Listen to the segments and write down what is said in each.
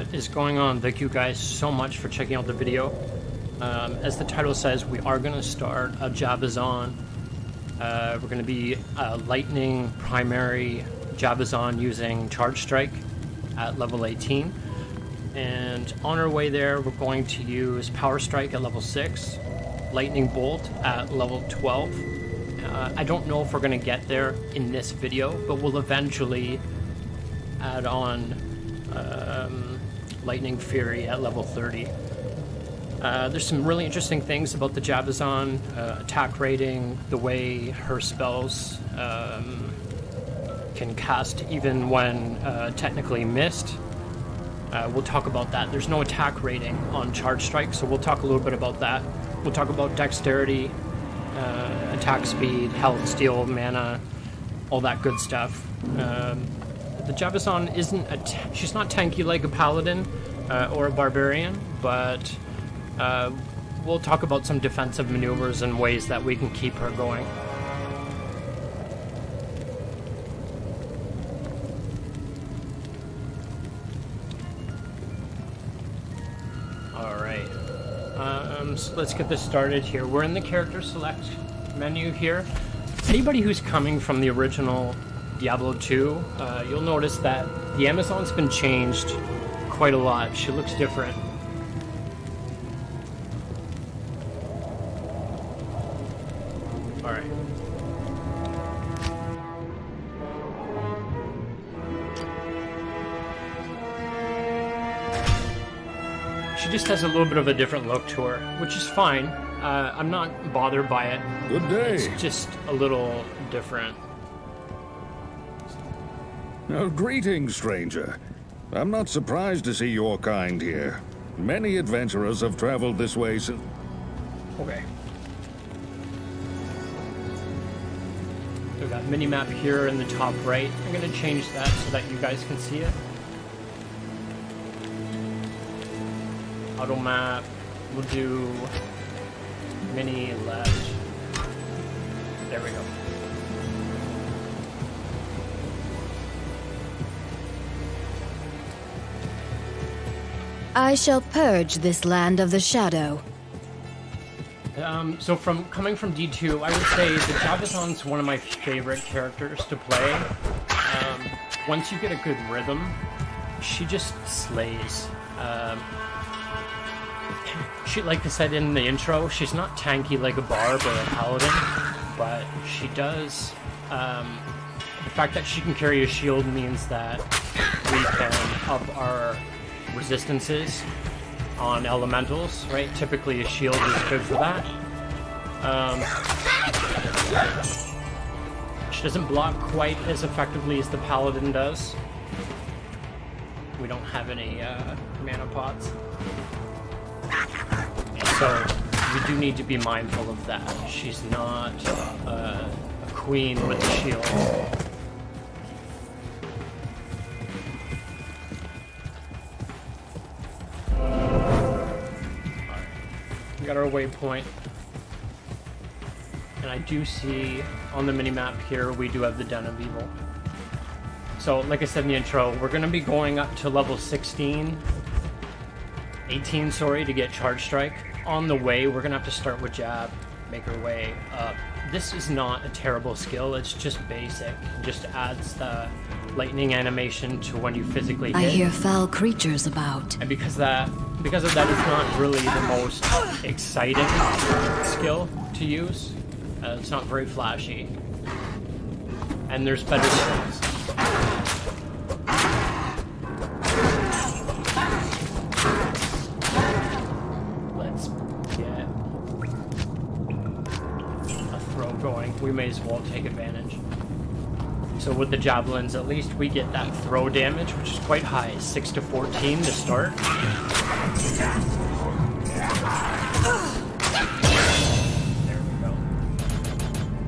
What is going on? Thank you guys so much for checking out the video. As the title says, we are going to start a Javazon. We're going to be lightning primary Javazon using Charge Strike at level 18. And on our way there, we're going to use Power Strike at level 6, Lightning Bolt at level 12. I don't know if we're going to get there in this video, but we'll eventually add on Lightning Fury at level 30. There's some really interesting things about the Javazon, attack rating, the way her spells can cast even when technically missed. We'll talk about that. There's no attack rating on Charge Strike, so we'll talk a little bit about that. We'll talk about dexterity, attack speed, health, steal, mana, all that good stuff. The Javazon isn't she's not tanky like a paladin or a barbarian, but we'll talk about some defensive maneuvers and ways that we can keep her going. Alright, so let's get this started here. We're in the character select menu here. Anybody who's coming from the original Diablo 2, you'll notice that the Amazon's been changed quite a lot. She looks different. Alright. She just has a little bit of a different look to her, which is fine. I'm not bothered by it. Good day. It's just a little different. Greetings, stranger. I'm not surprised to see your kind here. Many adventurers have traveled this way since... Okay. We've got mini-map here in the top right. I'm going to change that so that you guys can see it. Auto map. We'll do mini left. There we go. I shall purge this land of the shadow. So coming from D2, I would say the Javazon's one of my favorite characters to play. Once you get a good rhythm, she just slays. She, like I said in the intro, she's not tanky like a barb or a paladin, but she does. The fact that she can carry a shield means that we can up our resistances on elementals, right? Typically a shield is good for that. She doesn't block quite as effectively as the paladin does. We don't have any mana pots. So we do need to be mindful of that. She's not a queen with a shield. Got our waypoint, and I do see on the mini-map here we do have the Den of Evil. So like I said in the intro, we're going to be going up to level 18 sorry, to get Charge Strike. On the way we're going to have to start with Jab, make our way up. This is not a terrible skill, it's just basic. It just adds the lightning animation to when you physically hit. I hear foul creatures about. And because of that, it's not really the most exciting skill to use. It's not very flashy. And there's better skills. Let's get a throw going. We may as well take advantage. So with the javelins, at least we get that throw damage, which is quite high, 6 to 14 to start. There we go.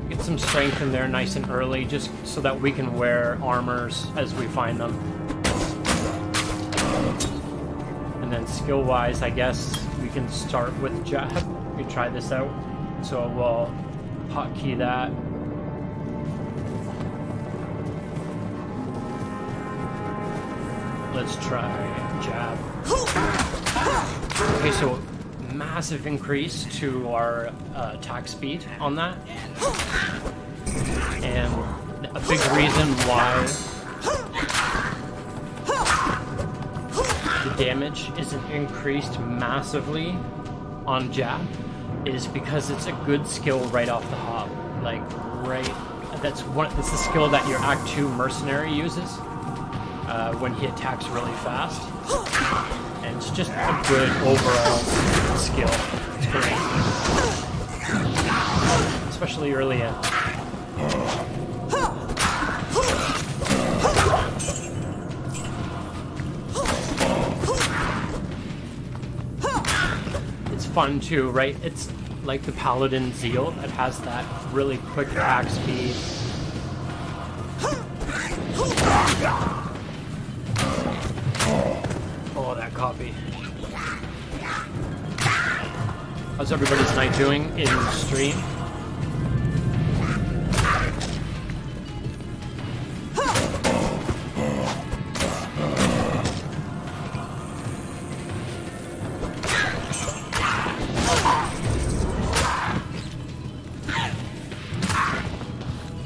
Get some strength in there nice and early, just so that we can wear armors as we find them. And then skill-wise, I guess we can start with Jab. We try this out. So we'll hotkey that. Let's try jab. Okay, so massive increase to our attack speed on that. And a big reason why the damage isn't increased massively on jab is because it's a good skill right off the hop. Like, that's the skill that your Act 2 mercenary uses when he attacks really fast. And it's just a good overall skill. It's great. Especially early in. It's fun too, right? It's like the Paladin Zeal. It has that really quick attack speed. Oh, that copy. How's everybody's night doing in stream?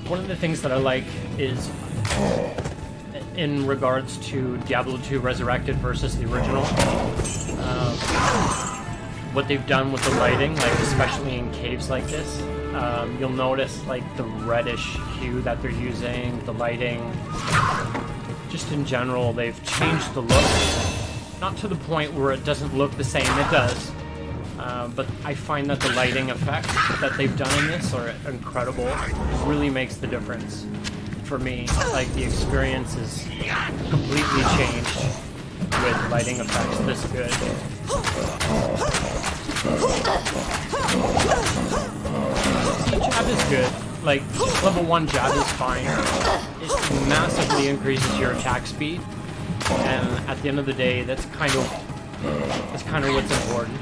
One of the things that I like is in regards to Diablo 2 Resurrected versus the original, what they've done with the lighting, like especially in caves like this, you'll notice like the reddish hue that they're using, the lighting, just in general, they've changed the look. Not to the point where it doesn't look the same, it does. But I find that the lighting effects that they've done in this are incredible. It really makes the difference for me. Like, the experience is completely changed with lighting effects this good. See, jab is good. Like, level 1 jab is fine. It massively increases your attack speed. And at the end of the day, that's kind of what's important.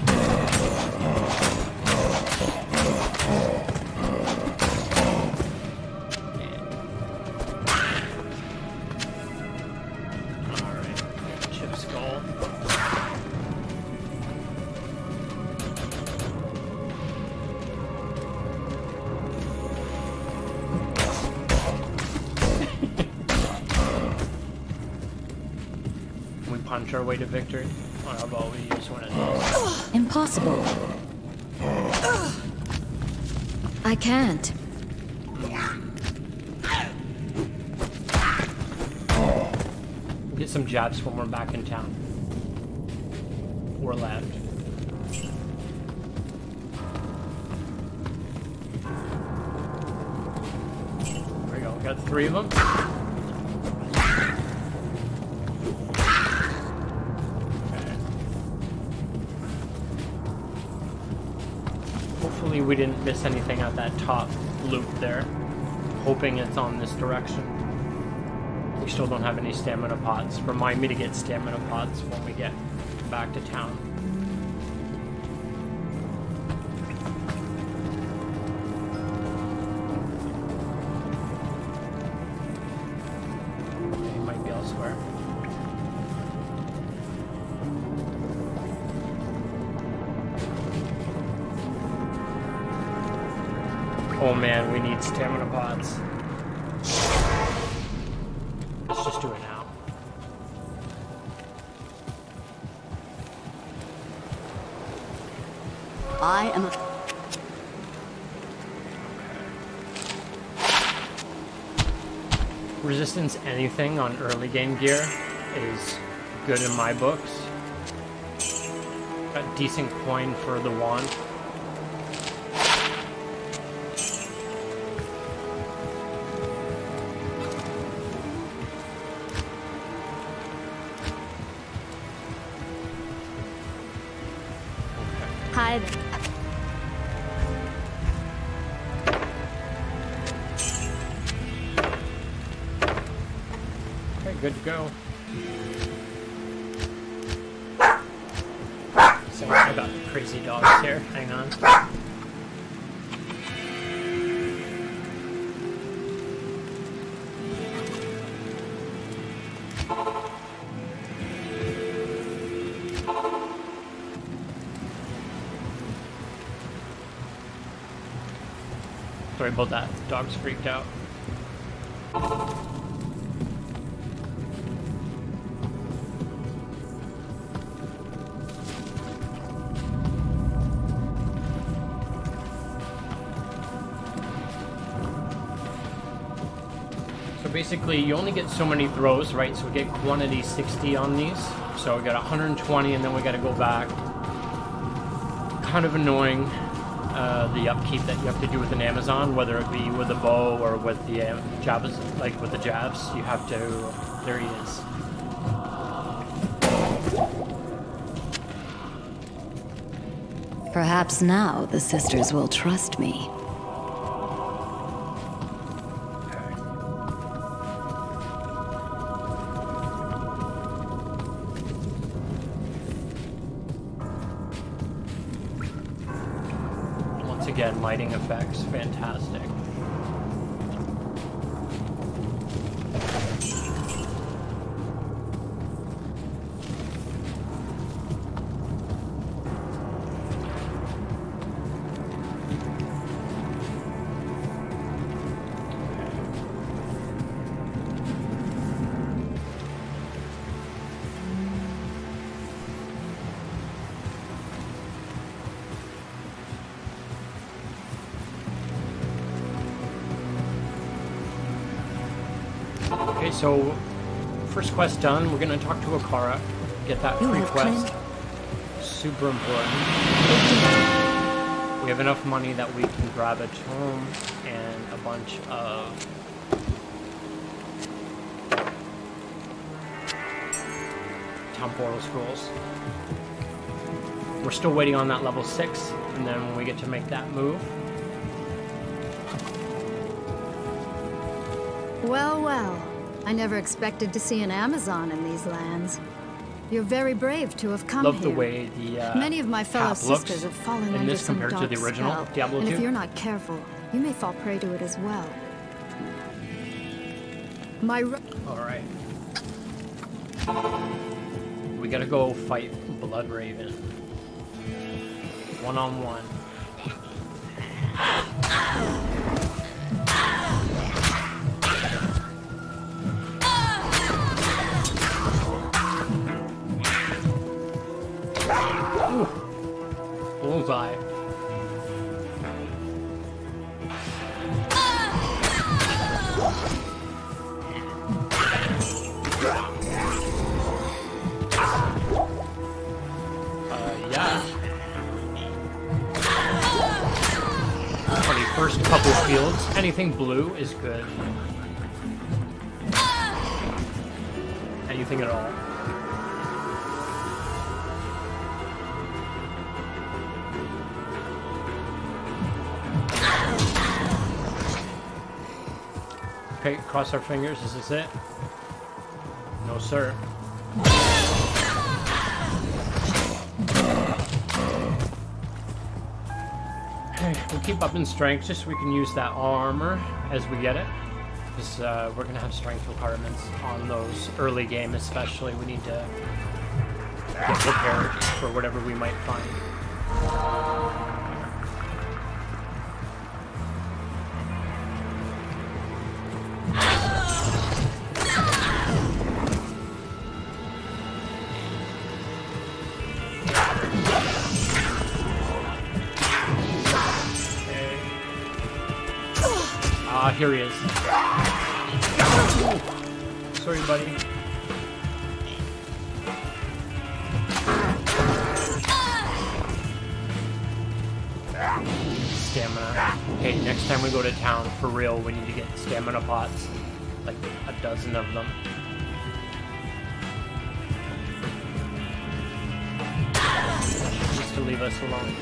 Alright, chip skull. Can we punch our way to victory? Or how about we use one of these? Impossible. I can't. We'll get some jabs when we're back in town. Or land. There we go. Got 3 of them. Hopefully we didn't miss anything at that top loop there. Hoping it's on this direction. We still don't have any stamina pots. Remind me to get stamina pots when we get back to town. They might be elsewhere. Oh man, we need stamina pots. Let's just do it now. I am a... Resistance anything on early game gear is good in my books. Got decent coin for the wand. Hi. Okay, good to go. So I got crazy dogs here. Hang on. Sorry about that. Dog's freaked out. So basically, you only get so many throws, right? So we get quantity 60 on these. So we got 120, and then we got to go back. Kind of annoying. The upkeep that you have to do with an Amazon, whether it be with a bow or with the jabs, like with the jabs, you have to. There he is. Perhaps now the sisters will trust me. Again, lighting effects, fantastic. Okay, so first quest done. We're gonna talk to Akara, get that free quest. Super important. We have enough money that we can grab a tome and a bunch of town portal scrolls. We're still waiting on that level 6, and then when we get to make that move. Well, well. I never expected to see an Amazon in these lands. You're very brave to have come Love here. the way the Many of my fellow sisters have fallen in under this some compared to dark the original spell, Diablo 2. and if you're not careful, you may fall prey to it as well. Alright. We gotta go fight Blood Raven. One-on-one. Bullseye. Yeah. Funny, first couple fields, anything blue is good. Anything at all. Okay, cross our fingers. Is this it? No, sir. Okay, we'll keep up in strength just so we can use that armor as we get it. Because we're going to have strength requirements on those early game especially. We need to get prepared for whatever we might find. Here he is. Sorry, buddy. Stamina. Okay, next time we go to town, for real, we need to get stamina pots. Like a dozen of them. Just to leave us alone.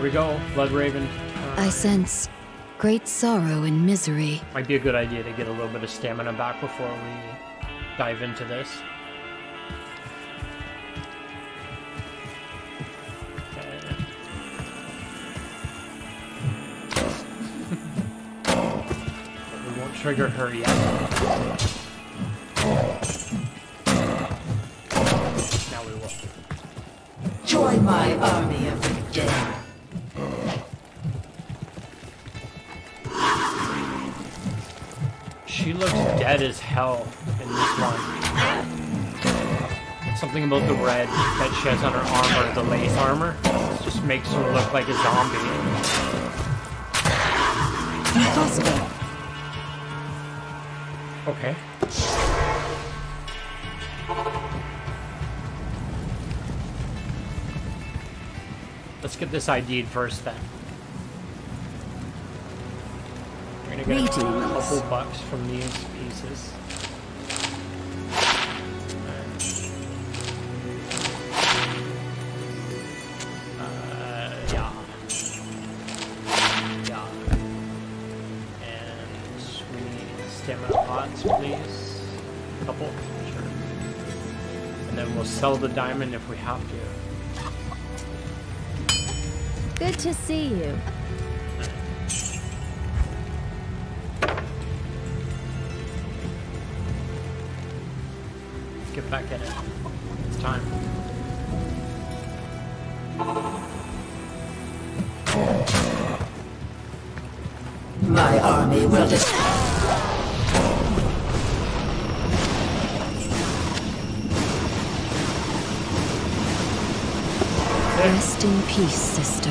We go, Blood Raven. I sense great sorrow and misery. Might be a good idea to get a little bit of stamina back before we dive into this. trigger her yet. Now we will. Join my army of the dead. She looks dead as hell in this one. Something about the red that she has on her armor, the lace armor, just makes her look like a zombie. Impossible. Okay. Let's get this ID'd first then. We're gonna get a couple bucks from these pieces. Yeah. Yeah. And we need stamina pots, please. A couple, sure. And then we'll sell the diamond if we have to. Good to see you. Let's get back at it. It's time. My army will destroy. Rest in peace, sister.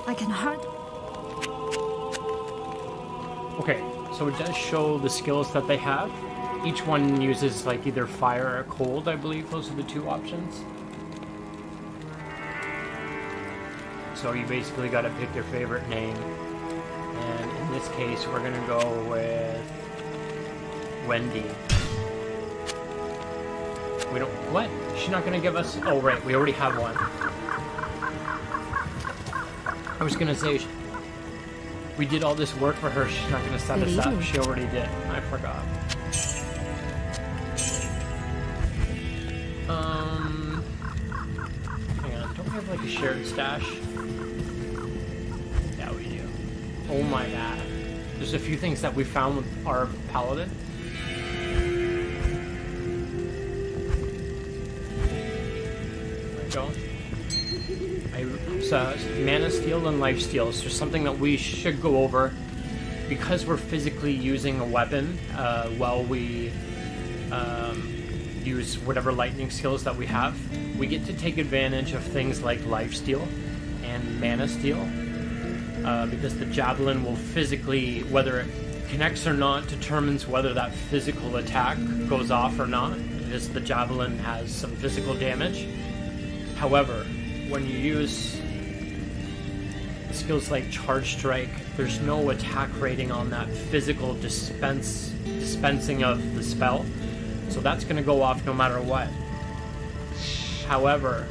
I can hardly... Okay, so it does show the skills that they have. Each one uses like either fire or cold, I believe. Those are the two options. So you basically got to pick your favorite name. And in this case, we're going to go with Wendy. We don't... What? She's not going to give us... Oh, right. We already have one. I was going to say... We did all this work for her. She's not going to set us up. She already did. I forgot. Hang on. Don't we have like a shared stash? Yeah, we do. Oh my god. There's a few things that we found with our paladin. Go. Mana Steel and Life Steal. So there's something that we should go over because we're physically using a weapon while we use whatever lightning skills that we have. We get to take advantage of things like Life Steal and Mana Steal because the javelin will physically, whether it connects or not, determines whether that physical attack goes off or not, because the javelin has some physical damage. However, when you use skills like Charge Strike, there's no attack rating on that physical dispensing of the spell, so that's going to go off no matter what. However,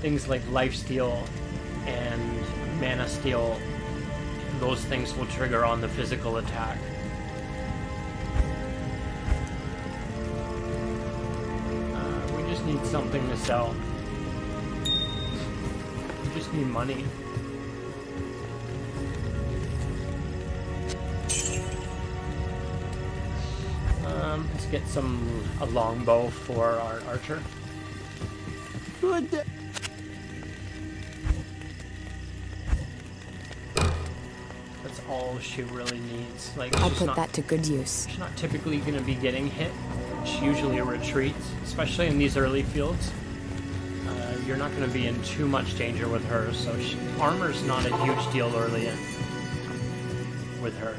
things like Life Steal and Mana Steal, those things will trigger on the physical attack. We just need something to sell. Just need money. Let's get a longbow for our archer. Good. That's all she really needs. Like, I'll put that to good use. She's not typically going to be getting hit. She usually retreats, especially in these early fields. You're not going to be in too much danger with her, so armor's not a huge deal early in with her.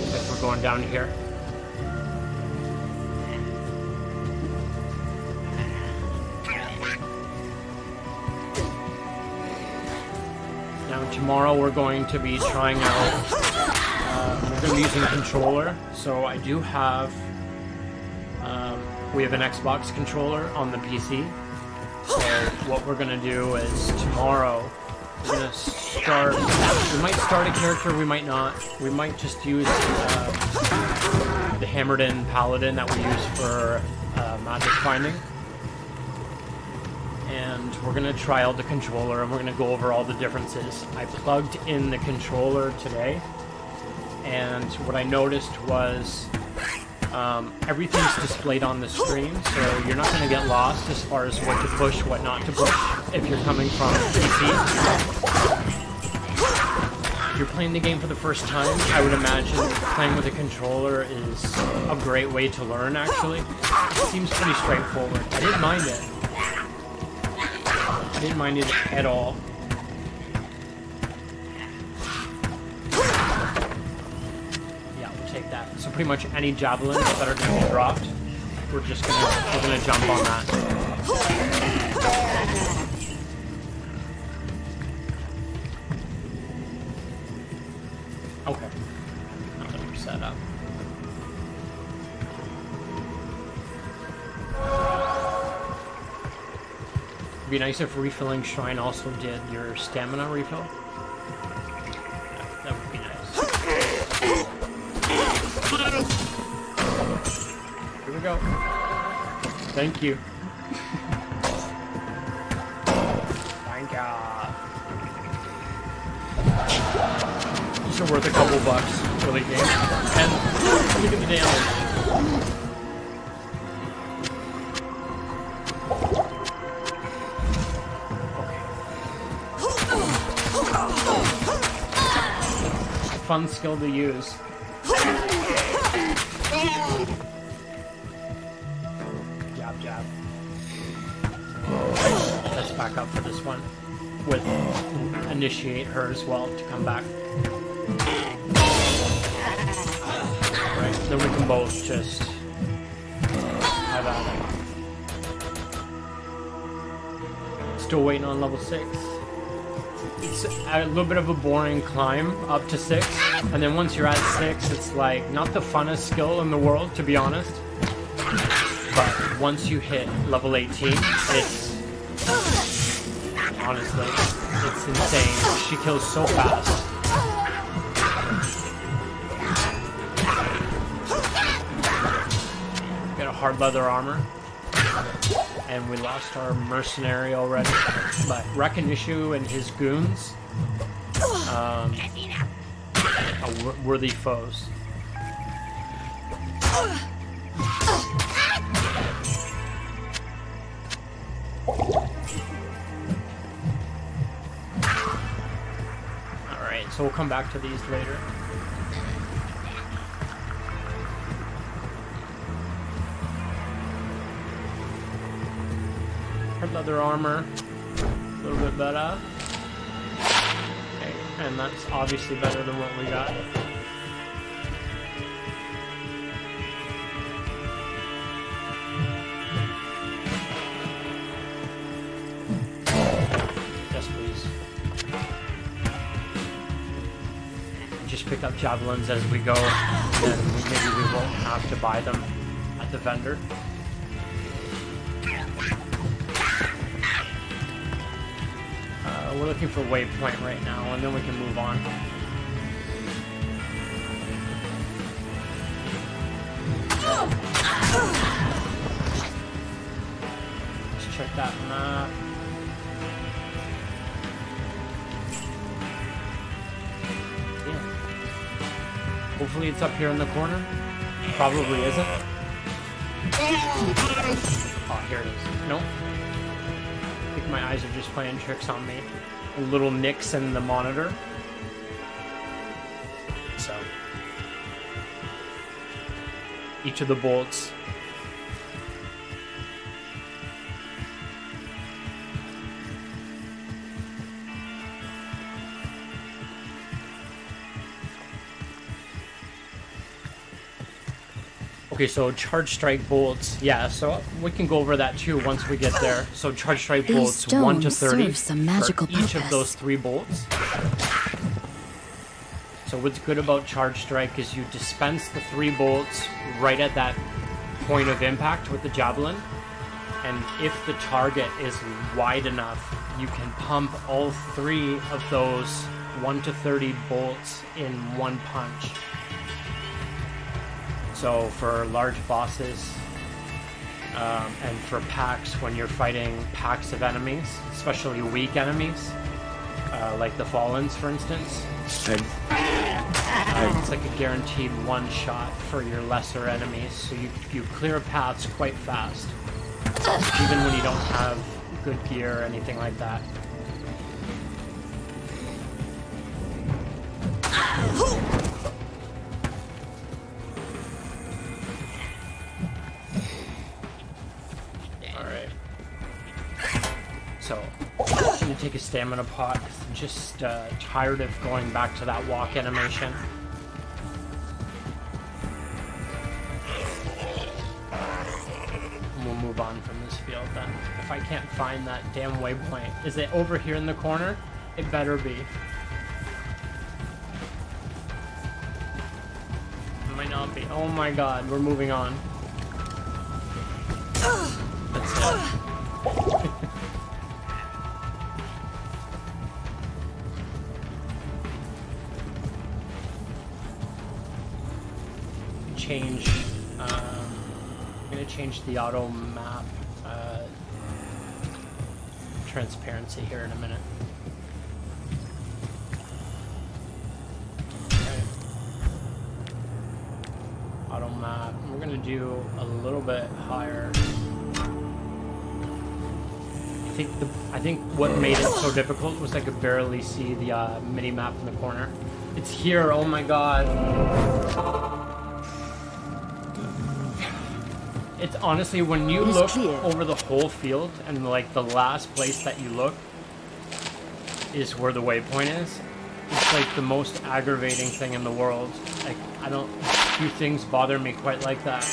Looks like we're going down here. Tomorrow we're going to be trying out, we're going to be using a controller, so I do have, we have an Xbox controller on the PC, so what we're going to do is tomorrow We're gonna start. We might start a character, we might not. We might just use the hammered-in paladin that we use for magic finding. And we're gonna try out the controller, and we're gonna go over all the differences. I plugged in the controller today, and what I noticed was everything's displayed on the screen, so you're not going to get lost as far as what to push, what not to push, if you're coming from PC. If you're playing the game for the first time, I would imagine playing with a controller is a great way to learn, actually. It seems pretty straightforward. I didn't mind it. I didn't mind it at all. So pretty much any javelins that are going to be dropped, we're gonna jump on that. Okay. Now that we're set up. It'd be nice if refilling Shrine also did your stamina refill. That would be nice. Here we go. Thank you. Thank ya. These are worth a couple bucks for the game. And look at the damage. Okay. Fun skill to use. Jab. Let's back up for this one. With initiate her as well to come back. Right, then we can both just have at it. Still waiting on level 6. It's a little bit of a boring climb up to 6, and then once you're at 6, it's like not the funnest skill in the world, to be honest. But once you hit level 18, it's honestly, it's insane. She kills so fast. Got a hard leather armor. And we lost our mercenary already. But Rakanishu and his goons are worthy foes. Alright, so we'll come back to these later. Hard leather armor, a little bit better. Okay, and that's obviously better than what we got. Yes, please. Just pick up javelins as we go, and maybe we won't have to buy them at the vendor. We're looking for waypoint right now, and then we can move on. Let's check that map. Yeah. Hopefully it's up here in the corner. Probably isn't. Oh, here it is. Nope. I think my eyes are just playing tricks on me. Little nicks in the monitor. So each of the bolts. Okay, so charge strike bolts. Yeah, so we can go over that too once we get there. So charge strike bolts 1 to 30 some magical for each purpose. of those 3 bolts. So what's good about charge strike is you dispense the 3 bolts right at that point of impact with the javelin, and if the target is wide enough you can pump all 3 of those 1 to 30 bolts in one punch. So for large bosses, and for packs, when you're fighting packs of enemies, especially weak enemies, like the Fallens, for instance, it's like a guaranteed one-shot for your lesser enemies, so you clear paths quite fast, even when you don't have good gear or anything like that. Alright. So, I'm gonna take a stamina pot, 'cause I'm just tired of going back to that walk animation. And we'll move on from this field then. If I can't find that damn waypoint. Is it over here in the corner? It better be. It might not be. Oh my god, we're moving on. That's it. I'm going to change the auto map transparency here in a minute. Okay. Auto map. We're going to do a little bit higher. I think what made it so difficult was I could barely see the mini map in the corner. It's here. Oh my god. It's honestly, when you look over the whole field and like the last place that you look is where the waypoint is, it's like the most aggravating thing in the world. Like, few things bother me quite like that.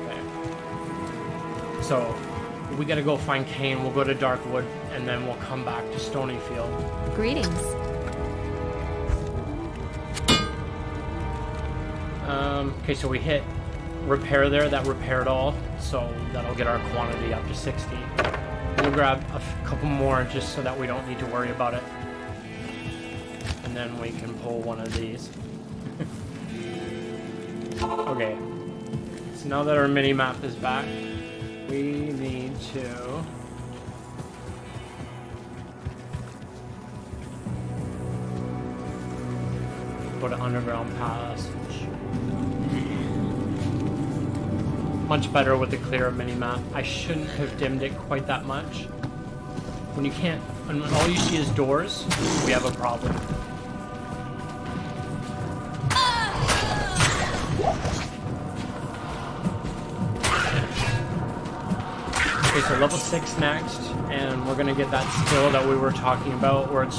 Okay. So, we gotta go find Cain, we'll go to Darkwood, and then we'll come back to Stonyfield. Greetings. Okay, so we hit repair there, that repaired all, so that'll get our quantity up to 60. We'll grab a couple more just so that we don't need to worry about it. And then we can pull one of these. Okay, so now that our mini-map is back, we need to... go to Underground Passage. Much better with the clearer mini-map. I shouldn't have dimmed it quite that much. When you can't, when all you see is doors, we have a problem. Okay, so level 6 next, and we're gonna get that skill that we were talking about, where it's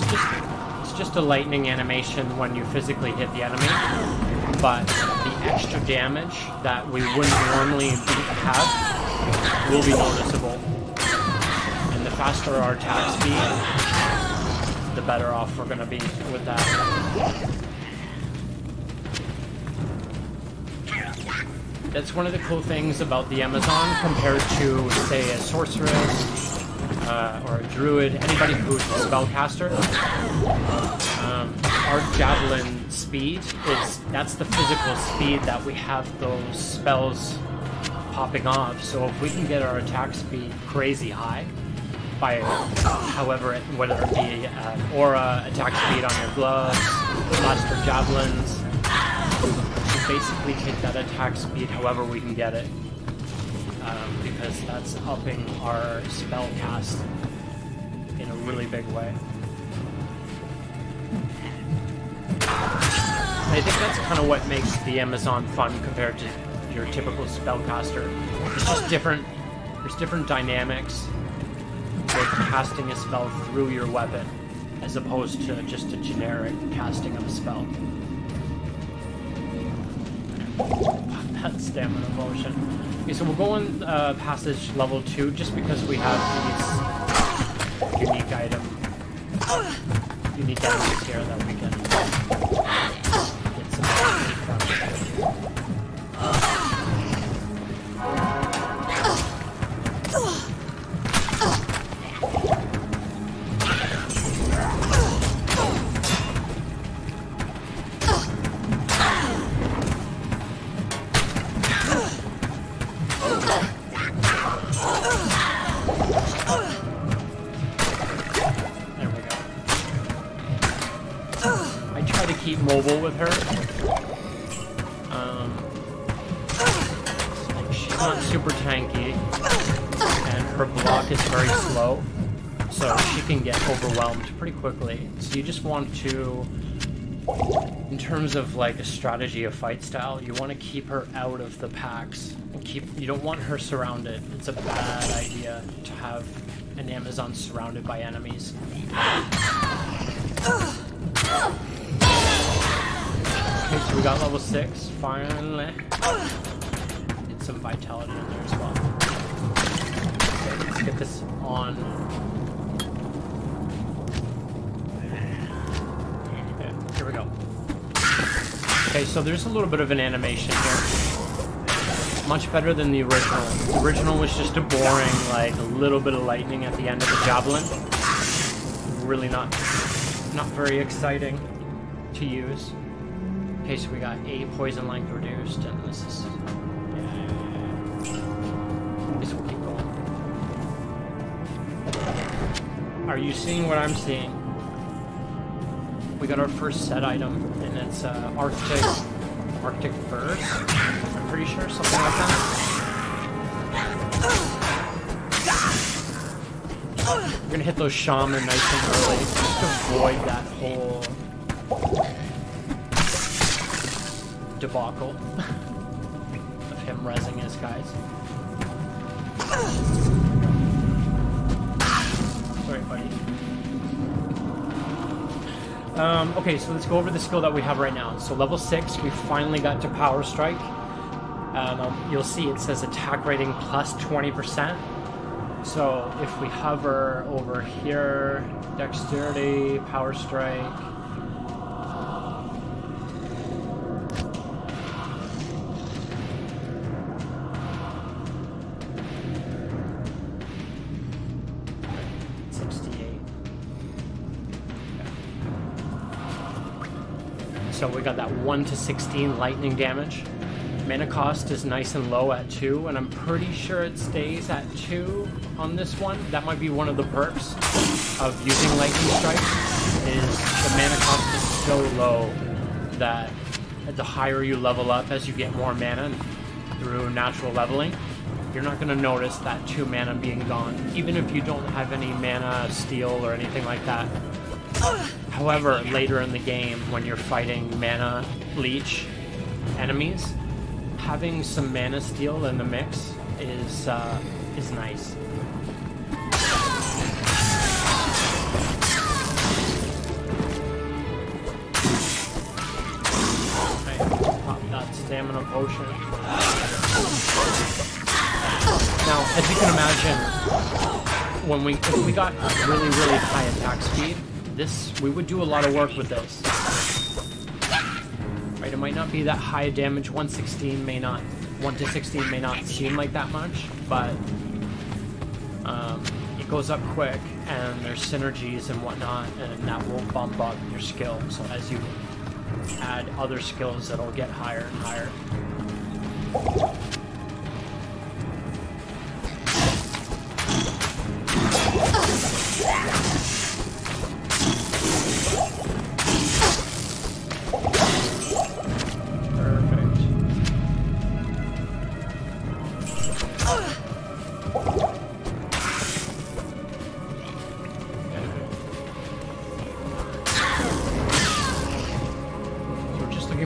just a lightning animation when you physically hit the enemy, but the extra damage that we wouldn't normally have will be noticeable. And the faster our attack speed, the better off we're going to be with that. That's one of the cool things about the Amazon compared to, say, a sorceress or a druid, anybody who's a spellcaster. Our javelin speed that's the physical speed that we have those spells popping off. So if we can get our attack speed crazy high by whether it be aura, attack speed on your gloves, blaster javelins, basically take that attack speed however we can get it, because that's upping our spell cast in a really big way. I think that's kind of what makes the Amazon fun compared to your typical spellcaster. It's just different. There's different dynamics with casting a spell through your weapon as opposed to just a generic casting of a spell. That stamina potion. Okay, so we'll go in passage level 2 just because we have these unique items here that we can get some XP from. mobile with her. She's not super tanky, and her block is very slow, so she can get overwhelmed pretty quickly. So you just want to, in terms of like a strategy of fight style, you want to keep her out of the packs and you don't want her surrounded. It's a bad idea to have an Amazon surrounded by enemies. Okay, so we got level 6 finally. Get some vitality in there as well. Okay, let's get this on. Okay, here we go. Okay, so there's a little bit of an animation here. Much better than the original. The original was just a boring, like, a little bit of lightning at the end of the javelin. Really not very exciting to use. Okay, so we got a poison length reduced, and this is... This will keep going. Are you seeing what I'm seeing? We got our first set item, and it's Arctic furs. I'm pretty sure, something like that. We're gonna hit those shaman nice and early, just to avoid that whole debacle of him rezzing his guys. Sorry, buddy. Okay, so let's go over the skill that we have right now. So level 6, we finally got to Power Strike. You'll see it says attack rating plus 20%. So if we hover over here, Dexterity, Power Strike. So we got that 1 to 16 lightning damage. Mana cost is nice and low at 2, and I'm pretty sure it stays at 2 on this one. That might be one of the perks of using lightning strike, is the mana cost is so low that the higher you level up as you get more mana through natural leveling, you're not going to notice that 2 mana being gone, even if you don't have any mana steal or anything like that. However, later in the game, when you're fighting mana leech enemies, having some mana steal in the mix is nice. Okay, pop that stamina potion. Now, as you can imagine, if we got really, really high attack speed, we would do a lot of work with this. Right, it might not be that high damage. 1 to 16 may not seem like that much, but it goes up quick, and there's synergies and whatnot, and that will bump up your skill. So as you add other skills, it'll get higher and higher.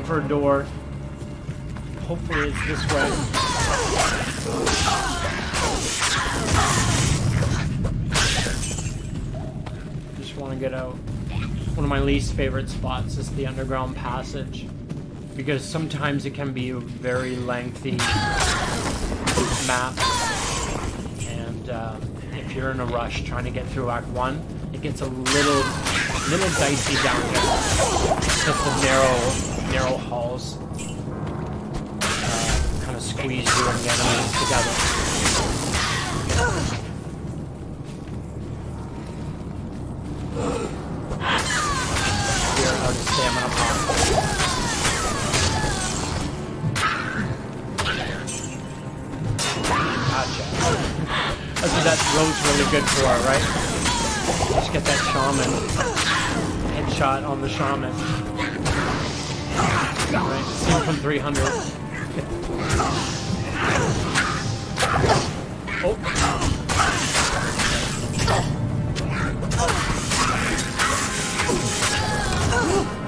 For a door. Hopefully it's this way. Just want to get out. One of my least favorite spots is the underground passage, because sometimes it can be a very lengthy map, and if you're in a rush trying to get through Act 1, it gets a little dicey down here. Just the narrow halls kind of squeeze you and the enemies together. We're out of stamina pop. Gotcha. That's what that row's really good for, right? Just get that shaman headshot on the shaman. Right, same from 300. Oh.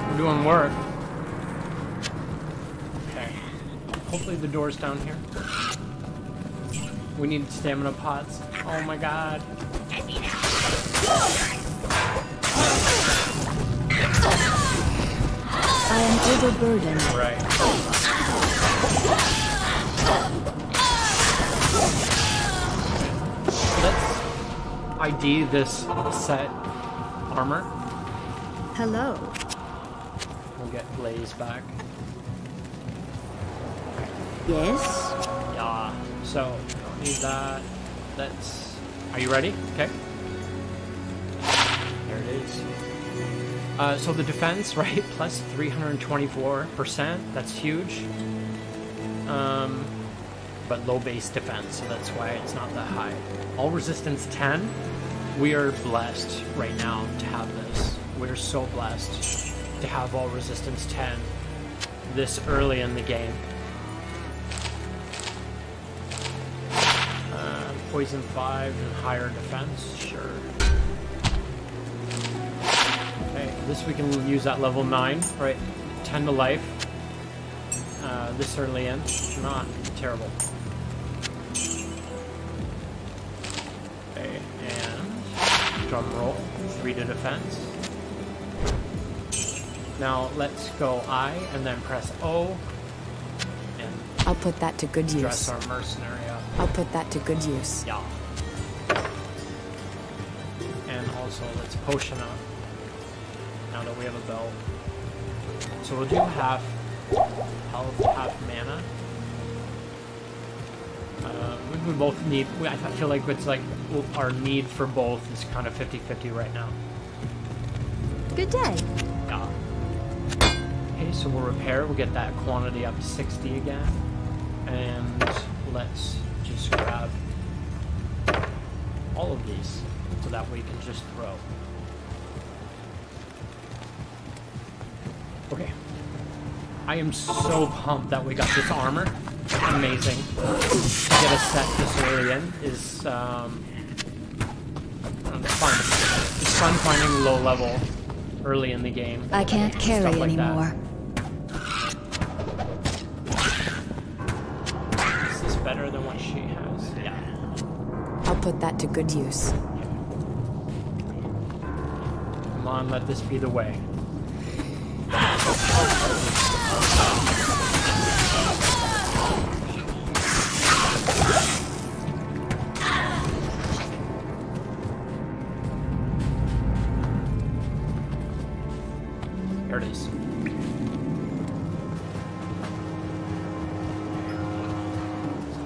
We're doing work. Okay. Hopefully the door's down here. We need stamina pots. Oh my god. I am overburdened. Right. Let's ID this set armor. Hello. We'll get Blaze back. Yes? Yeah. So, don't need that. Let's... Are you ready? Okay. There it is. So the defense, right? Plus 324%. That's huge. But low base defense, so that's why it's not that high. All resistance 10. We are blessed right now to have this. We're so blessed to have all resistance 10 this early in the game. Poison 5 and higher defense, sure. Okay, this we can use at level 9, right? 10 to life. This early in, not terrible. Okay, and drum roll, 3 to defense. Now let's go I and then press O. And I'll put that to good use. dress our mercenary up. I'll put that to good use. Yeah. And also, let's potion up. Now that we have a belt. So we'll do half health, half mana. We both need... I feel like it's like our need for both is kind of 50-50 right now. Good day. Yeah. Okay, so we'll repair. We'll get that quantity up to 60 again. And let's just grab all of these so that we can just throw. Okay. I am so pumped that we got this armor. Amazing. To get a set this early in is fun. It's fun finding low level early in the game. I can't carry Stuff like that. anymore. Is this better than what she has? Yeah. I'll put that to good use. Come on, let this be the way. There it is.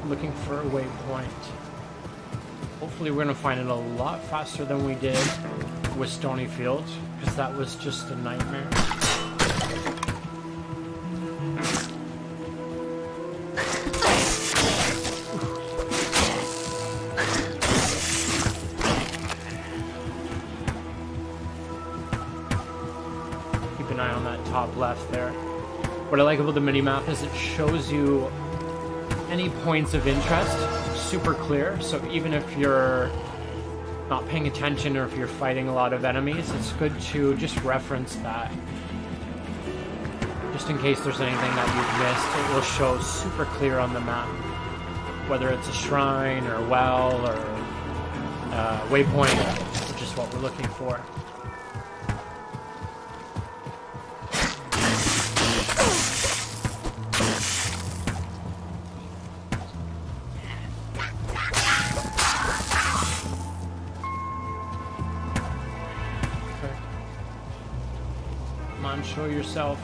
Looking for a waypoint. Hopefully we're gonna find it a lot faster than we did with Stony Fields, because that was just a nightmare. Keep an eye on that top left there. What I like about the minimap is it shows you any points of interest super clear, so even if you're not paying attention or if you're fighting a lot of enemies, it's good to just reference that. Just in case there's anything that you've missed, it will show super clear on the map. Whether it's a shrine or a well or a waypoint, which is what we're looking for. Show yourself.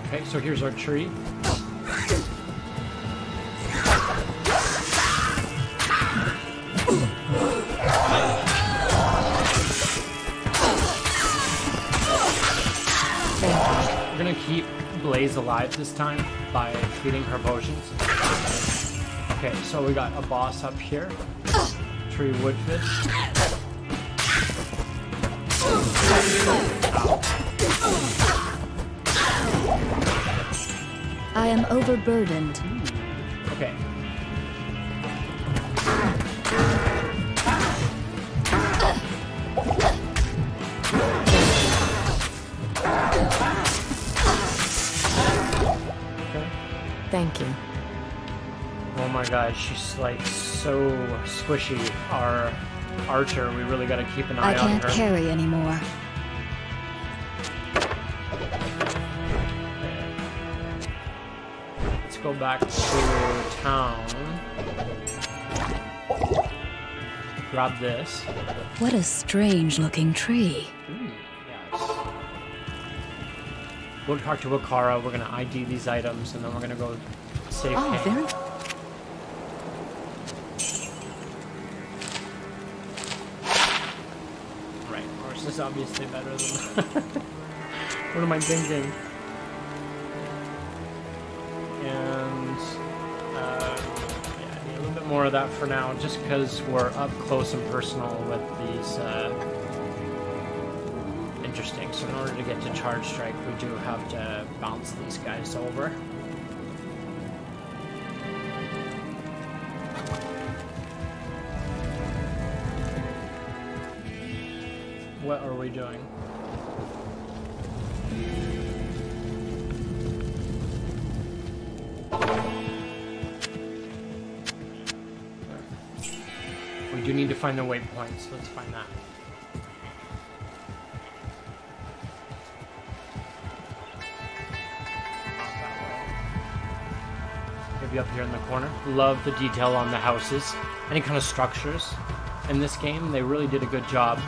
Okay, so here's our tree. We're gonna keep Blaze alive this time by feeding her potions. Okay, so we got a boss up here. Tree woodfish. I am overburdened. Okay. Thank you. Oh my god, she's like so squishy. Our archer, we really gotta keep an eye on her. I can't carry anymore. Let's go back to town. Grab this. What a strange looking tree. Yes. We'll talk to Akara, we're gonna ID these items, and then we're gonna go save Oh, Kane. very... Right, ours is obviously better than what am I thinking? And yeah, I need a little bit more of that for now, just because we're up close and personal with these interesting. So in order to get to Charge Strike, we do have to bounce these guys over. What are we doing? We do need to find the waypoints. Let's find that. Maybe up here in the corner. Love the detail on the houses. Any kind of structures. In this game, they really did a good job.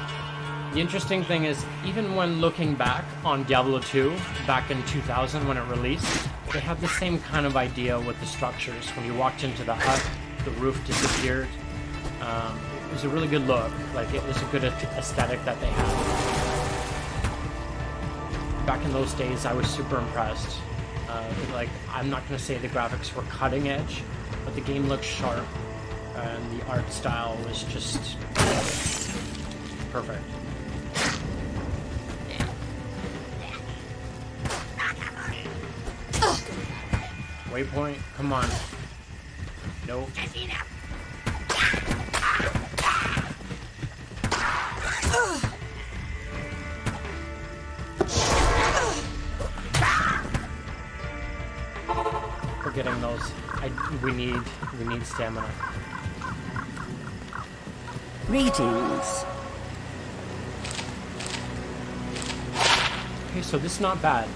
The interesting thing is, even when looking back on Diablo 2, back in 2000 when it released, they have the same kind of idea with the structures. When you walked into the hut, the roof disappeared. It was a really good look. Like, it was a good aesthetic that they had. Back in those days, I was super impressed. Like, I'm not going to say the graphics were cutting edge, but the game looked sharp, and the art style was just perfect. Waypoint, come on. Nope. We're getting those. We need stamina. Greetings. Okay, so this is not bad.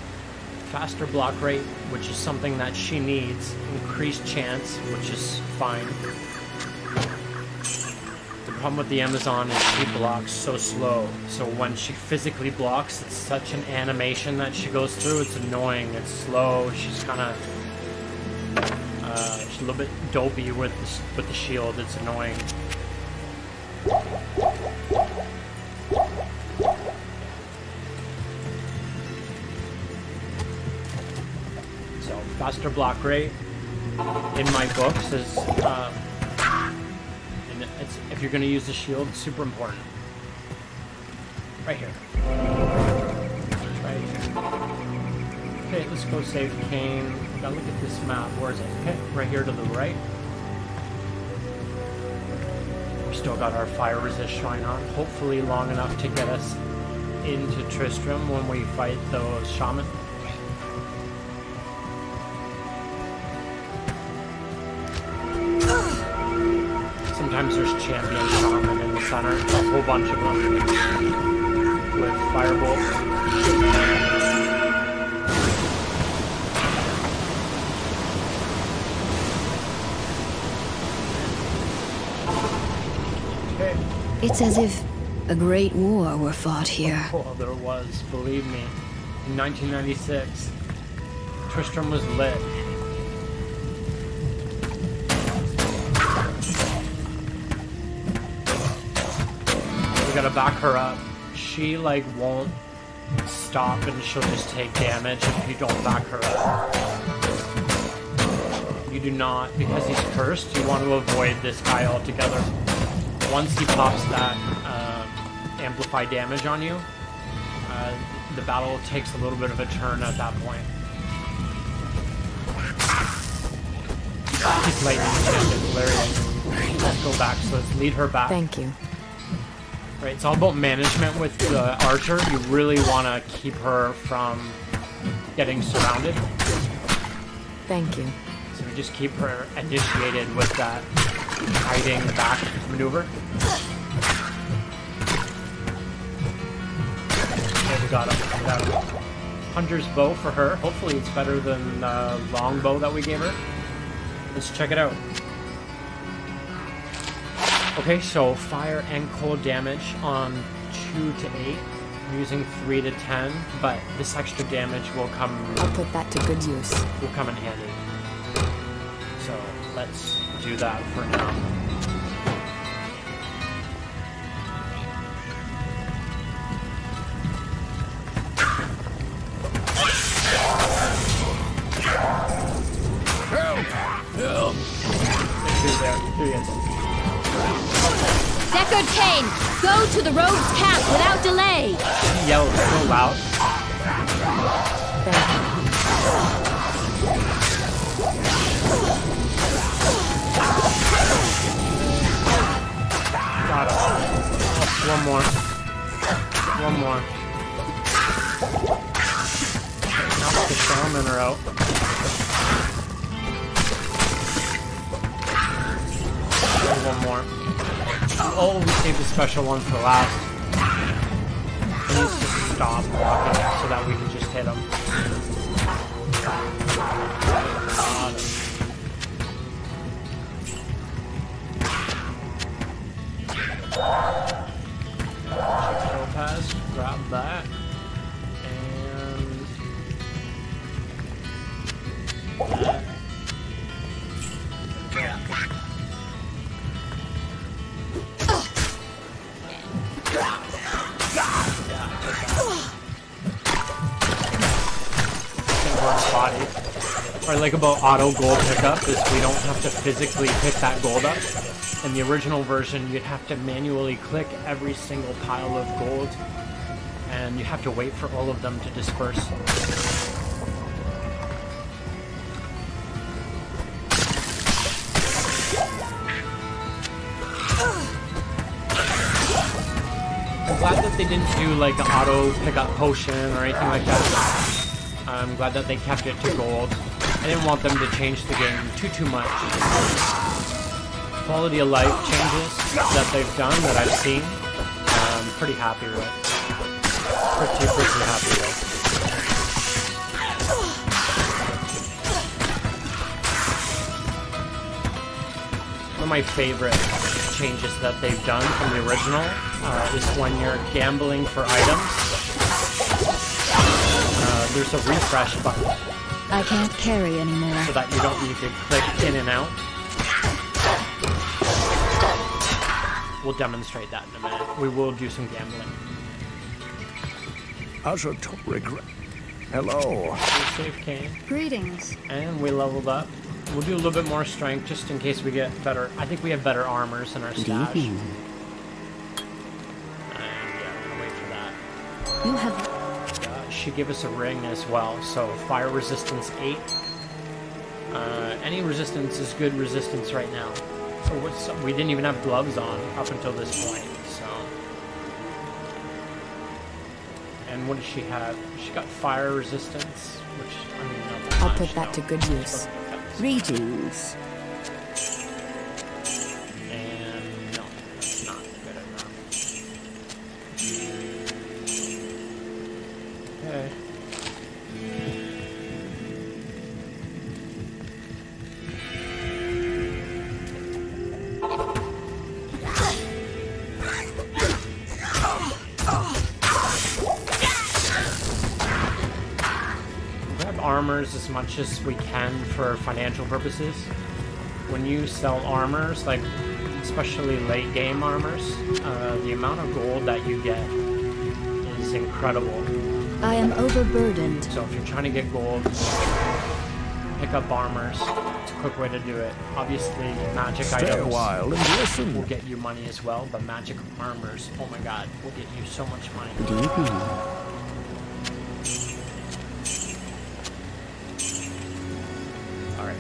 Faster block rate, which is something that she needs. Increased chance, which is fine. The problem with the Amazon is she blocks so slow. So when she physically blocks, it's such an animation that she goes through. It's annoying. It's slow. She's kind of she's a little bit dopey with the shield. It's annoying. So faster block rate in my books is, and it's, if you're going to use the shield, it's super important. Right here. Right here. Okay, let's go save Kane. Gotta look at this map. Where is it? Okay, right here to the right. We still got our fire resist shrine on. Hopefully long enough to get us into Tristram when we fight those shaman. Sometimes there's champion shaman in the center, a whole bunch of them with firebolt. Okay. It's as if a great war were fought here. Oh, there was, believe me. In 1996, Tristram was lit. We gotta back her up. She, like, won't stop and she'll just take damage if you don't back her up. You do not, because he's cursed, you want to avoid this guy altogether. Once he pops that amplify damage on you, the battle takes a little bit of a turn at that point. He's lightning enchanted, Larry. Let's go back, so let's lead her back. Thank you. Right, it's all about management with the archer. You really want to keep her from getting surrounded. Thank you. So we just keep her initiated with that hiding back maneuver. Okay, we got him. We got him. Hunter's bow for her. Hopefully it's better than the long bow that we gave her. Let's check it out. Okay, so fire and cold damage on 2 to 8. I'm using 3 to 10, but this extra damage will come. I'll put that to good use. Will come in handy. So let's do that for now. Help! Here he is. Deckard Kane, go to the rogue's camp without delay! He yelled so loud. Thank you. Got him. Oh, one more. One more. Okay, now that the shaman are out. One more. Oh, we saved the special one for last. He needs to stop walking so that we can just hit him. Got him. Topaz, grab that. And that. Body. What I like about auto gold pickup is we don't have to physically pick that gold up. In the original version, you'd have to manually click every single pile of gold, and you have to wait for all of them to disperse. I'm glad that they didn't do like an auto pickup potion or anything like that. I'm glad that they kept it to gold. I didn't want them to change the game too much. Quality of life changes that they've done that I've seen, I'm pretty happy with. Pretty happy with. One of my favorite changes that they've done from the original is when you're gambling for items. There's a refresh button. I can't carry anymore. So that you don't need to click in and out. We'll demonstrate that in a minute. We will do some gambling. Hello. Save Kane. Greetings. And we leveled up. We'll do a little bit more strength just in case we get better. I think we have better armors in our stash. And yeah, we're gonna wait for that. You have... She gave us a ring as well, so fire resistance 8. Any resistance is good resistance right now. So we didn't even have gloves on up until this point, so. And what does she have? She got fire resistance, which, I mean, not I'll much, put that to good use. Greetings. And no, that's not good enough. Okay. Grab armors as much as we can for financial purposes. When you sell armors, like especially late game armors, the amount of gold that you get is incredible. I am overburdened. So if you're trying to get gold, pick up armors. It's a quick way to do it. Obviously, magic Stay items a while and listen. will get you money as well, but magic armors, oh my god, will get you so much money. Alright.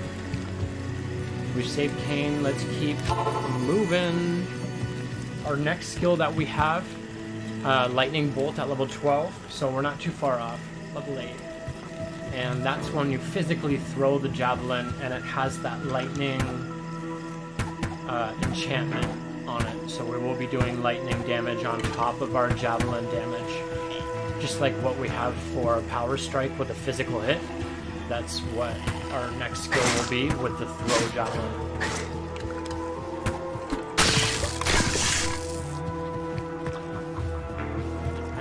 We've saved Kane. Let's keep moving. Our next skill that we have, Lightning Bolt at level 12, so we're not too far off, level 8. And that's when you physically throw the javelin and it has that lightning enchantment on it. So we will be doing lightning damage on top of our javelin damage. Just like what we have for a power strike with a physical hit. That's what our next skill will be with the throw javelin.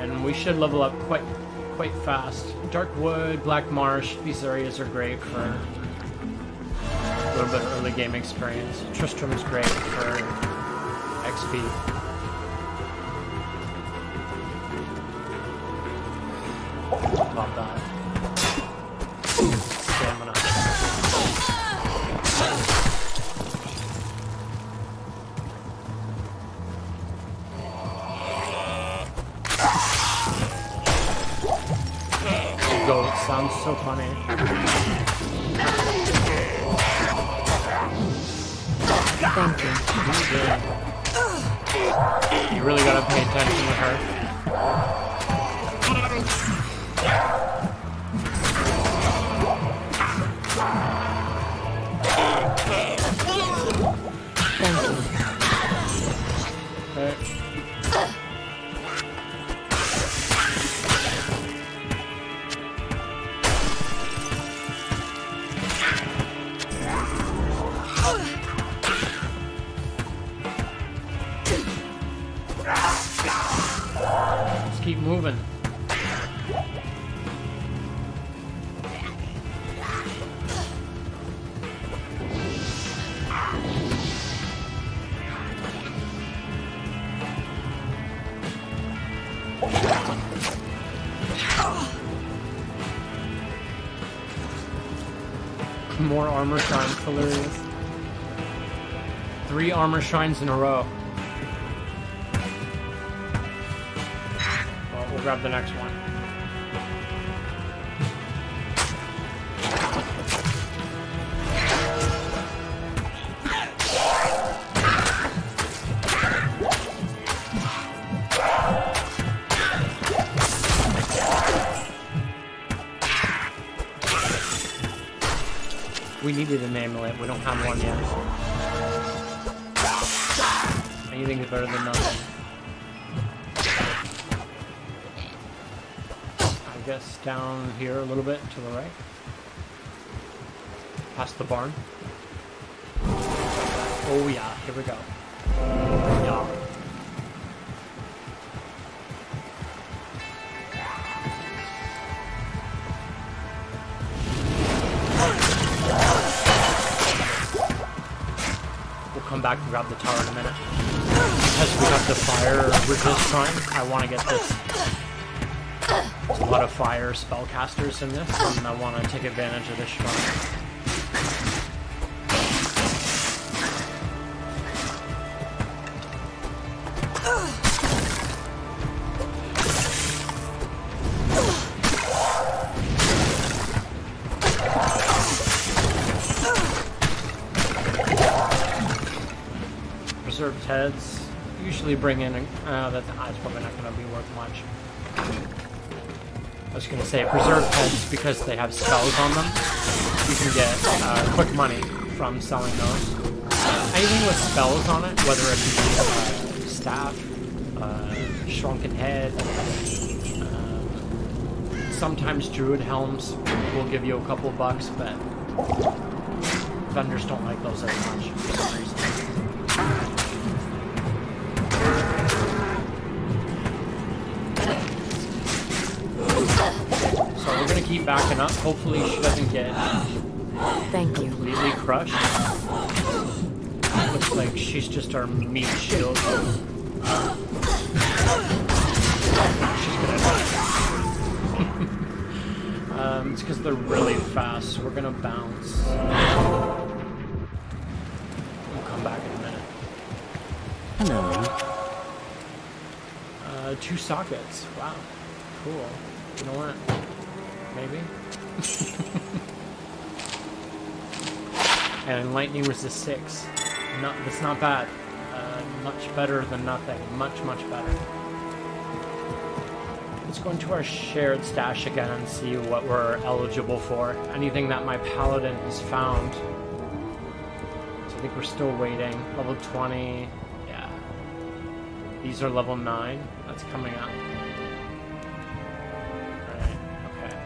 And we should level up quite fast. Darkwood, Black Marsh, these areas are great for a little bit of early game experience. Tristram is great for XP. Love that. Stamina. Goat sounds so funny. Thank you. You really gotta pay attention to her. Thank you. Okay. Keep moving. More armor shrines, hilarious. 3 armor shrines in a row. We'll grab the next one. We needed an amulet. We don't have one yet. Anything is better than nothing. I guess down here a little bit to the right. Past the barn. Oh yeah, here we go. Yeah. We'll come back and grab the tower in a minute. Because we got the fire resist shrine, I want to get this. There's a lot of fire spellcasters in this, and I want to take advantage of this shrine. Reserved heads usually bring in that's probably not going to be worth much. I was going to say preserved heads because they have spells on them. You can get quick money from selling those. Anything with spells on it, whether it be staff, shrunken head, sometimes druid helms will give you a couple bucks, but vendors don't like those as much for some reason. So we're gonna keep backing up. Hopefully she doesn't get completely crushed. Looks like she's just our meat shield. She's gonna die. It's because they're really fast, so we're gonna bounce. We'll come back in a minute. Hello. 2 sockets. Wow. Cool. You know what? Maybe? And lightning resist 6. That's not bad. Much better than nothing. Much, much better. Let's go into our shared stash again and see what we're eligible for. Anything that my paladin has found. So I think we're still waiting. Level 20. Yeah. These are level 9. That's coming up. Alright, okay.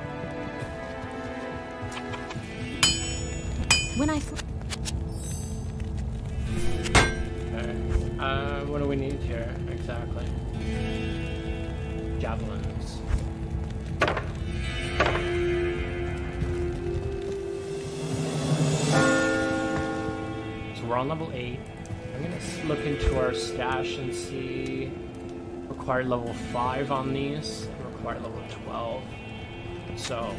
When I... Okay. What do we need here exactly? Javelins. So we're on level 8. I'm gonna look into our stash and see required level 5 on these and required level 12. So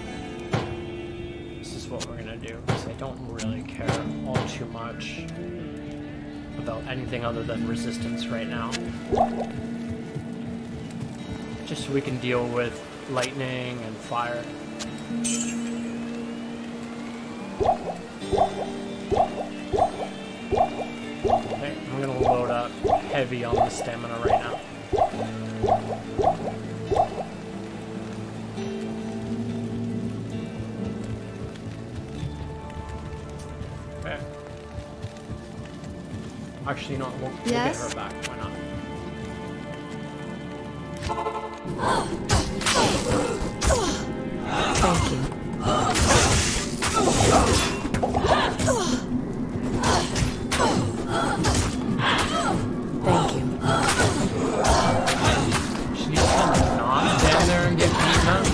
this is what we're gonna do because I don't really care all too much about anything other than resistance right now. Just so we can deal with lightning and fire. Okay, I'm gonna load up heavy on the stamina right now. Okay. Actually, no, we'll get her back. Why not? Thank you. Thank you. She needs to not stand there and get beaten up.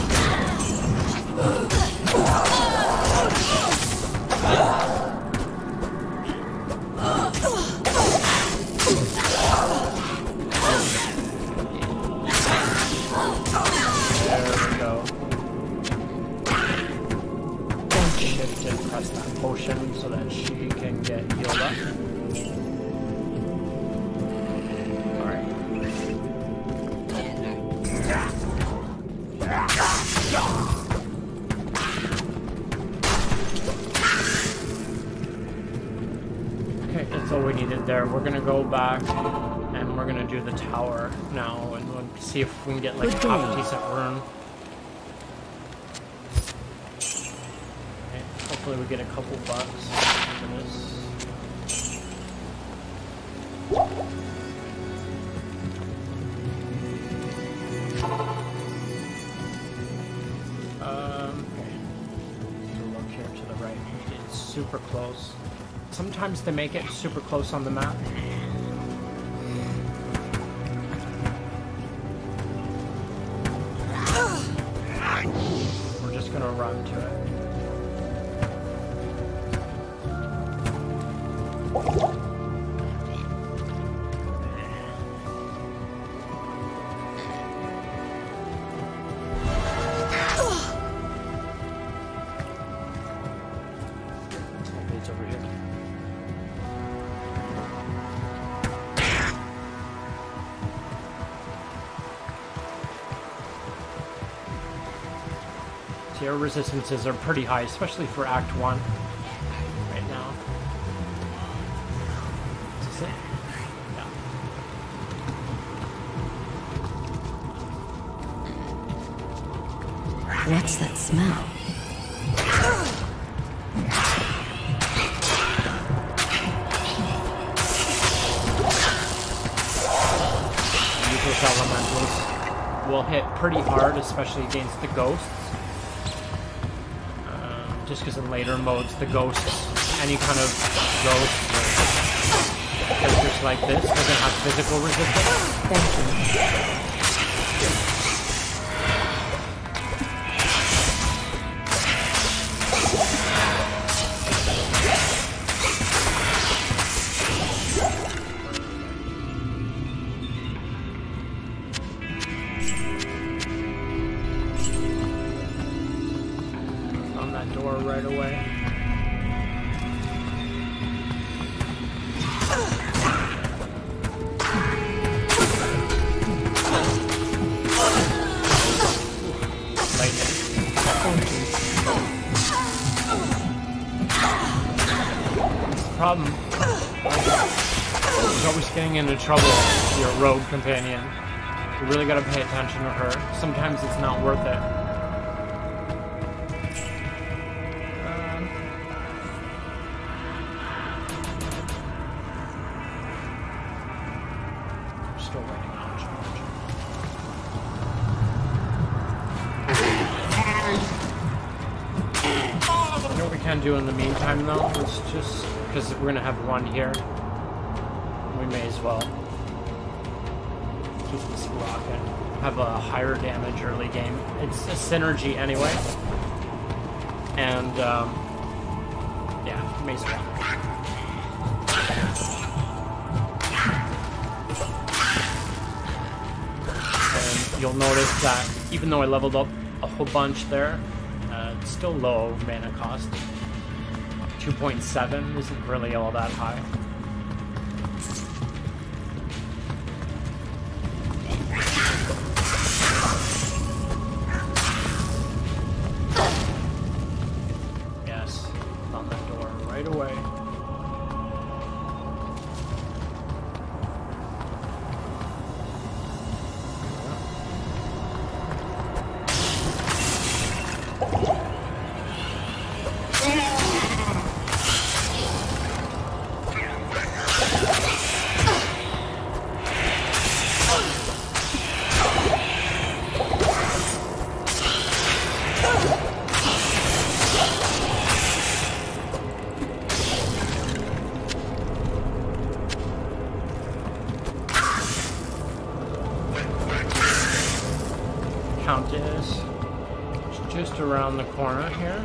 So that she can get healed up. Alright. Okay, that's all we needed there. We're gonna go back and we're gonna do the tower now and we'll see if we can get like half a decent rune. Hopefully we get a couple bucks for this. Okay. Look here to the right. It's super close. Sometimes they make it super close on the map. We're just gonna run to it. It's over here. See, our resistances are pretty high, especially for Act 1 right now. Is this it? Yeah. What's that smell? Those elementals will hit pretty hard, especially against the ghosts. Just because in later modes, the ghosts, any kind of ghost or characters like this, doesn't have physical resistance. Thank you. She's always getting into trouble with your rogue companion. You really gotta pay attention to her. Sometimes it's not worth it. Still waiting on charge. You know what we can do in the meantime, though? It's just because we're gonna have one here. We may as well keep this rocking. Have a higher damage early game. It's a synergy anyway. And, yeah, may as well. And you'll notice that even though I leveled up a whole bunch there, it's still low mana cost. 2.7 isn't really all that high. Yes, on the door right away. Countess, it's just around the corner here.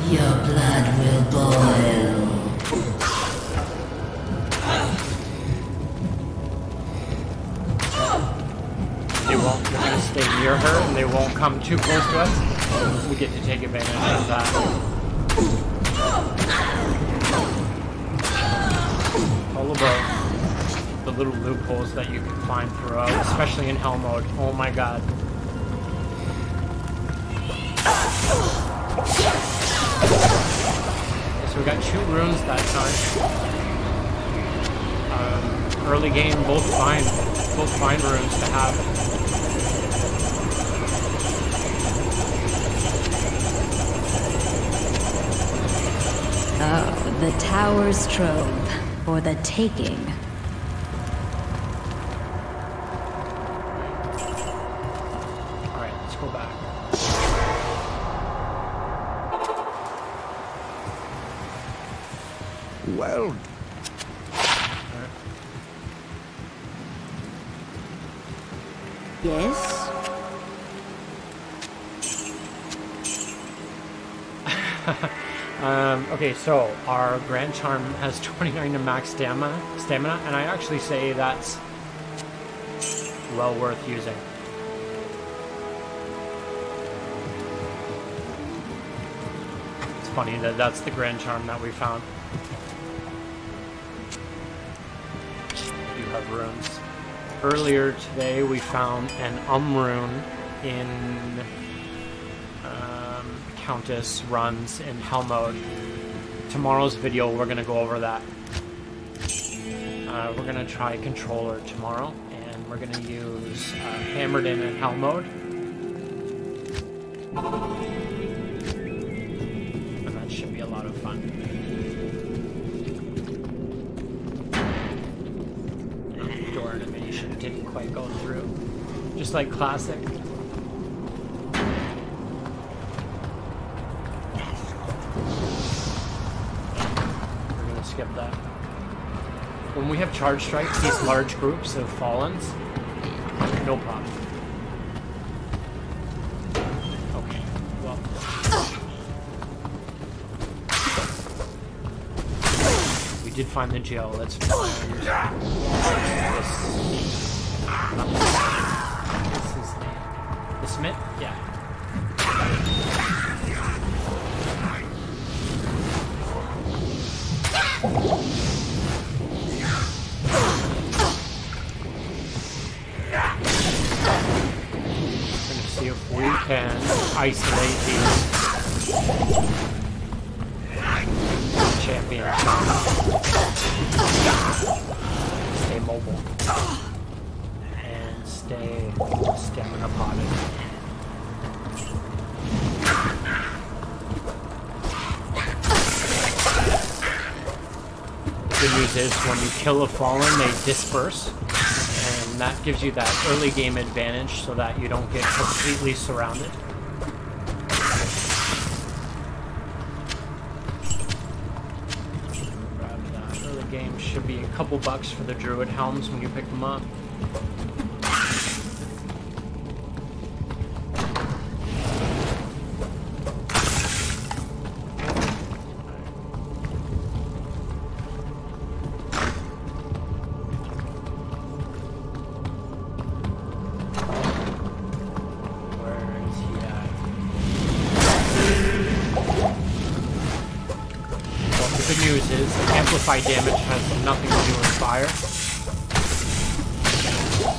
Your blood will boil. They won't. They're gonna stay near her, and they won't come too close to us. We get to take advantage of that. All about the little loopholes that you can find throughout, especially in hell mode. Oh my god. Okay, so we got 2 runes that time. Early game, both fine runes to have. Oh, the tower's trove for the taking. Alright, let's go back. Well, Yes? Okay, so our Grand Charm has 29 to max stamina, and I actually say that's well worth using. It's funny that that's the Grand Charm that we found. You have runes. Earlier today we found an rune in Countess runs in hell mode. Tomorrow's video we're gonna go over that. We're gonna try controller tomorrow, and we're gonna use hammered in hell mode. And that should be a lot of fun. Door animation didn't quite go through. Just like classic. Skip that. When we have charge strikes, these large groups of Fallens, no problem. Okay, well. We did find the gel, let's find this is the Smith? Yeah. See if we can isolate these champions. Stay mobile. And stay stamina potted. Good news is when you kill a fallen, they disperse. And that gives you that early game advantage so that you don't get completely surrounded. Grab that. Early game should be a couple bucks for the druid helms when you pick them up. Amplify damage has nothing to do with fire.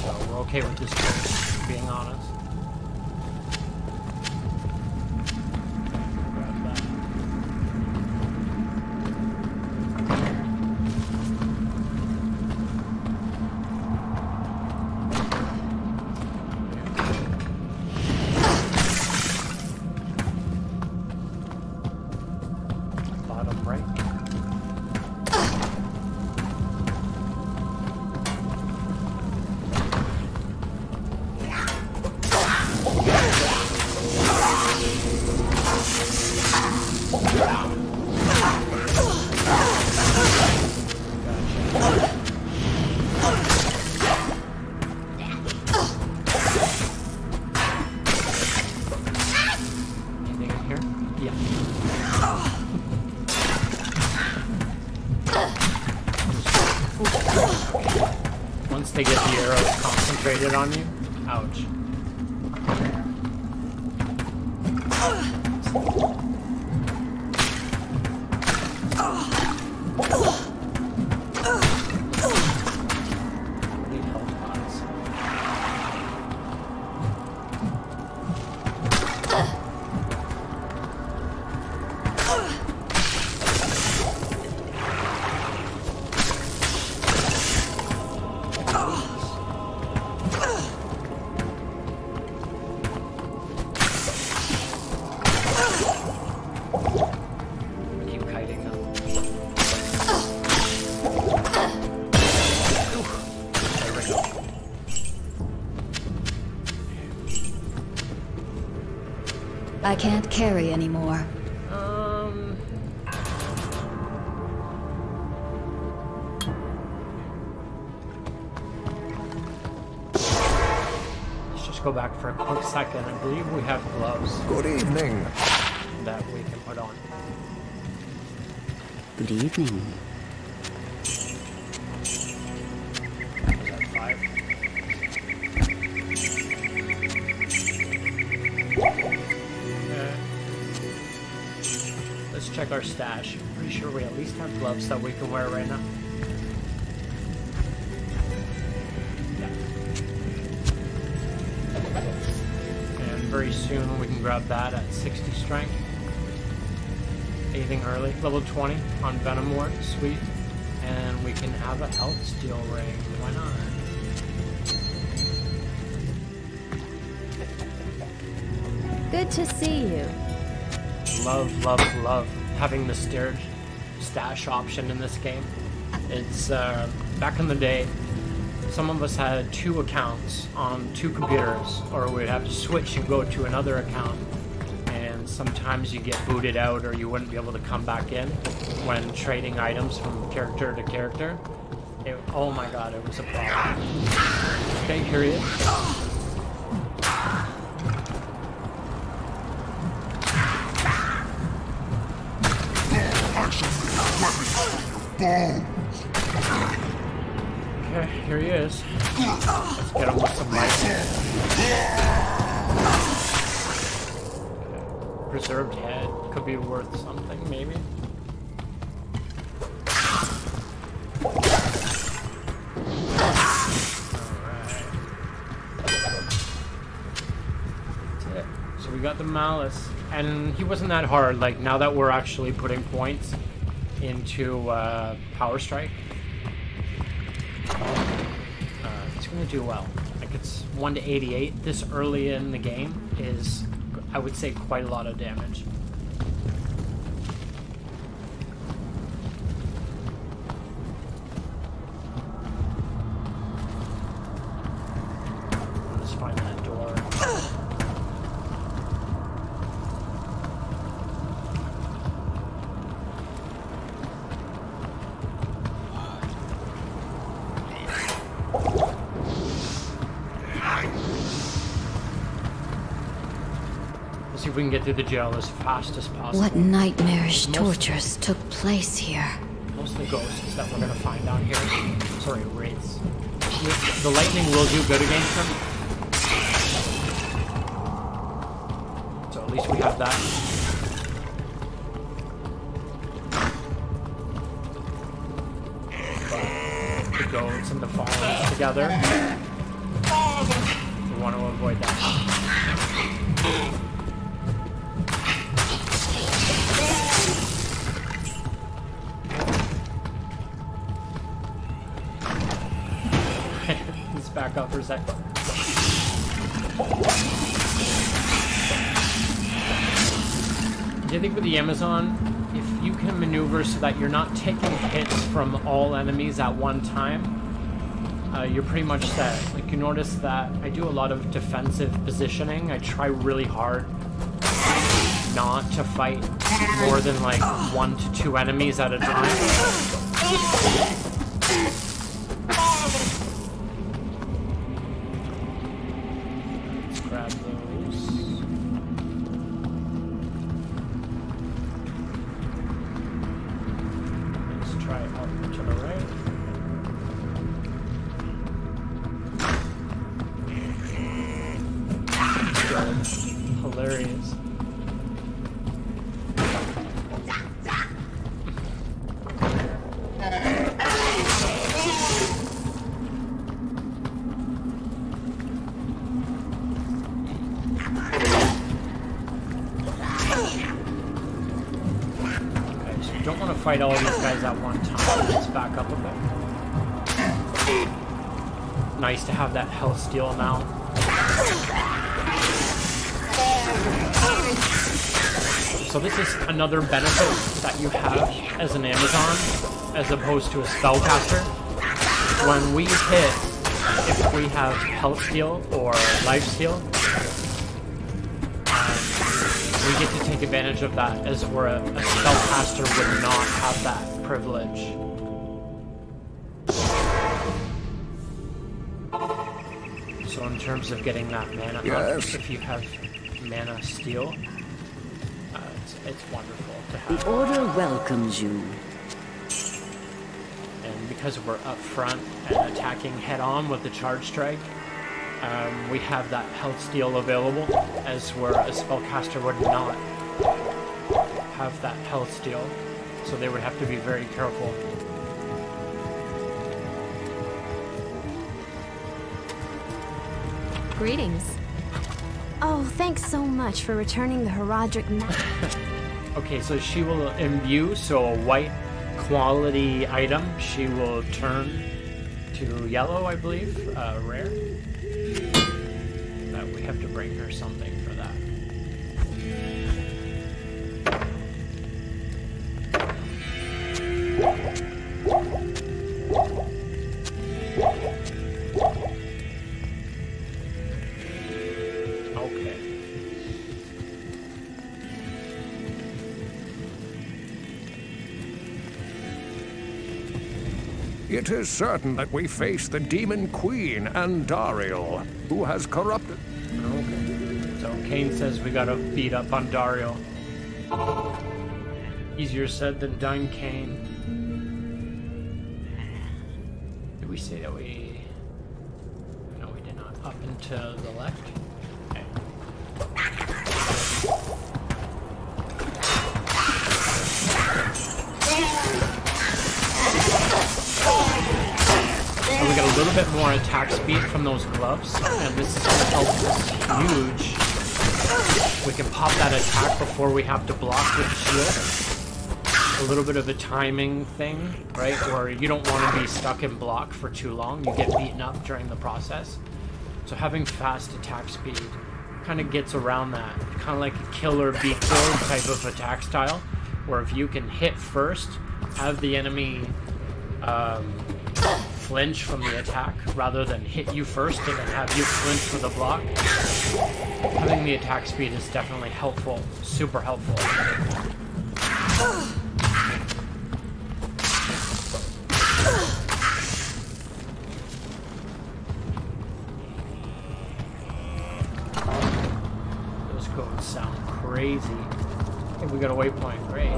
So we're okay with this choice, being honest. Grab that. Bottom right. Once they get the arrows concentrated on you, ouch. I can't carry anymore. Let's just go back for a quick second. I believe we have gloves. Good evening. That we can put on. Good evening. Is that 5? Let's check our stash. Pretty sure we at least have gloves that we can wear right now. Yeah. And very soon we can grab that at 60 strength. Anything early? Level 20 on Venom Ward. Sweet. And we can have a health steal ring. Why not? Good to see you. Love, love, love having the stash option in this game. It's, back in the day, some of us had 2 accounts on 2 computers, or we'd have to switch and go to another account. And sometimes you get booted out, or you wouldn't be able to come back in when trading items from character to character. Oh my god, it was a problem. Okay, here he is. Okay, here he is. Let's get him with some light. Okay. Preserved head could be worth something, maybe. Alright. That's it. So we got the Malice. And he wasn't that hard. Like, now that we're actually putting points into Power Strike, it's going to do well. Like, it's 1 to 88. This early in the game is, I would say, quite a lot of damage. Let's find that door. Let's see if we can get through the jail as fast as possible. What nightmarish tortures took place here? Mostly ghosts that we're gonna find down here. Sorry, wraiths. The lightning will do good against them. So at least we have that. The goats and the fires together. We want to avoid that. Let's back up for a sec. I think with the Amazon, if you can maneuver so that you're not taking hits from all enemies at one time, you're pretty much set. Like, you notice that I do a lot of defensive positioning. I try really hard not to fight more than like 1 to 2 enemies at a time. Let's grab those. Let's try up to the right. Hilarious. Okay, so you don't want to fight all these guys at one time. Let's back up a bit. Nice to have that health steal now. So this is another benefit that you have as an Amazon, as opposed to a spellcaster. When we hit, if we have health steal or life steal, we get to take advantage of that, as where a spellcaster would not have that privilege. So in terms of getting that mana up, if you have mana steal, it's wonderful to have. The Order welcomes you. And because we're up front and attacking head-on with the charge strike, we have that health steal available, as where a spellcaster would not have that health steal. So they would have to be very careful. Greetings. Oh, thanks so much for returning the Herodric map. Okay, so she will imbue, so a white quality item, she will turn to yellow, I believe, rare. That we have to bring her something for that. Okay. It is certain that we face the Demon Queen and Dariel, who has corrupted... Okay. So Kane says we gotta beat up on Dario. Easier said than done, Kane. Did we say that we... No, we did not. Up and to the left? Okay. So we got a little bit more attack speed from those gloves, and this is going to help us huge We can pop that attack before we have to block with shield. A little bit of a timing thing, right? Where you don't want to be stuck in block for too long. You get beaten up during the process. So having fast attack speed kind of gets around that. Kind of like a kill or be killed type of attack style, where if you can hit first, have the enemy flinch from the attack rather than hit you first and then have you flinch for the block. Having the attack speed is definitely helpful, super helpful. Those codes sound crazy. I think we got a waypoint, great.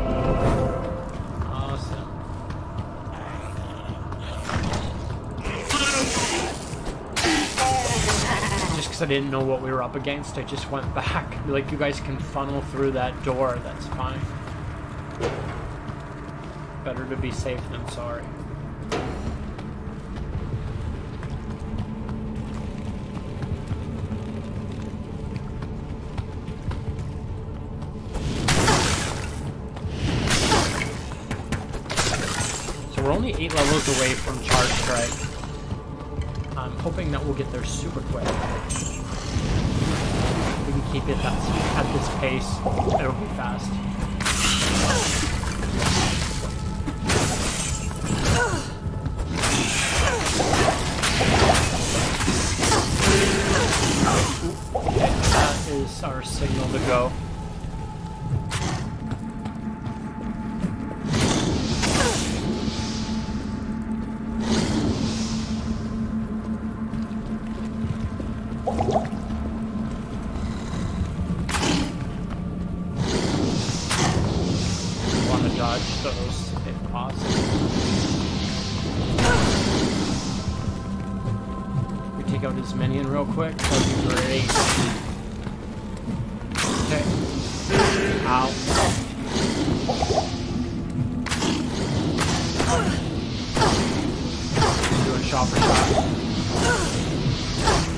Awesome. Just because I didn't know what we were up against, I just went back. Like, you guys can funnel through that door, that's fine. Better to be safe than sorry. So we're only 8 levels away from Charge Strike. I'm hoping that we'll get there super quick. If we can keep it at this pace, it'll be fast. Okay, that is our signal to go. Real quick, that'd be great. Okay. Ow. Doing shot for shot.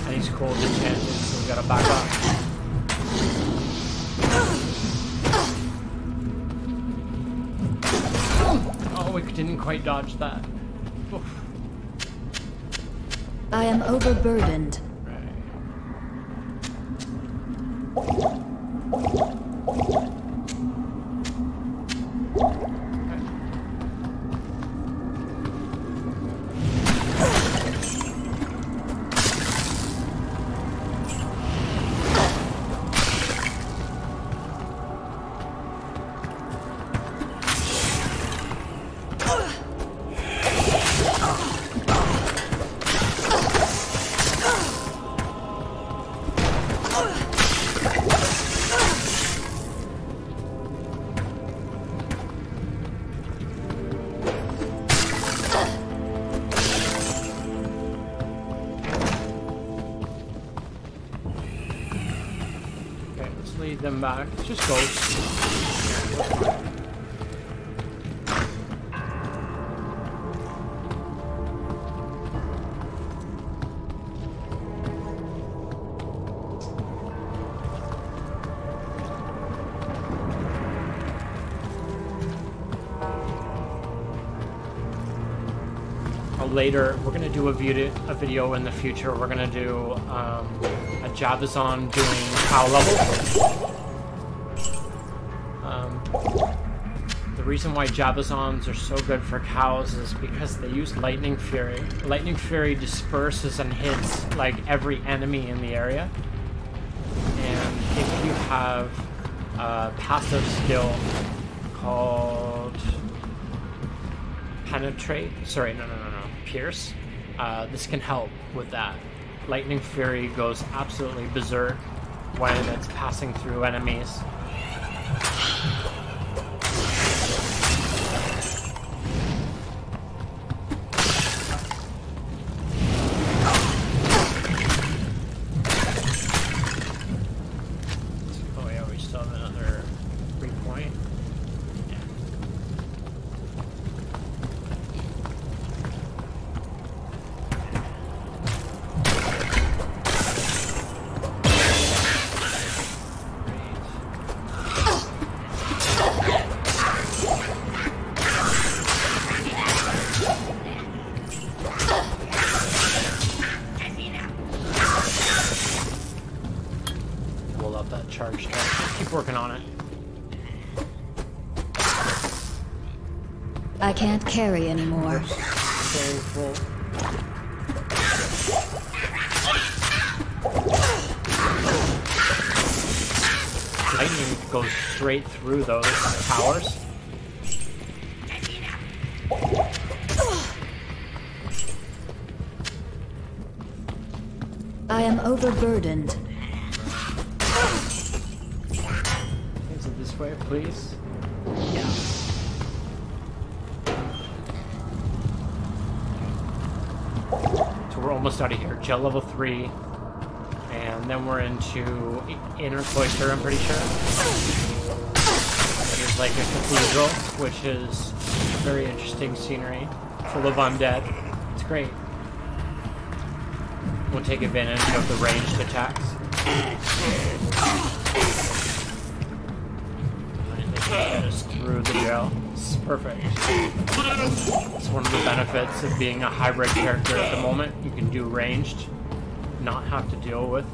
And he's cold enchanted, so we gotta back up. Oh, we didn't quite dodge that. Oof. I am overburdened. Them back. Just ghosts. Later, we're gonna do a video in the future. We're gonna do a Javazon doing cow level. The reason why Javazons are so good for cows is because they use Lightning Fury. Lightning Fury disperses and hits like every enemy in the area. And if you have a passive skill called Penetrate, Pierce, this can help with that. Lightning Fury goes absolutely berserk when it's passing through enemies. Oh yeah, we still have another 3 point. Great. Keep working on it. I can't carry anymore. Stay full. Lightning goes straight through those towers. I am overburdened. Is it this way, please? Yeah. So we're almost out of here. Gel level 3. And then we're into Inner Cloister, I'm pretty sure. There's like a cathedral, which is very interesting scenery, full of undead. It's great. We'll take advantage of the ranged attacks. And they can get us through the gel. It's perfect. It's one of the benefits of being a hybrid character at the moment. You can do ranged, not have to deal with.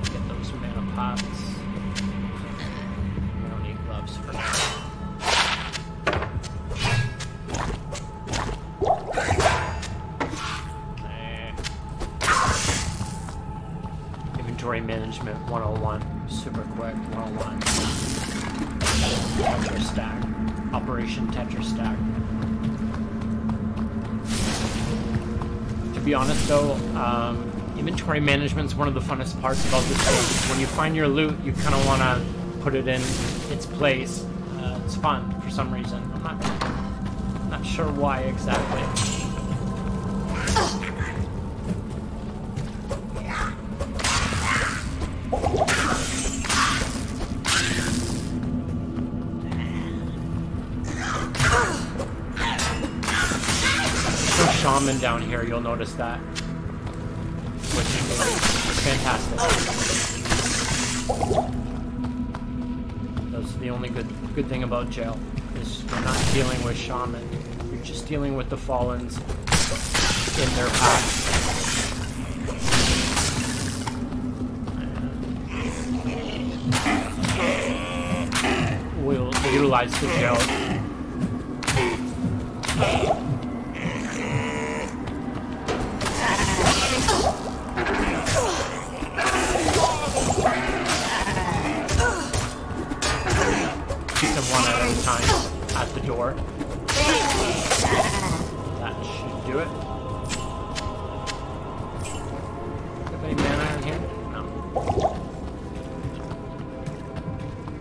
Get those mana pots. We don't need gloves for now. Inventory management 101. Super quick 101. Tetra stack. Operation Tetra stack. To be honest though, inventory management is one of the funnest parts about this game. When you find your loot, you kind of want to put it in its place. It's fun for some reason. I'm not sure why exactly. Shaman down here, you'll notice that, which is fantastic. That's the only good thing about jail, is you're not dealing with shaman. You're just dealing with the fallens in their path. We'll utilize the jail. One at a time at the door. That should do it. Do we have any mana in here? No.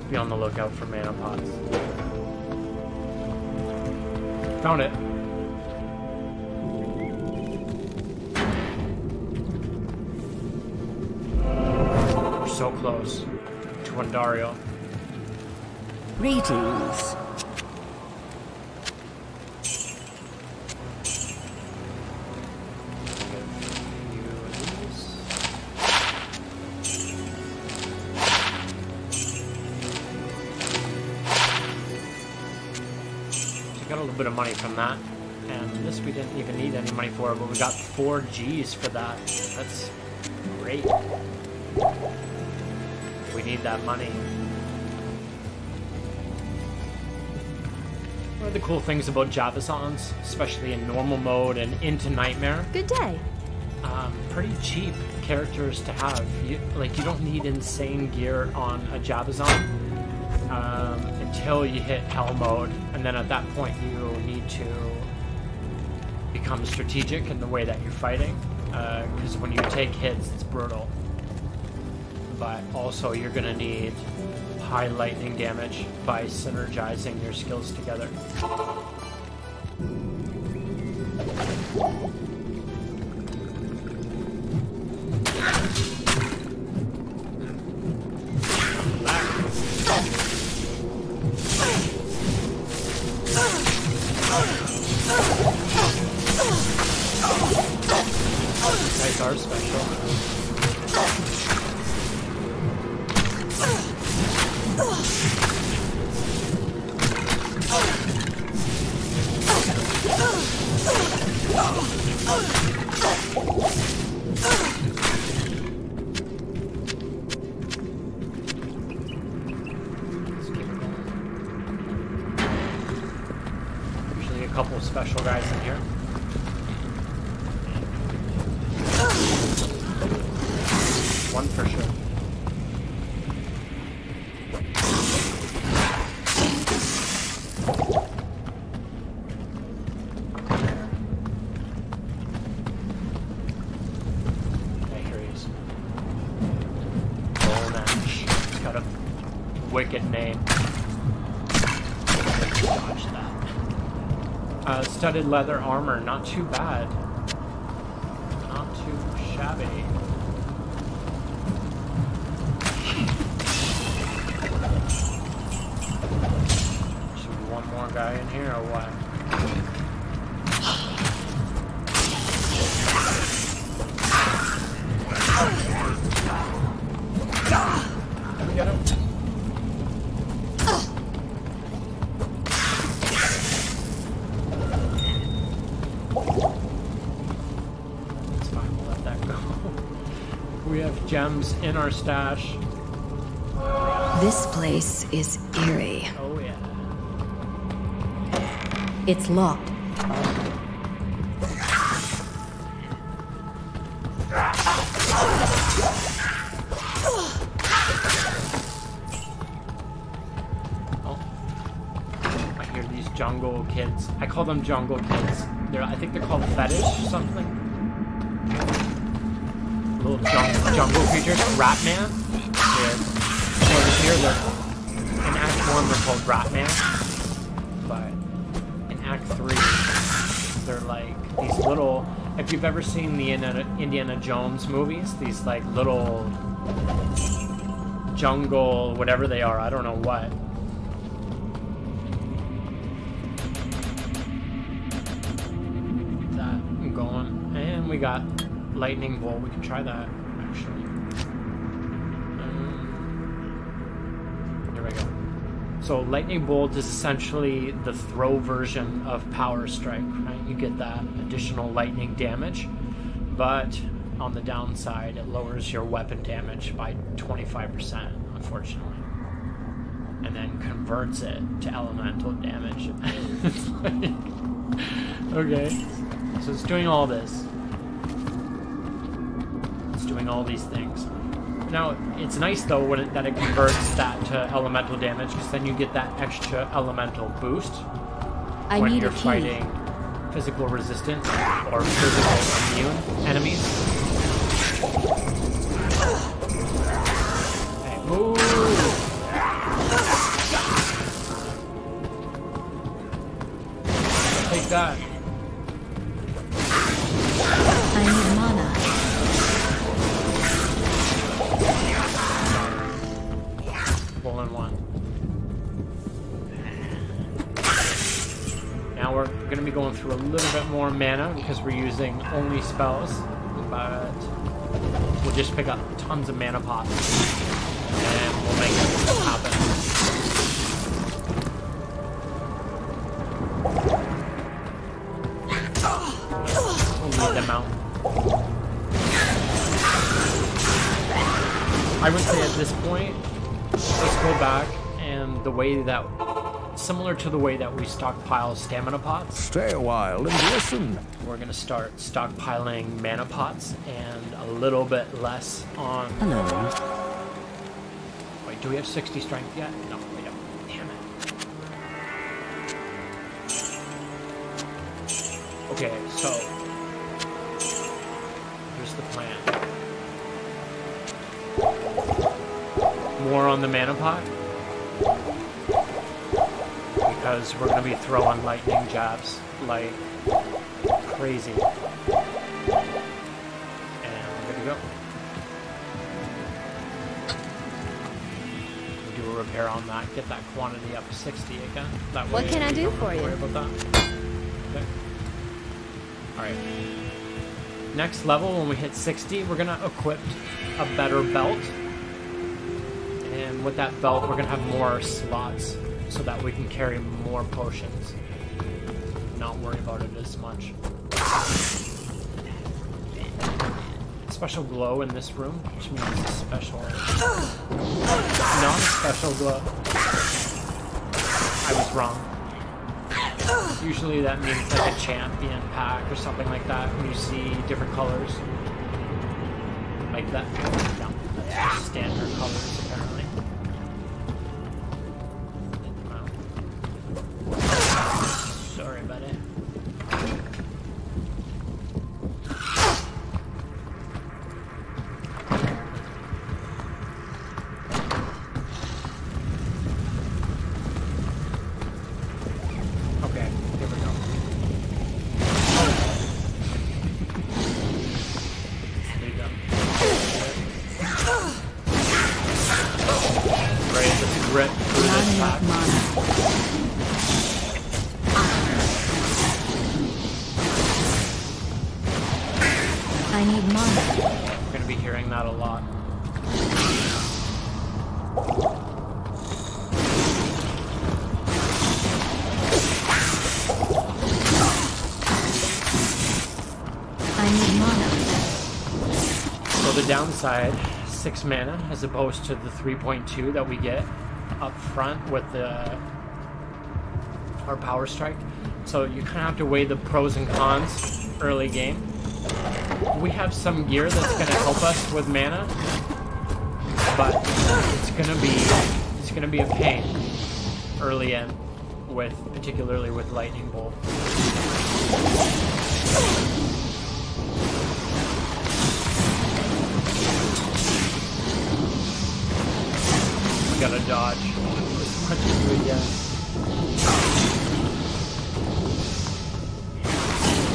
Be on the lookout for mana pots. Found it. We're so close to Ondario. Greetings. So got a little bit of money from that, and this we didn't even need any money for, but we got 4 G's for that. That's great. We need that money. One of the cool things about Javazons, especially in normal mode and into Nightmare, Good day. pretty cheap characters to have. You don't need insane gear on a Javazon until you hit Hell mode, and then at that point you need to become strategic in the way that you're fighting, because when you take hits, it's brutal. But also you're going to need high lightning damage by synergizing your skills together. Guys are special. Usually a couple of special guys in here. One for sure. Wicked name. Dodge that. Studded leather armor, not too bad. Not too shabby. Should be one more guy in here or what? Did we get him? Gems in our stash. This place is eerie. Oh yeah. It's locked. Oh. I hear these jungle kids. I call them jungle kids. I think they're called fetish or something. Little jungle creatures, Ratman. Over here, in Act 1 they're called Ratman, but in Act 3 they're like these little. If you've ever seen the Indiana Jones movies, these like little jungle, whatever they are, I don't know what. That I'm going, and we got. Lightning bolt, we can try that actually. Here we go. So lightning bolt is essentially the throw version of power strike, right? You get that additional lightning damage, but on the downside it lowers your weapon damage by 25%, unfortunately, and then converts it to elemental damage. It's like, okay, so it's doing all this. Doing all these things. Now, it's nice though that it converts that to elemental damage, because then you get that extra elemental boost when you're fighting physical resistance or physical immune enemies. Hey, move! Take that. I need mana. In one. Now we're going to be going through a little bit more mana because we're using only spells, but we'll just pick up tons of mana pots and we'll make it happen. We'll leave them out. I would say at this point, let's go back, and the way that, similar to the way that we stockpile stamina pots. Stay a while and listen. We're gonna start stockpiling mana pots and a little bit less on. Hello. Wait, do we have 60 strength yet? No, we don't. Damn it. Okay, so here's the plan. More on the mana pot, because we're going to be throwing lightning jabs like crazy. And we're good to go. We'll do a repair on that, get that quantity up to 60 again. That way What can I we do don't for have to you? worry about that. Okay. Alright. Next level, when we hit 60, we're going to equip a better belt. And with that belt, we're going to have more slots so that we can carry more potions. Not worry about it as much. Special glow in this room, which means a special, non-special glow. I was wrong. Usually that means like a champion pack or something like that when you see different colors. Like that. No, that's just standard colors apparently. Sorry about it. I need mana. We're going to be hearing that a lot. I need mana. So the downside, 6 mana as opposed to the 3.2 that we get up front with our power strike. So you kind of have to weigh the pros and cons early game. We have some gear that's going to help us with mana, but it's going to be a pain early in, particularly with lightning bolt. We gotta dodge as much as we can.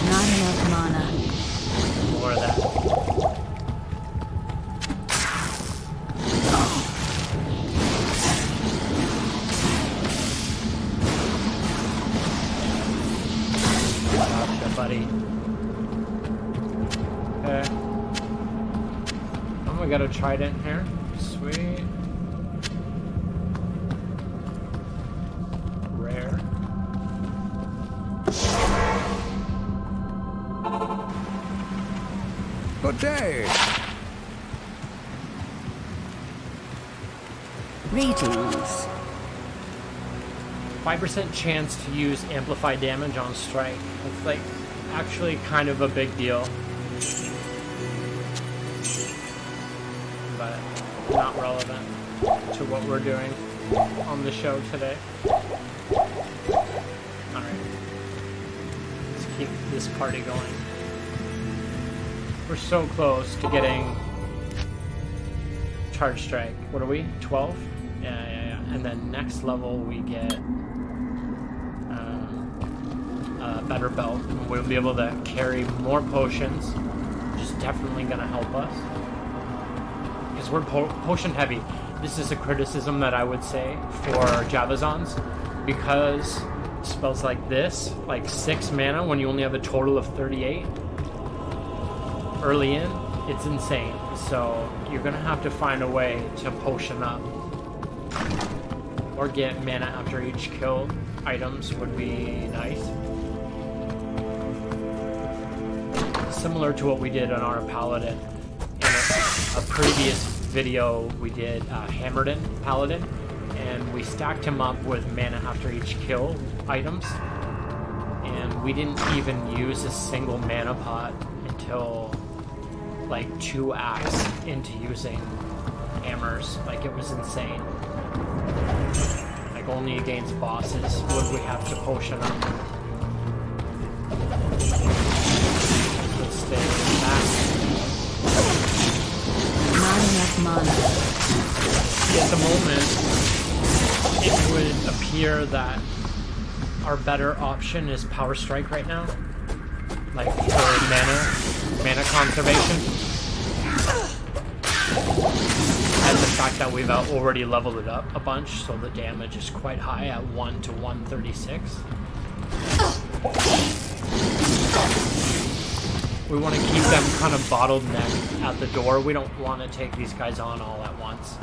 Not enough mana. More of that. Gotcha, buddy. Okay. Oh, we got a trident here. Sweet. Rare. Good day. Greetings. 5% chance to use amplified damage on strike. It's like actually kind of a big deal. But not relevant to what we're doing on the show today. Alright. Let's keep this party going. We're so close to getting charge strike. What are we? 12? Yeah. And then next level we get a better belt. We'll be able to carry more potions, which is definitely going to help us. Because we're potion heavy. This is a criticism that I would say for Javazons. Because spells like this, like 6 mana when you only have a total of 38, early in, it's insane. So you're gonna have to find a way to potion up or get mana after each kill. Items would be nice. Similar to what we did on our paladin. In a previous video we did Hammerden paladin, and we stacked him up with mana after each kill items, and we didn't even use a single mana pot until like 2 acts into using hammers. Like, it was insane. Like, only against bosses would we have to potion up. Let's stay back. Not enough mana. At the moment, it would appear that our better option is Power Strike right now. Like, for mana conservation. And the fact that we've already leveled it up a bunch, so the damage is quite high at 1 to 136. We want to keep them kind of bottlenecked at the door. We don't want to take these guys on all at once.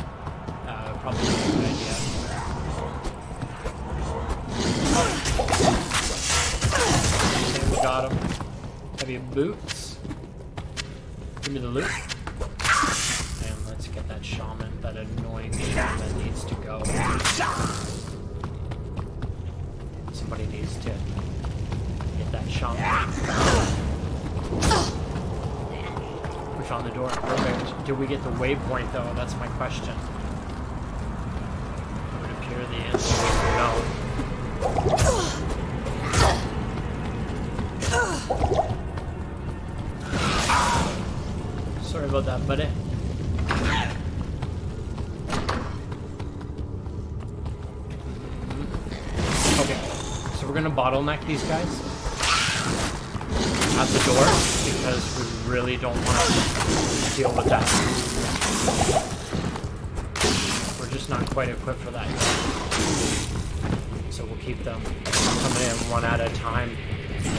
Probably not a good idea. Okay, we got him. Heavy me boots. Give me the loot. And let's get that shaman. That annoying shaman needs to go. Somebody needs to get that shaman. We found the door. Perfect. Did we get the waypoint though? That's my question. It would appear the answer is no. Sorry about that, buddy. Okay, so we're gonna bottleneck these guys at the door because we really don't want to deal with that. We're just not quite equipped for that yet. So we'll keep them coming in one at a time.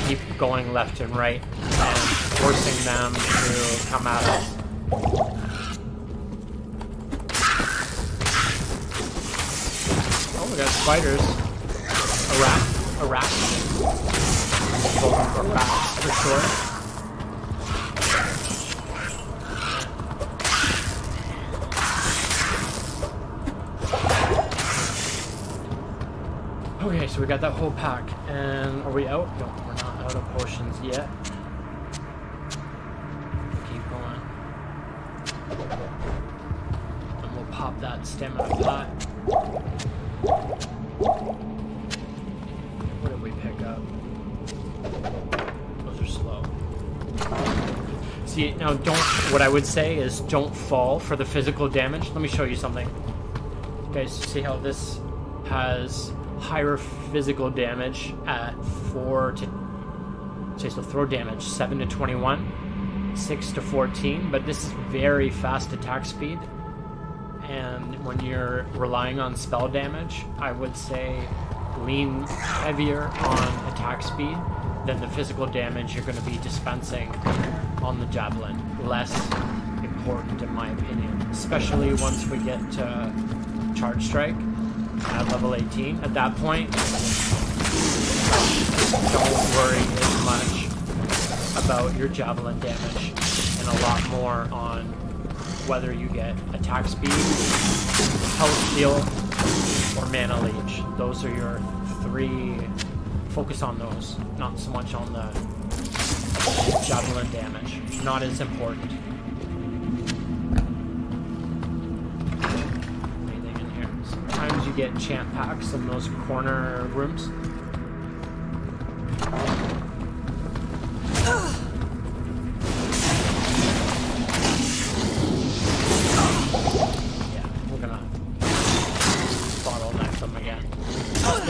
Keep going left and right and forcing them to come at us. Oh, we got spiders. A rat. Both are bats for sure. Okay, so we got that whole pack. And are we out? No, we're not out of potions yet. Keep going. And we'll pop that stamina pot. What did we pick up? Those are slow. See, now what I would say is don't fall for the physical damage. Let me show you something. Okay, so see how this has higher physical damage at 4 to... So throw damage, 7 to 21, 6 to 14, but this is very fast attack speed. And when you're relying on spell damage, I would say lean heavier on attack speed than the physical damage you're going to be dispensing on the javelin. Less important in my opinion, especially once we get to charge strike at level 18. At that point, don't worry as much about your javelin damage and a lot more on whether you get attack speed, health steal, or mana leech. Those are your three. Focus on those, not so much on the javelin damage. Not as important. Anything in here? Sometimes you get enchant packs in those corner rooms.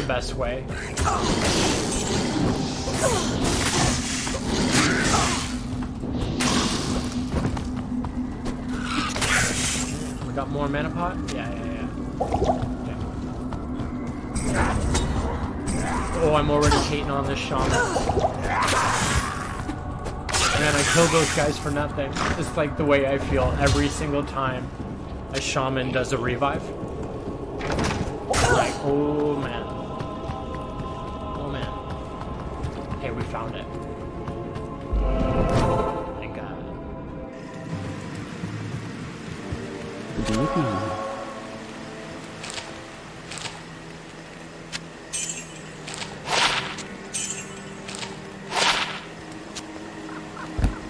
Best way. We got more mana pot? Yeah. Oh, I'm already hating on this shaman. Man, I killed those guys for nothing. It's like the way I feel every single time a shaman does a revive. Like, oh man. Okay, we found it. Thank God.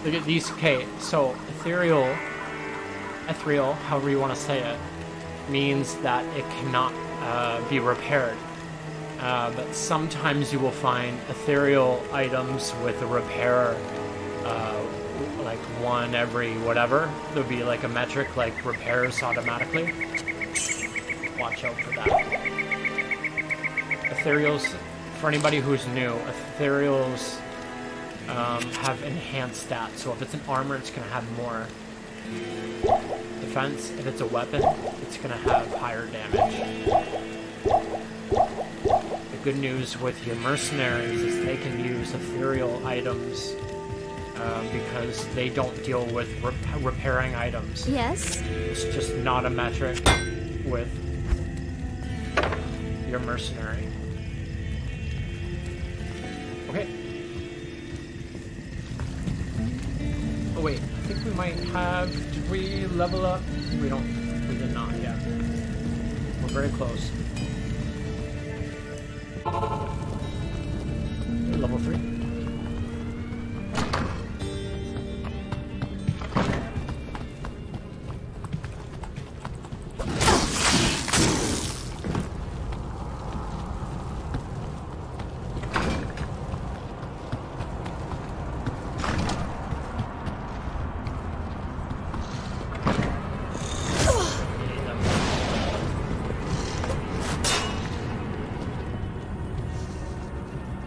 Look at these. Okay, so ethereal, however you want to say it, means that it cannot be repaired. But sometimes you will find ethereal items with a repair, like one every whatever. There'll be like a metric, like repairs automatically. Watch out for that. Ethereals, for anybody who's new, ethereals have enhanced stats. So if it's an armor, it's going to have more defense. If it's a weapon, it's going to have higher damage. Good news with your mercenaries is they can use ethereal items because they don't deal with repairing items. Yes? It's just not a metric with your mercenary. might have... Did we level up? We don't. We did not yet. We're very close. Level 3.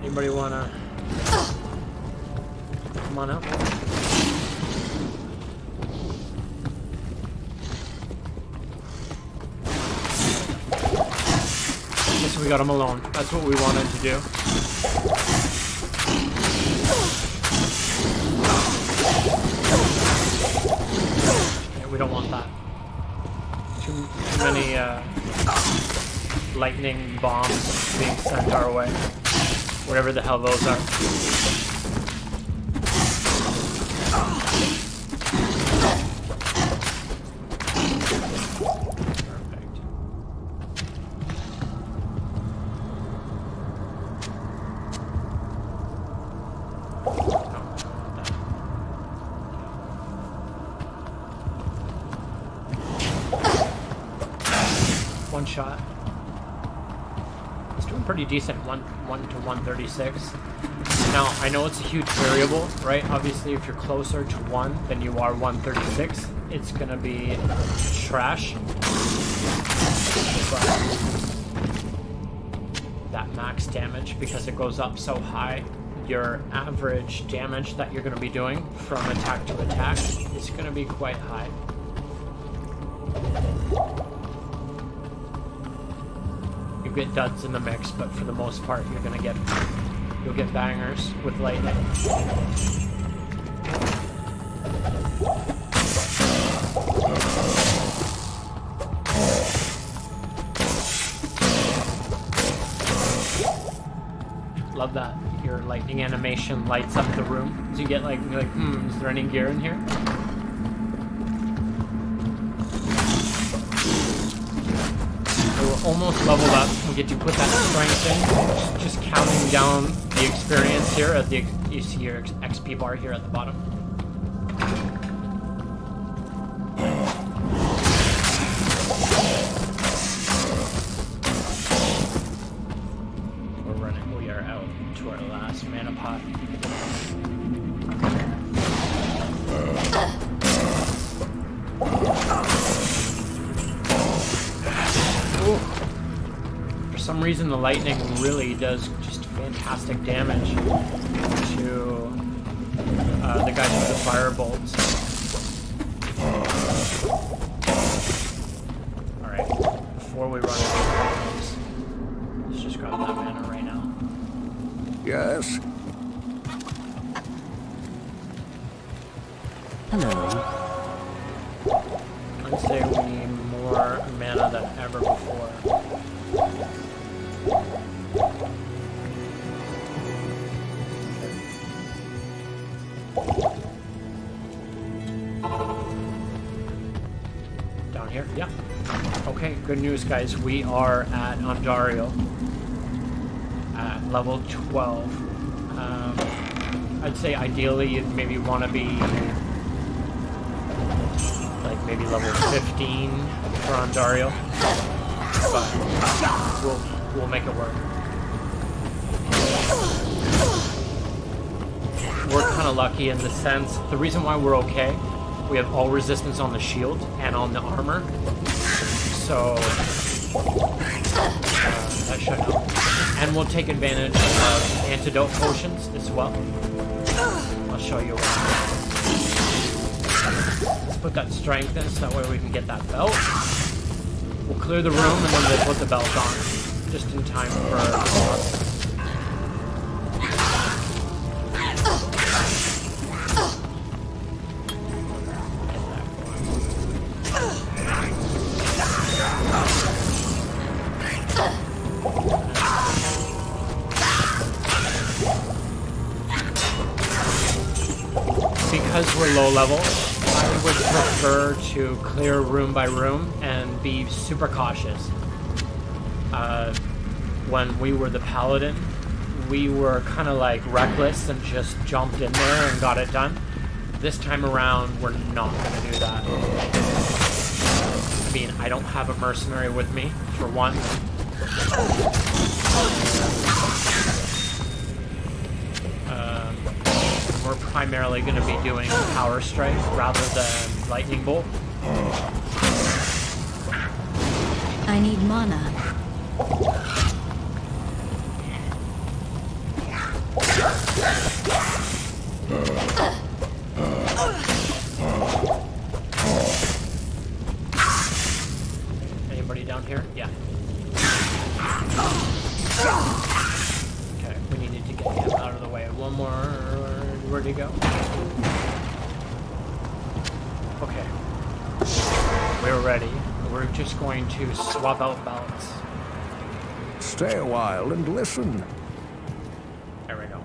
Anybody wanna come on up? Guess we got him alone. That's what we wanted to do. Yeah, we don't want that. Too many lightning bombs being sent our way. Whatever the hell those are. Perfect. One shot. It's doing pretty decent. 1 to 136. Now, I know it's a huge variable, right? Obviously, if you're closer to 1 than you are 136, it's gonna be trash. But that max damage, because it goes up so high, your average damage that you're gonna be doing from attack to attack is gonna be quite high. Get duds in the mix, but for the most part you'll get bangers with lightning. Love that your lightning animation lights up the room. So you get like, you're like, is there any gear in here? Almost leveled up. We get to put that strength in. Just counting down the experience here at the, you see your XP bar here at the bottom. We are out to our last mana pot. For some reason, the lightning really does just fantastic damage to the guys with the fire bolts. Alright, before we run into problems, let's just grab that mana right now. Yes? Hello. I'd say we need more mana than ever before. Down here? Yeah. Okay, good news, guys. We are at Ondario at level 12. I'd say ideally you'd maybe want to be like maybe level 15 for Ondario, but we'll make it work. We're kind of lucky in the sense, the reason why we're okay, we have all resistance on the shield and on the armor, so that should help. And we'll take advantage of antidote potions as well. I'll show you what. Let's put that strength in so that way we can get that belt. We'll clear the room and then we'll put the belt on, just in time for the boss. Because we're low level, I would prefer to clear room by room and be super cautious. When we were the paladin, we were kind of like reckless and just jumped in there and got it done. This time around, we're not going to do that. I mean, I don't have a mercenary with me, for one. We're primarily going to be doing Power Strike rather than Lightning Bolt. I need mana. Anybody down here? Yeah. Okay, we needed to get him out of the way. One more. Where'd he go? Okay. We're ready. We're just going to swap out belts. Stay a while and listen. There we go.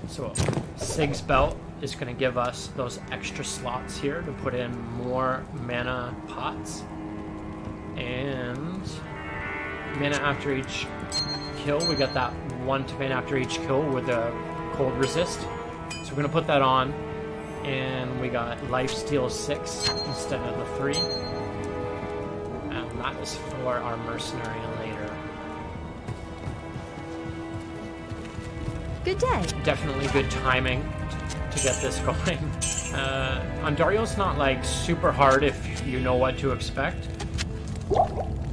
So, Sig's belt is going to give us those extra slots here to put in more mana pots. And mana after each kill. We got that 1 to mana after each kill with a cold resist. So we're going to put that on. And we got lifesteal 6 instead of the 3. And that is for our mercenary later. Good day. Definitely good timing to get this going. Ondario's not like super hard if you know what to expect,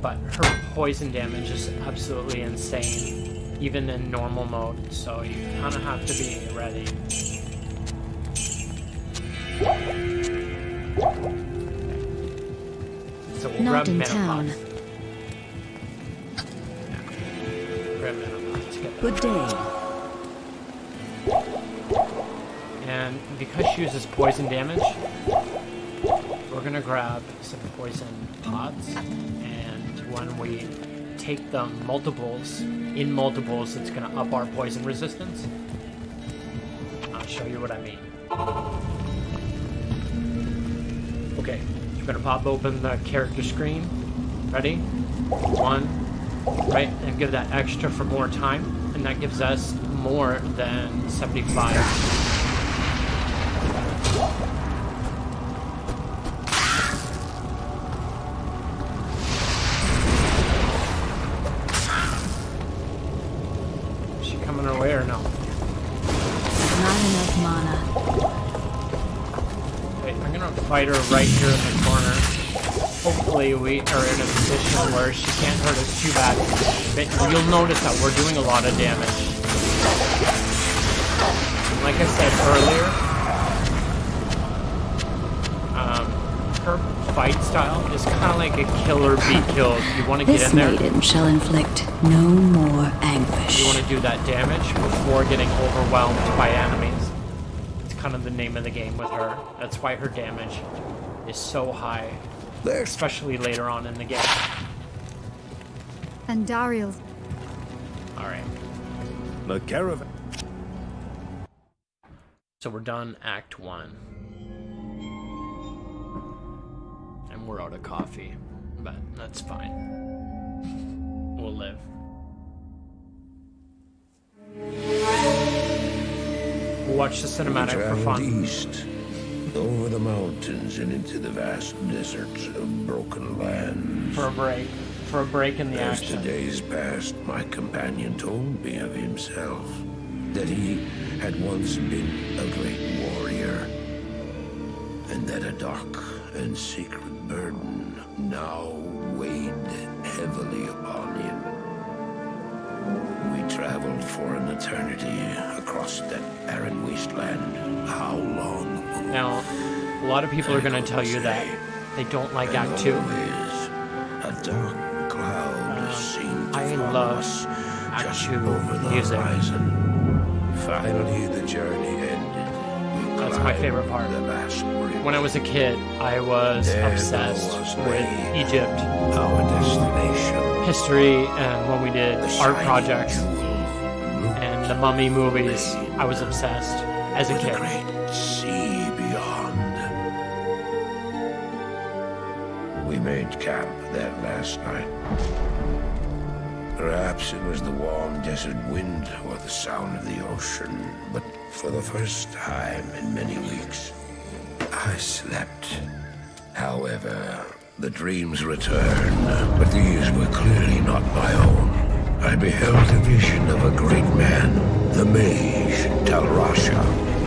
but her poison damage is absolutely insane, even in normal mode, so you kind of have to be ready. So we'll Not grab in mana town. pots. Yeah. Grab mana pots. Get that. Good day. And because she uses poison damage, we're gonna grab some poison pods, and when we take them in multiples, it's gonna up our poison resistance. I'll show you what I mean. Okay, we're gonna pop open the character screen. Ready? 1, right, and give that extra for more time, and that gives us more than 75. Is she coming our way or no? Not enough mana. Okay, I'm gonna fight her right here in the corner. Hopefully we are in a position where she can't hurt us too bad. But you'll notice that we're doing a lot of damage. Like I said earlier, her fight style is kind of like a kill or be killed. You want to get in there. This maiden shall inflict no more anguish. You want to do that damage before getting overwhelmed by enemies. It's kind of the name of the game with her. That's why her damage is so high, especially later on in the game. And Dariel's. Alright. The caravan. So we're done Act 1. And we're out of coffee. But that's fine. We'll live. We'll watch the cinematic for fun. East, over the mountains and into the vast deserts of broken land. For a break. For a break in the As the action. days passed, my companion told me of himself, that he had once been a great warrior, and that a dark and secret burden now weighed heavily upon him. We traveled for an eternity across that barren wasteland. How long? Now, a lot of people are going to tell you that they don't like Act 2. Always a dark cloud seemed to I follow love us Act just 2 over the music. horizon. Finally, the journey ended. We That's my favorite part. climbed the vast river. When I was a kid, I was There obsessed was with lay Egypt our destination. history, and when we did The art shining projects jewel and the Mummy movies, I was obsessed as a with the kid. great sea beyond. we made camp there last night. Perhaps it was the warm desert wind or the sound of the ocean, but for the first time in many weeks, I slept. However, the dreams returned, but these were clearly not my own. I beheld a vision of a great man, the mage, Talrasha.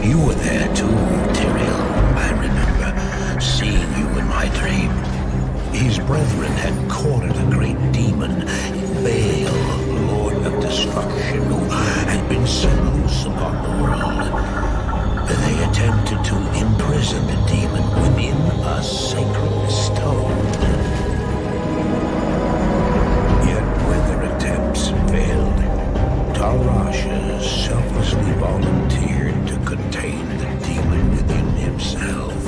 You were there too, Tyrael. I remember seeing you in my dream. His brethren had cornered a great demon, Baal, Lord of Destruction, who had been set loose upon the world. They attempted to imprison the demon within a sacred stone. Yet when their attempts failed, Talrasha selflessly volunteered to contain the demon within himself,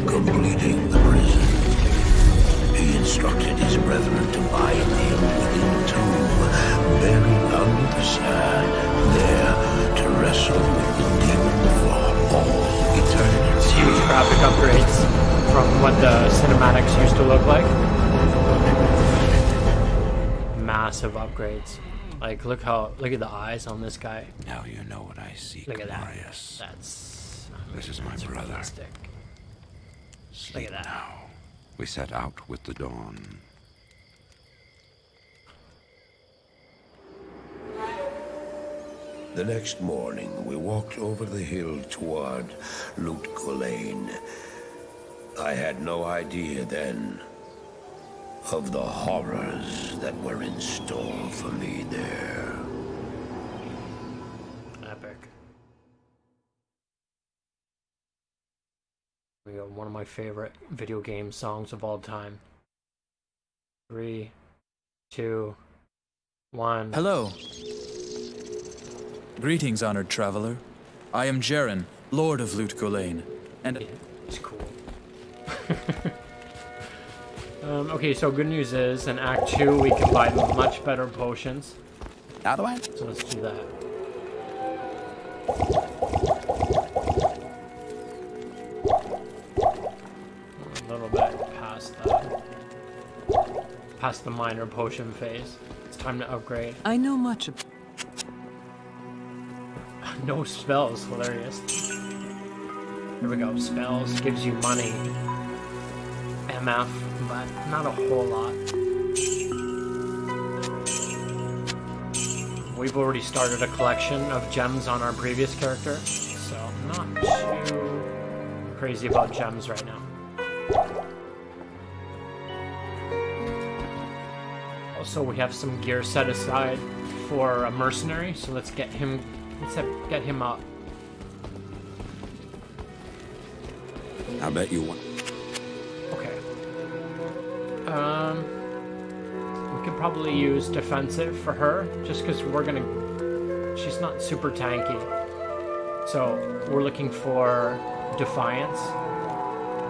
completing the prison. He instructed his brethren to bind him within a tomb, buried under the sand, there to wrestle with the demon for all eternity. Huge graphic upgrades from what the cinematics used to look like. Massive upgrades. Like, look at the eyes on this guy. Now you know what I seek. Look at that. Marius. That's. This is my that's brother. Realistic. Look at that. Now. We set out with the dawn. The next morning, we walked over the hill toward Lut Gholein. I had no idea then of the horrors that were in store for me there. Epic. We got one of my favorite video game songs of all time. 3, 2, 1. Hello. Greetings, honored traveler. I am Jaren, Lord of Lut Gholein, and yeah, it's cool. Okay, so good news is in Act 2 we can buy much better potions. How do I? So let's do that. A little bit past the minor potion phase. It's time to upgrade. I know much. No spells, hilarious. Here we go. Spells gives you money. MF, but not a whole lot. We've already started a collection of gems on our previous character, so I'm not too crazy about gems right now. Also, we have some gear set aside for a mercenary, so let's get him up. I bet you want. Okay. We could probably use defensive for her, just because she's not super tanky. So we're looking for Defiance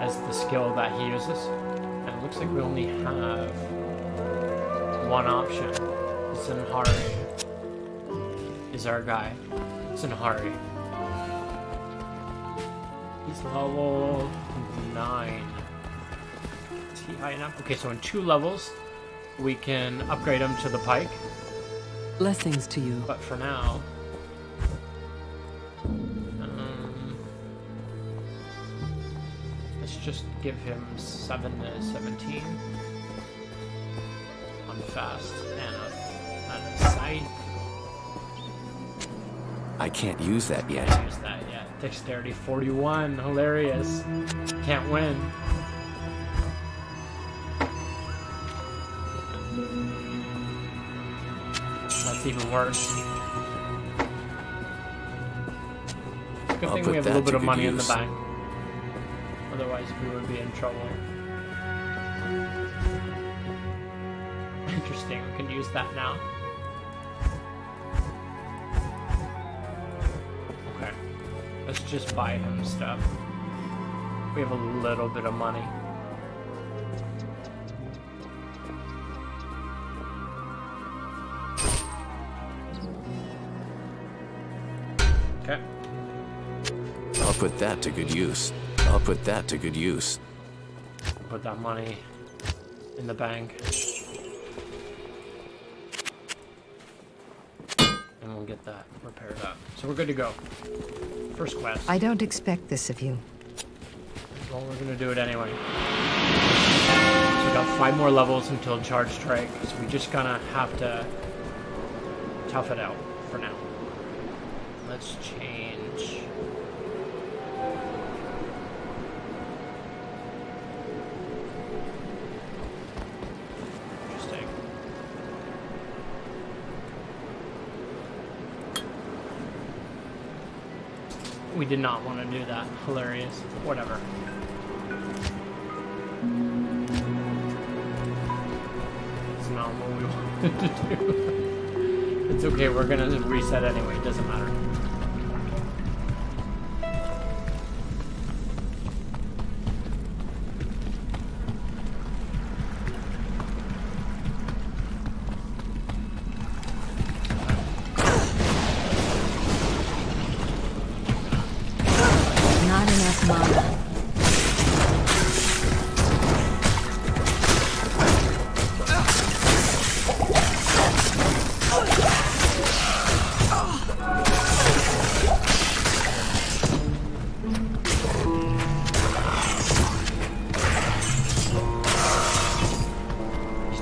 as the skill that he uses. And it looks like we only have one option. Zinhari is our guy. Zinhari. He's level 9. Is he high enough? Okay, so in 2 levels, we can upgrade him to the pike. Blessings to you. But for now, let's just give him 7 to 17 on fast and a sight. I can't use that yet. Can't use that yet. Dexterity 41, hilarious. Can't win. That's even worse. Good thing we have a little bit of money in the bank. Otherwise, we would be in trouble. Interesting, we can use that now. Okay, let's just buy him stuff. We have a little bit of money. Okay. I'll put that to good use. I'll put that to good use. Put that money in the bank. And we'll get that repaired up. So we're good to go. First quest. I don't expect this of you. Well, we're gonna do it anyway. So we got 5 more levels until Charge Strike, so we just gonna have to tough it out for now. Let's change. Interesting. We did not want to do that. Hilarious. Whatever. It's not what we wanted to do. It's okay, we're gonna reset anyway, it doesn't matter. Not enough mana.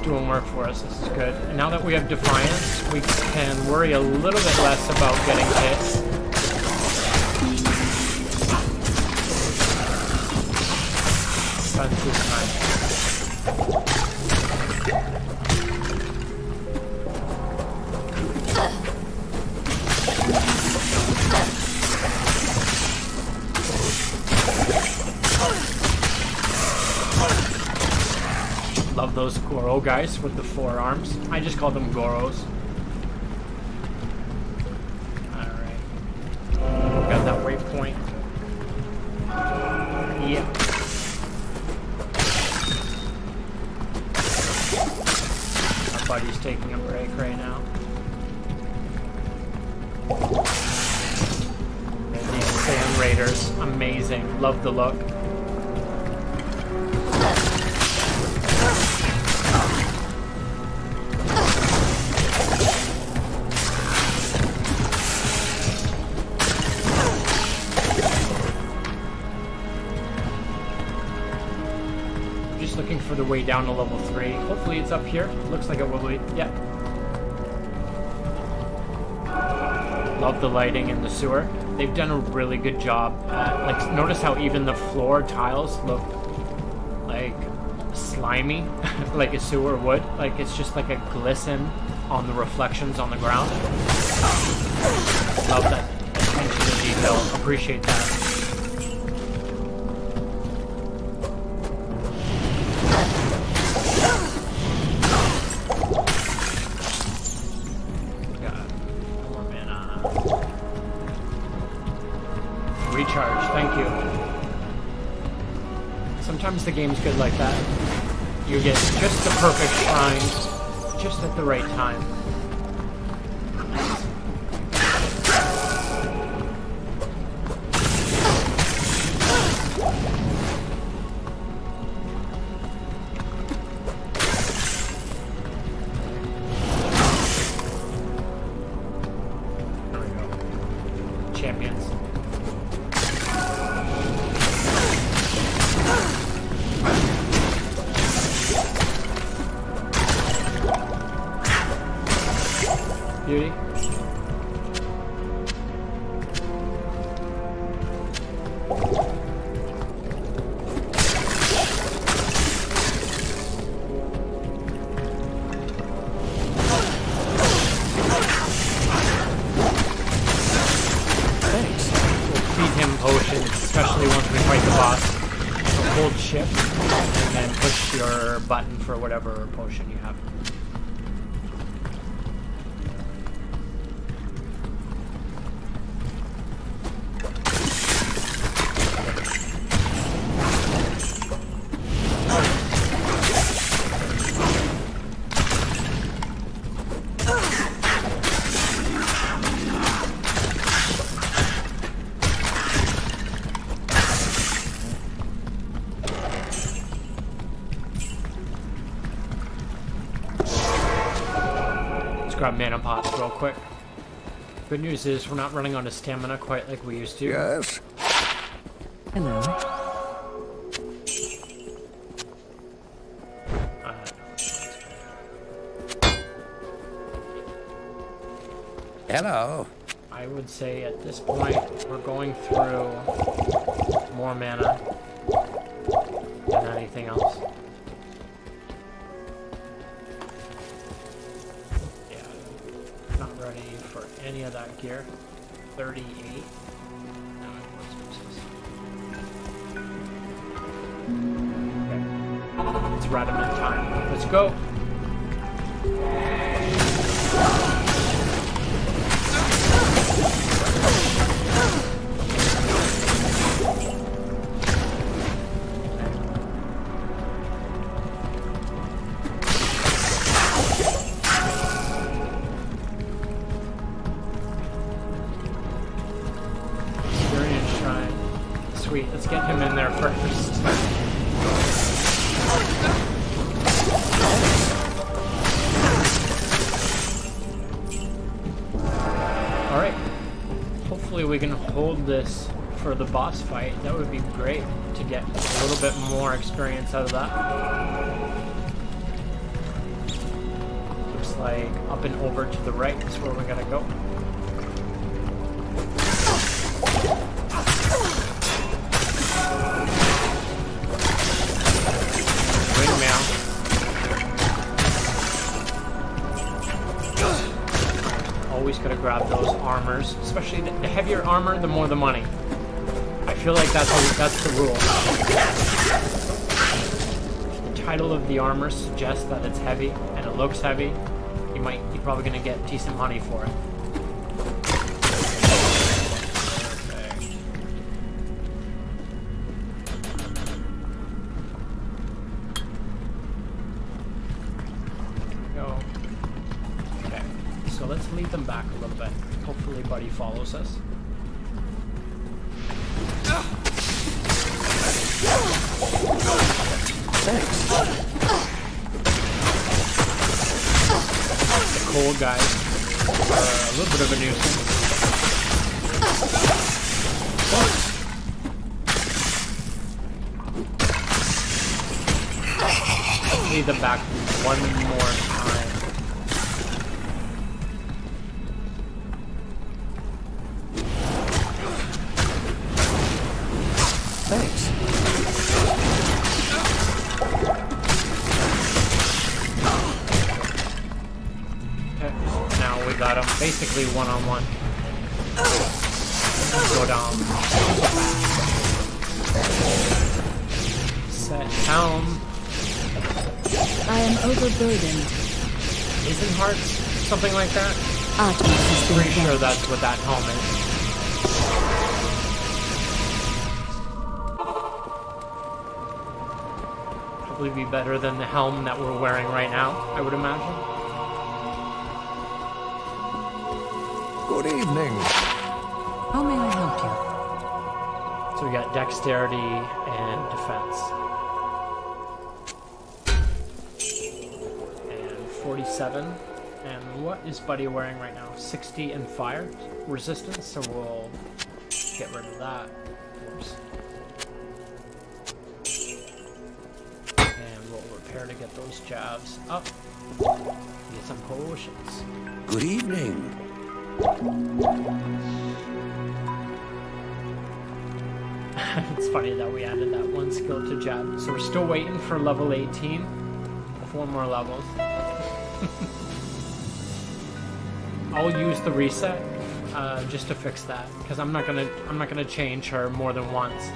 Doing work for us. This is good. And now that we have Defiance, we can worry a little bit less about getting hit. Defense is nice. Love those Goro guys with the 4 arms. I just call them Goros. Alright. Got that waypoint. Yeah. Our buddy's taking a break right now. And these Sand Raiders. Amazing. Love the look. For the way down to level 3. Hopefully it's up here. Looks like it will be. Yeah. Love the lighting in the sewer. They've done a really good job. Like, notice how even the floor tiles look like slimy, like a sewer would. Like it's just like a glisten on the reflections on the ground. Love that attention to detail. Appreciate that. Sometimes the game's good like that. You get just the perfect shrine, just at the right time. There we go. Champions. Beauty. Thanks. We'll feed him potions, especially once we fight the boss. So hold shift and then push your button for whatever potion you have. grab mana pots real quick. Good news is we're not running out of stamina quite like we used to. Yes. Hello. Hello. I would say at this point we're going through more mana than anything else. Yeah, not ready for any of that gear. 38. Okay. It's Radamant time. Let's go. Sweet, let's get him in there first. Alright. Hopefully we can hold this for the boss fight. That would be great to get a little bit more experience out of that. Looks like up and over to the right is where we're gonna go. Always gotta grab those armors, especially the heavier armor, the more the money. I feel like that's the rule. If the title of the armor suggests that it's heavy and it looks heavy, you're probably gonna get decent money for it. Let's lead them back a little bit. Hopefully Buddy follows us. Thanks. The cold guys are a little bit of a nuisance. Let's lead them back one more time. Thanks. Okay, now we got him basically one-on-one. Go down. Set helm. I am overburdened. Isn't hearts something like that? I'm pretty sure that's what that helm is. Be better than the helm that we're wearing right now, I would imagine. Good evening. How may I help you? So we got dexterity and defense. And 47. And what is Buddy wearing right now? 60 and fire resistance, so we'll get rid of that. Oops. To get those jabs up. Get some potions. Good evening. It's funny that we added that one skill to jab. So we're still waiting for level 18. 4 more levels. I'll use the reset just to fix that, because I'm not gonna change her more than once.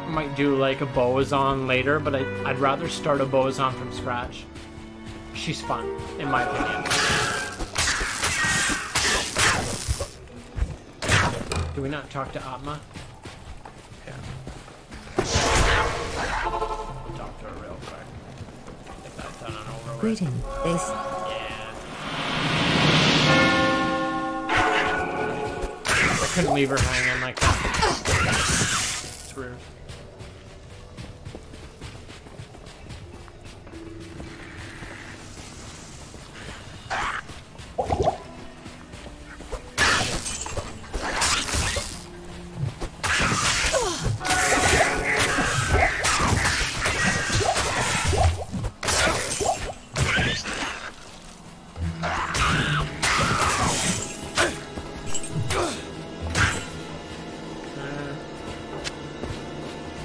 Might do like a Javazon later, but I'd rather start a Javazon from scratch. She's fun, in my opinion. Do we not talk to Atma? Yeah. We'll talk to her real quick. Get that done and over with. Greeting. I couldn't leave her hanging like that. It's rude.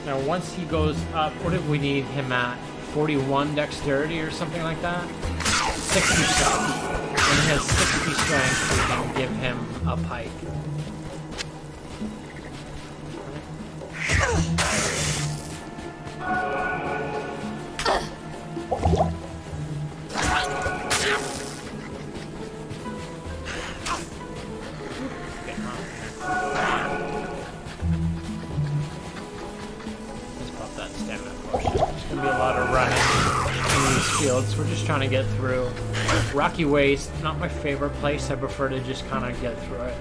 Now, once he goes up, what did we need him at? 41 dexterity or something like that? 60 strength. When he has 60 strength, we can give him a pike. We're just trying to get through. Rocky Waste, not my favorite place. I prefer to just kind of get through it.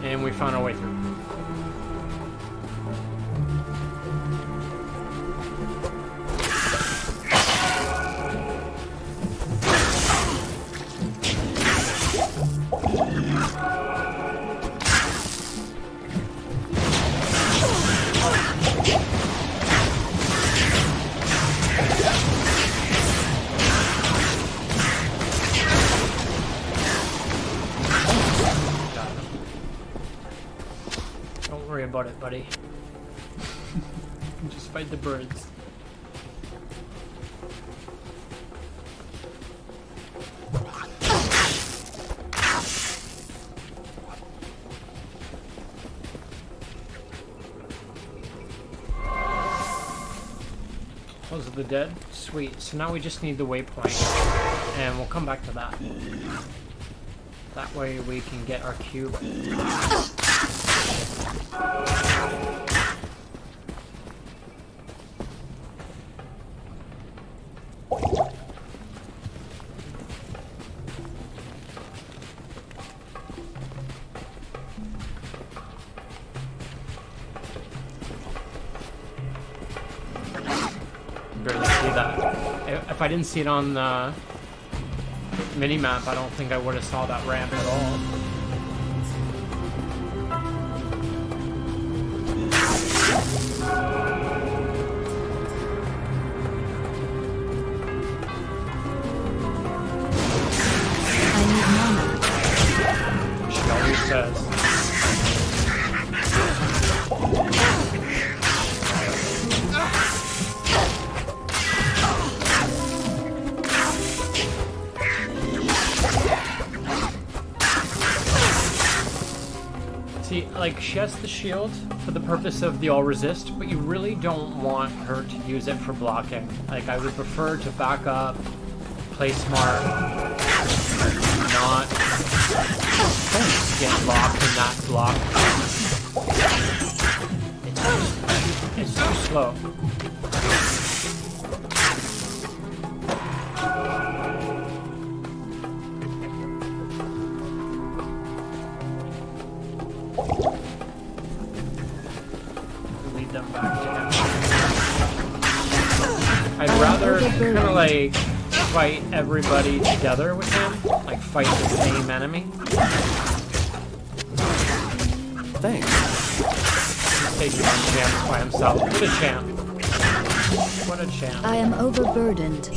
And we found our way through. About it, buddy. Just fight the birds. Those are the dead? Sweet. So now we just need the waypoint. And we'll come back to that. That way we can get our cube. Barely see that. If I didn't see it on the mini-map, I don't think I would have saw that ramp at all. Like, she has the shield for the purpose of the all resist, but you really don't want her to use it for blocking. Like, I would prefer to back up, play smart, not get locked in that block. It's too slow. I'd rather kind of like fight everybody together with him, like fight the same enemy. Thanks. He's taking on champs by himself. What a champ. What a champ. I am overburdened.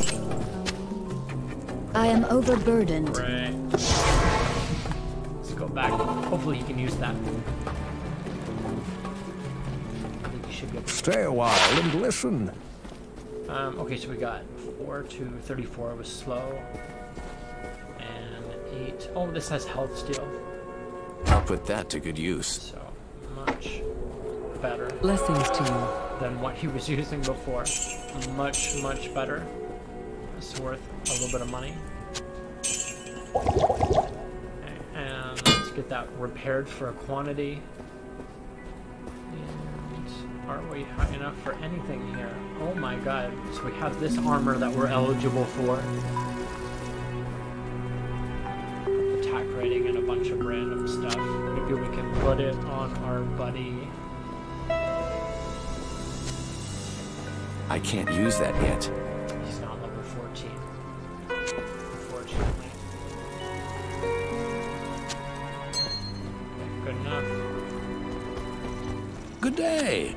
I am overburdened. Right. Let's go back. Hopefully he can use that. I think he should be able to. Stay a while and listen. Okay, so we got 4 to 34 was slow, and 8. Oh, this has health steal. I'll put that to good use. So much better. Blessings to you. Than what he was using before. Much, much better. It's worth a little bit of money. Okay, and let's get that repaired for a quantity. Are we high enough for anything here? Oh my god. So we have this armor that we're eligible for. attack rating and a bunch of random stuff. Maybe we can put it on our buddy. I can't use that yet. He's not level 14, unfortunately. Okay, good enough. Good day.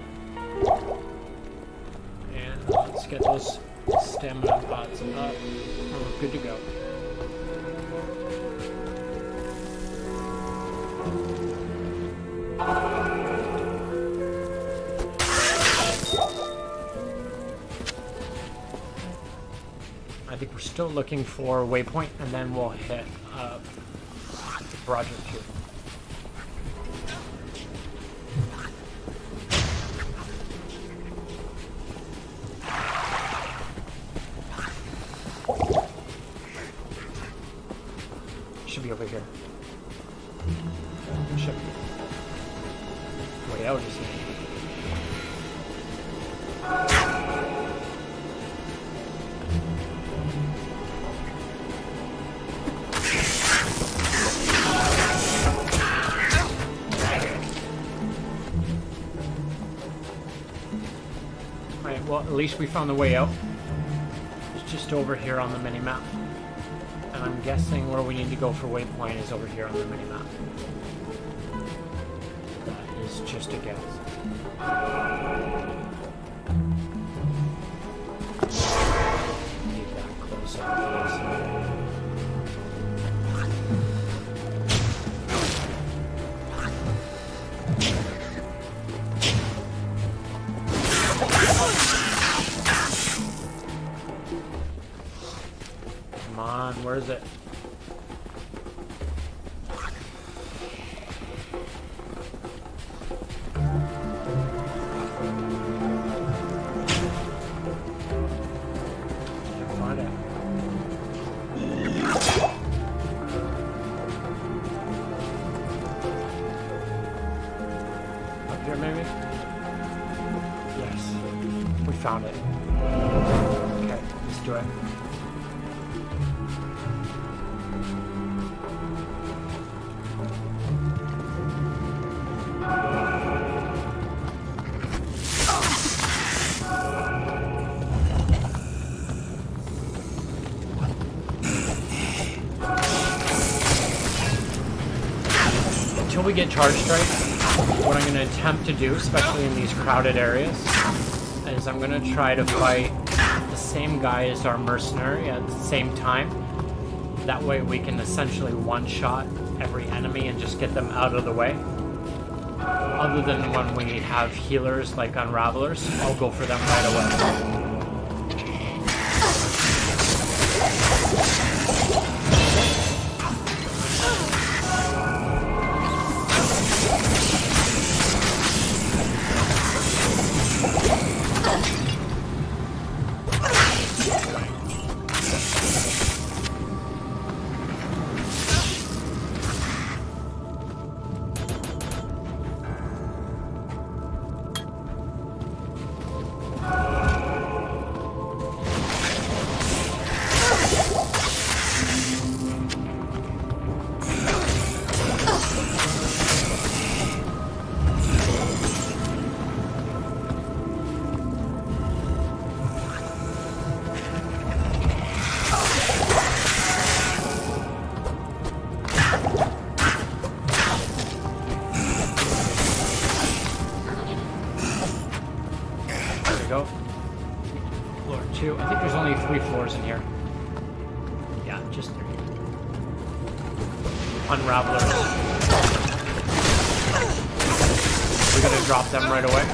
And let's get those stamina pods up. We're good to go. I think we're still looking for a waypoint, and then we'll hit Project 2. Should be over here. Should be. Way out is here. Alright, well, at least we found the way out. It's just over here on the mini-map. And I'm guessing where we need to go for waypoint is over here on the mini-map. That is just a guess. Need that close up, please. Come on, where is it? Can't find it. Up here, maybe? Yes. We found it. Okay, let's do it. Until we get Charge Strike, what I'm going to attempt to do, especially in these crowded areas, is I'm going to try to fight the same guy as our mercenary at the same time. That way we can essentially one-shot every enemy and just get them out of the way. Other than when we have healers like Unravelers, I'll go for them right away. Go. Floor 2. I think there's only 3 floors in here. Yeah, just 3. Unravelers. We're gonna drop them right away.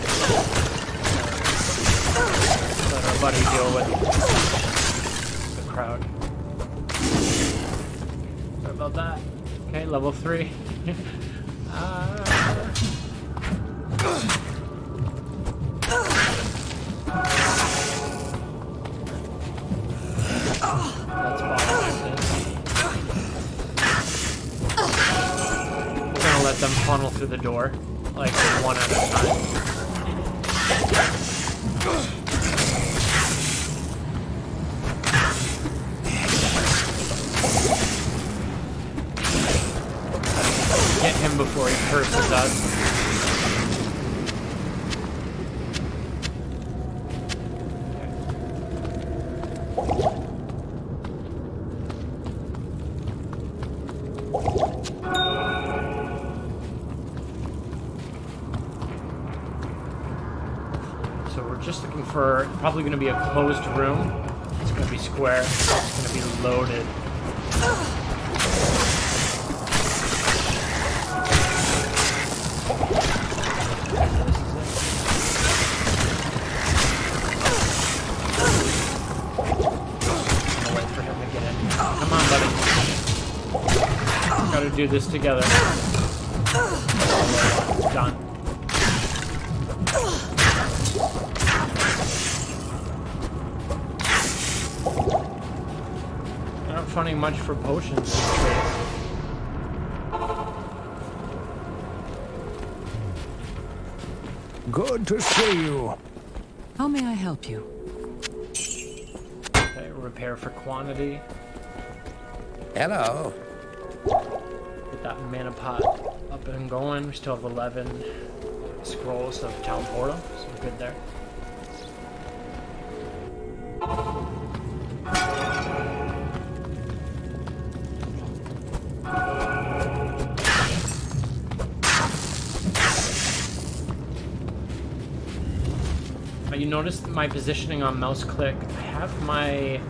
Let our buddy deal with the crowd. Sorry about that. Okay, level 3. Let's We're gonna let them funnel through the door, like one at a time. him before he curses us. So we're just looking for probably going to be a closed room. It's going to be square. It's going to be loaded. Do this together. Done. Not finding much for potions these days. Good to see you. How may I help you? Okay, repair for quantity. Hello. Get that mana pot up and going. We still have 11 scrolls of teleportal, so we're good there. You notice my positioning on mouse click. I have my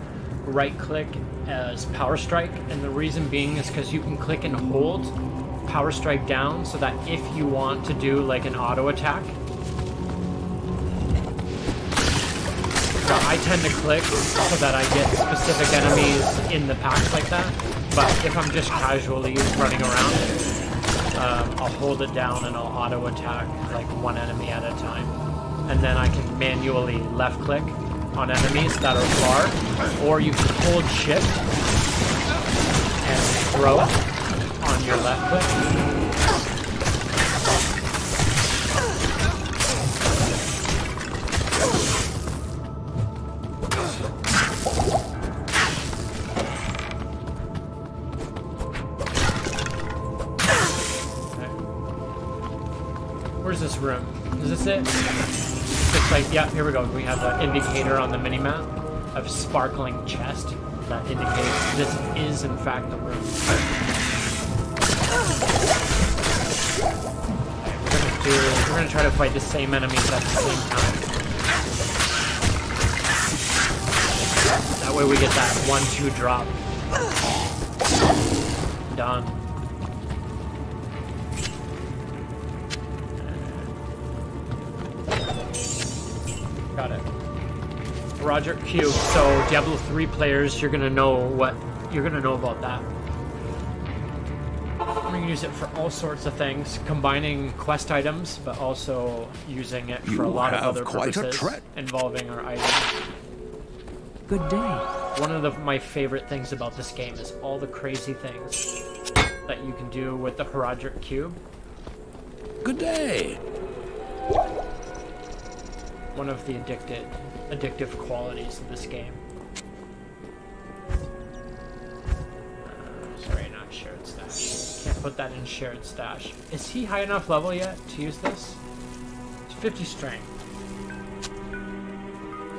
right click as power strike, and the reason being is because you can click and hold power strike down so that if you want to do like an auto attack. So I tend to click so that I get specific enemies in the packs like that, but if I'm just casually running around, I'll hold it down and I'll auto attack like one enemy at a time, and then I can manually left click on enemies that are far, or you can hold shift and throw on your left click. Okay. Where's this room? Is this it? Looks like, yeah, here we go. We have an indicator on the minimap of sparkling chest that indicates this is in fact the room. Okay, we're gonna try to fight the same enemies at the same time. That way we get that 1-2 drop. Done. Got it. Roger Q. So Diablo 3 players, you're gonna know about that. We're gonna use it for all sorts of things, combining quest items, but also using it for a lot of other purposes involving our items. Good day. One of my favorite things about this game is all the crazy things that you can do with the Herodic Cube. Good day. One of the addictive qualities of this game. Sorry, not shared stash. Can't put that in shared stash. Is he high enough level yet to use this? It's 50 strength.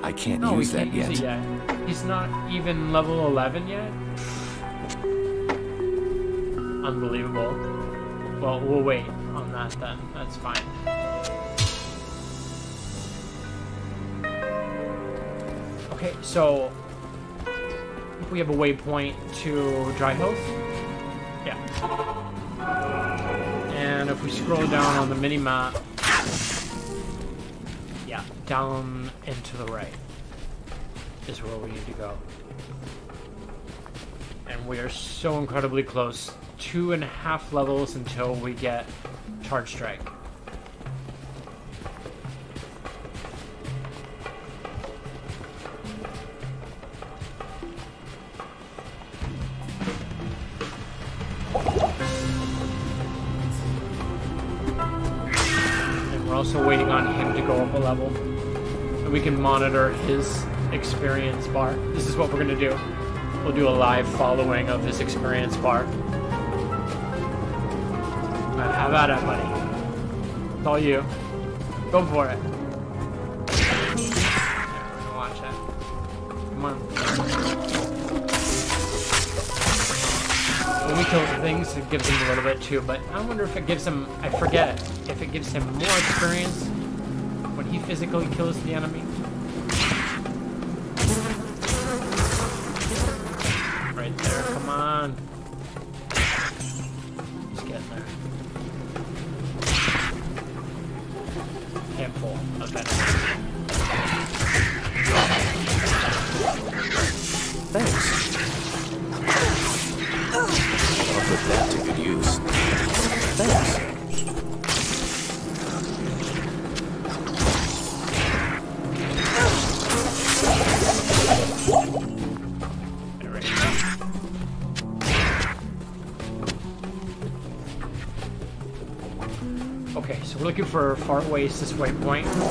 I can't use that yet. Use it yet. He's not even level 11 yet? Unbelievable. Well, we'll wait on that then. That's fine. Okay, so we have a waypoint to Dryhouse. Yeah. And if we scroll down on the mini-map, yeah, down and to the right is where we need to go. And we are so incredibly close. 2.5 levels until we get Charge Strike. Also waiting on him to go up a level, and we can monitor his experience bar. This is what we're gonna do. We'll do a live following of his experience bar. Have at it, buddy. It's all you. Go for it. Watch it. Come on. When we kill things, it gives him a little bit too, but I wonder if it gives him, I forget, if it gives him more experience when he physically kills the enemy. Right there, come on. Just getting there. Handful of enemies. Thanks. I'll put that to good use. Thanks. Okay, so we're looking for Far Oasis Waypoint and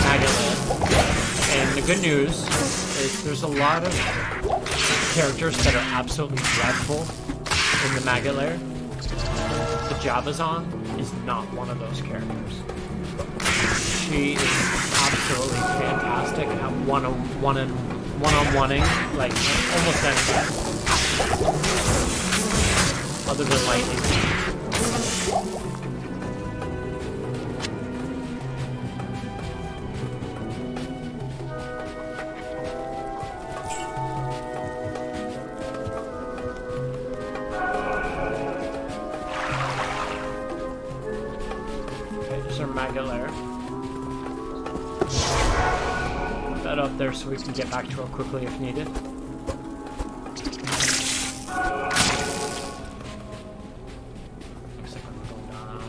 Magalan. And the good news is there's a lot of characters that are absolutely dreadful in the Maggot Lair. The Javazon is not one of those characters. She is absolutely fantastic at one-on-one-ing, like almost anything. Other than lightning. Maggot Lair. Put that up there so we can get back to her quickly if needed. Looks like I'm going down.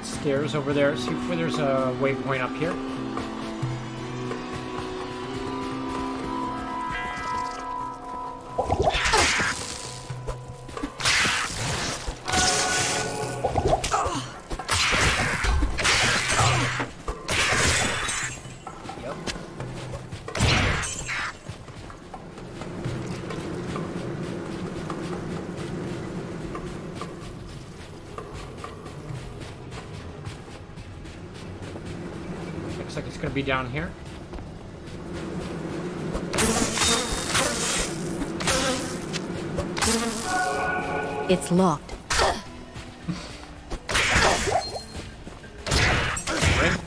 Stairs over there. See if there's a waypoint up here. Looks like it's going to be down here. It's locked. Right.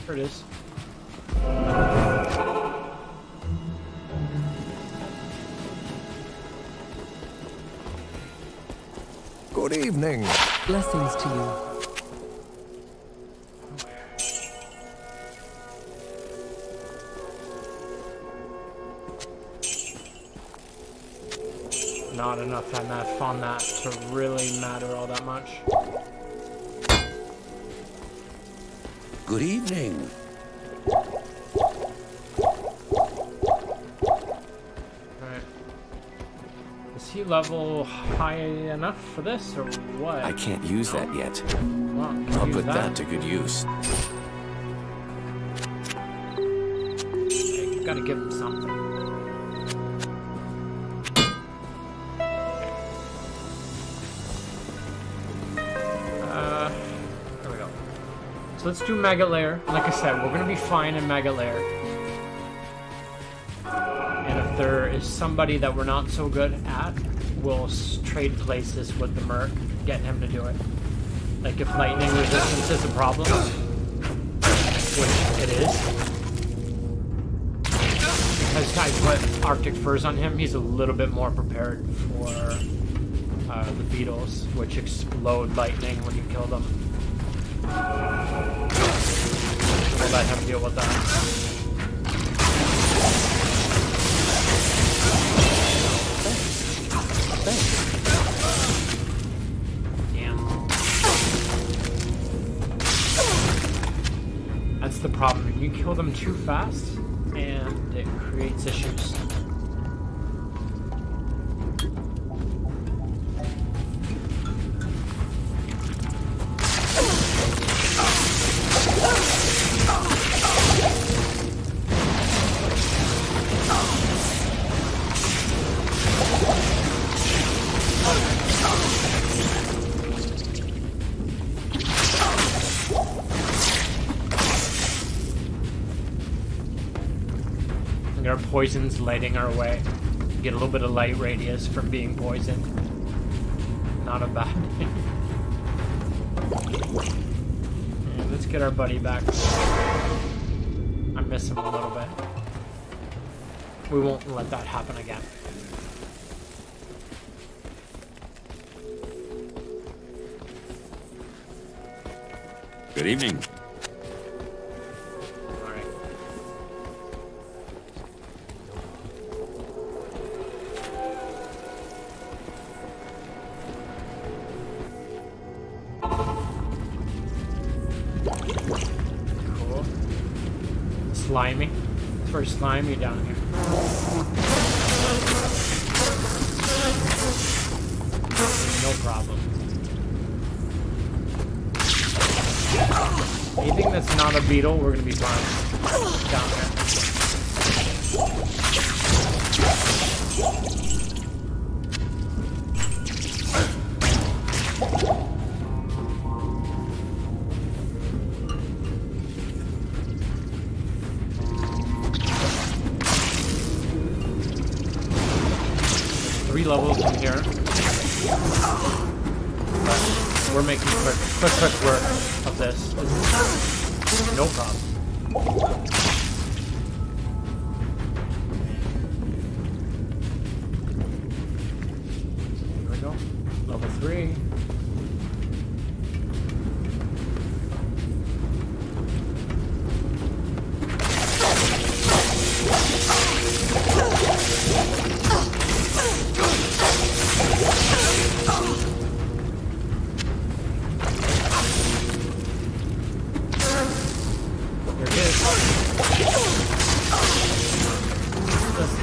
There it is. Good evening. Blessings to you. Not enough MF on that to really matter all that much. Good evening. Is he level high enough for this, or what? I can't use that yet. Well, I'll put that to good use. Okay, gotta give him something. There we go. So let's do Maggot Lair. Like I said, we're gonna be fine in Maggot Lair. If there is somebody that we're not so good at, we'll trade places with the Merc, get him to do it. Like if lightning resistance is a problem, which it is, because I put Arctic Furs on him, he's a little bit more prepared for the beetles, which explode lightning when you kill them. We'll let him deal with that. kill them too fast, and it creates issues. Our poison's lighting our way. Get a little bit of light radius from being poisoned. Not a bad thing. And let's get our buddy back. I miss him a little bit. We won't let that happen again. Good evening. Slimy. It's very slimy down here. No problem. Anything that's not a beetle, we're gonna be fine down here. 3 levels in here. But we're making quick work of this. No problem. Here we go. Level 3.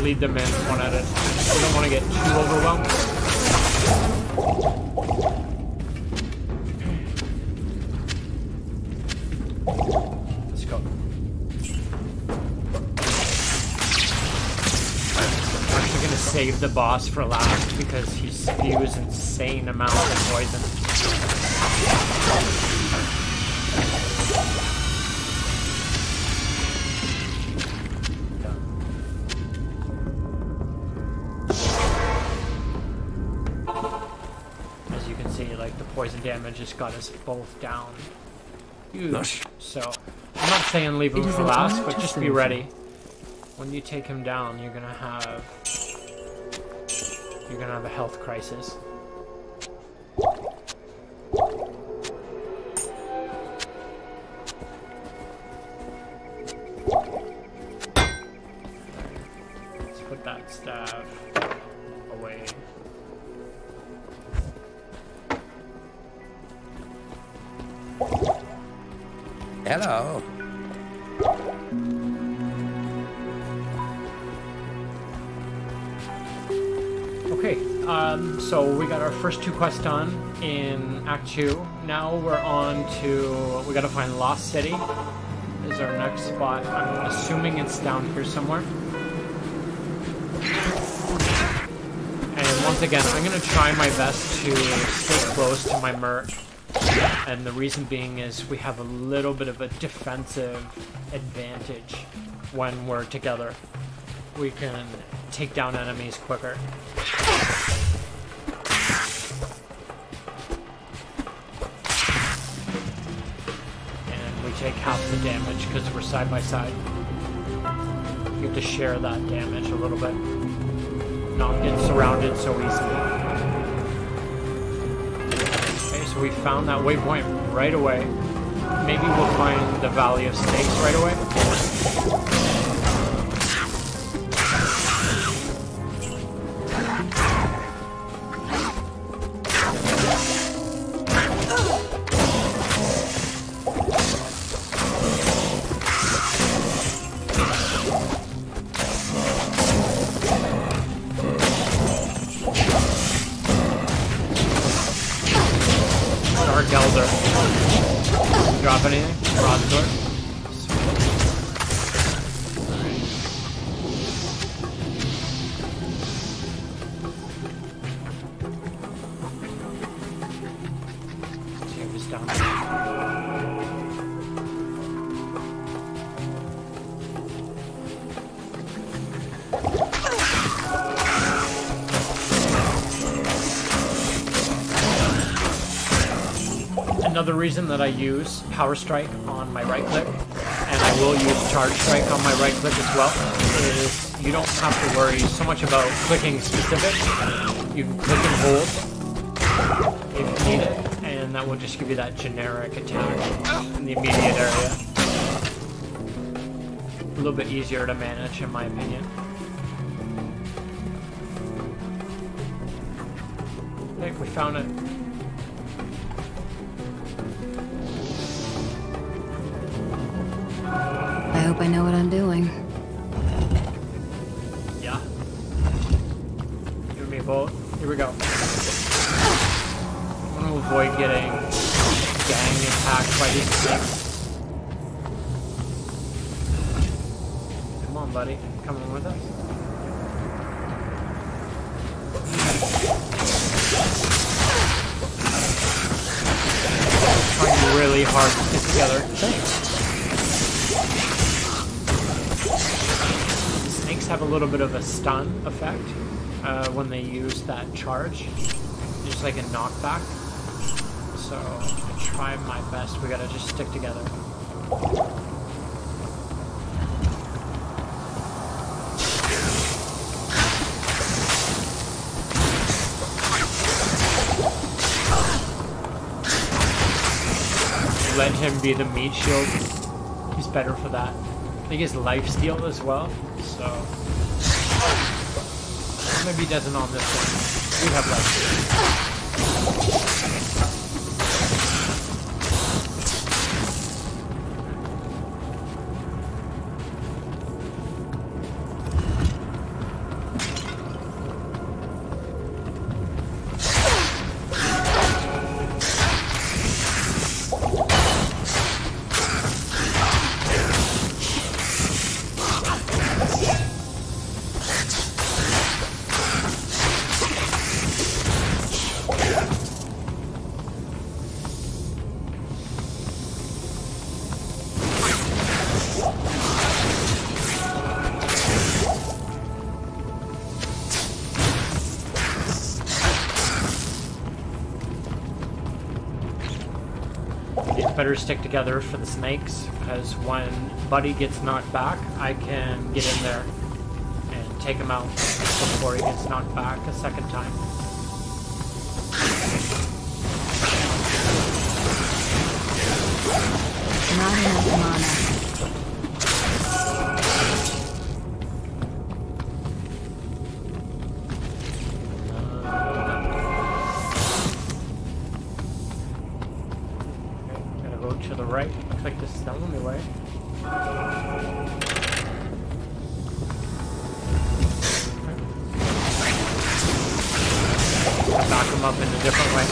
Lead them in one at a time. We don't want to get too overwhelmed. Let's go. I'm actually going to save the boss for last because he spews insane amounts of poison. Poison damage just got us both down. Huge. So, I'm not saying leave him for last, but just be ready. When you take him down, you're gonna have a health crisis. Let's put that staff away. Hello. Okay, so we got our first 2 quests done in Act 2. Now we're on to... we gotta find Lost City. Is our next spot. I'm assuming it's down here somewhere. And once again, I'm gonna try my best to stay close to my merc. And the reason being is we have a little bit of a defensive advantage when we're together. We can take down enemies quicker. And we take half the damage because we're side by side. You have to share that damage a little bit. Not get surrounded so easily. So we found that waypoint right away. Maybe we'll find the Valley of Snakes right away. Broadsword. Drop anything? Broadsword. Save this down. Another reason that I use Power Strike on my right click, and I will use Charge Strike on my right click as well, is you don't have to worry so much about clicking specific. You can click and hold if you need it, and that will just give you that generic attack in the immediate area. A little bit easier to manage, in my opinion. I think we found it. I hope I know what I'm doing. Yeah. Give me a bullet. Here we go. I want to avoid getting gang attacked by these things. Come on, buddy. Come on with us. Trying really hard to get together. Snakes have a little bit of a stun effect when they use that charge, just like a knockback. So I try my best. We gotta just stick together. Let him be the meat shield. He's better for that. I think his life steal as well, so maybe he doesn't on this one. We have life steal. Better stick together for the snakes, because when Buddy gets knocked back, I can get in there and take him out before he gets knocked back a second time. Not enough mana. To the right. Looks like this is the only way. Knock him up in a different way.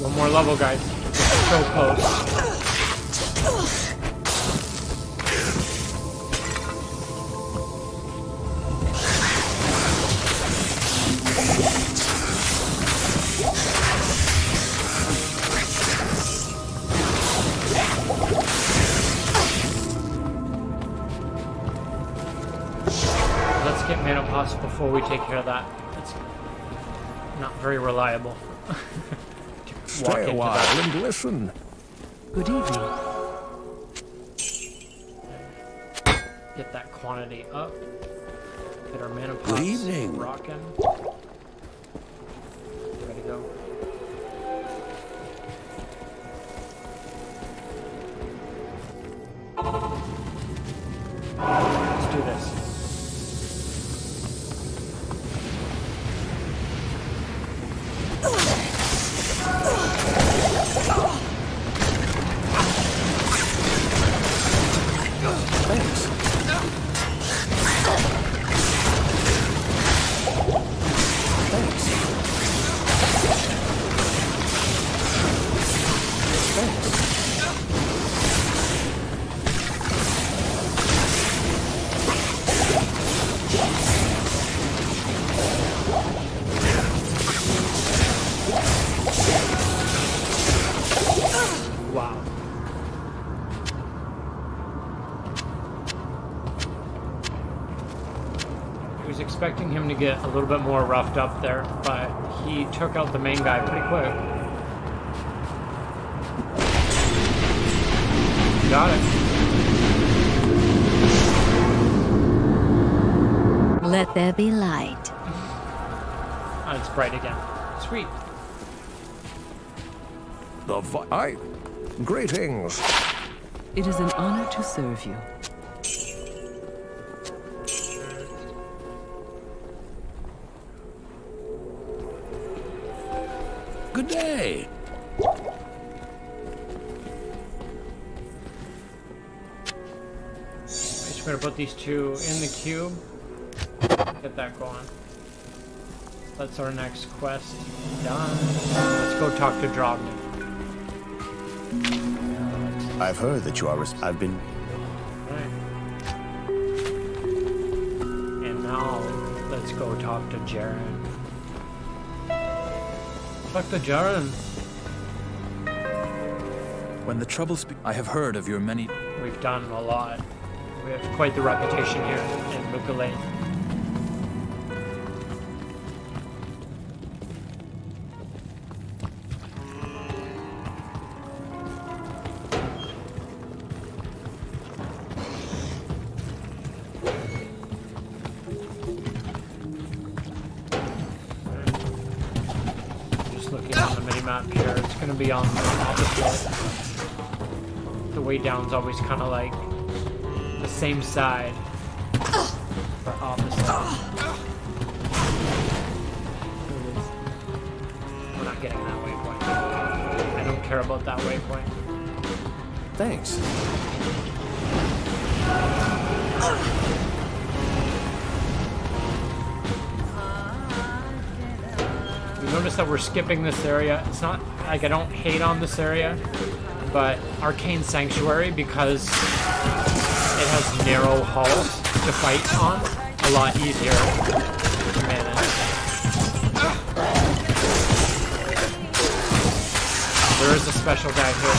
One more level, guys. So close. Let's get Menopause before we take care of that. It's not very reliable. Stay a while and listen. Good evening. Get that quantity up. Get our Menopause Good evening. rocking. Ready to go. Let's do this. Wow. I was expecting him to get a little bit more roughed up there, but he took out the main guy pretty quick. Got it. Let there be light. Oh, it's bright again. Sweet. Greetings. It is an honor to serve you. Good day. Just gonna put these two in the cube. Get that going. That's our next quest done. Let's go talk to Drognin. I've heard that you are. I've been. Right. And now let's go talk to Jaren. Talk to Jaren. When the troubles I have heard of your many... We've done a lot. We have quite the reputation here in Luca Lane. Here. It's going to be on the opposite. The way down's always kind of like the same side, but opposite. We're not getting that waypoint. I don't care about that waypoint. Thanks. Notice that we're skipping this area. It's not like I don't hate on this area, but Arcane Sanctuary, because it has narrow halls to fight on, a lot easier to manage. There is a special guy here,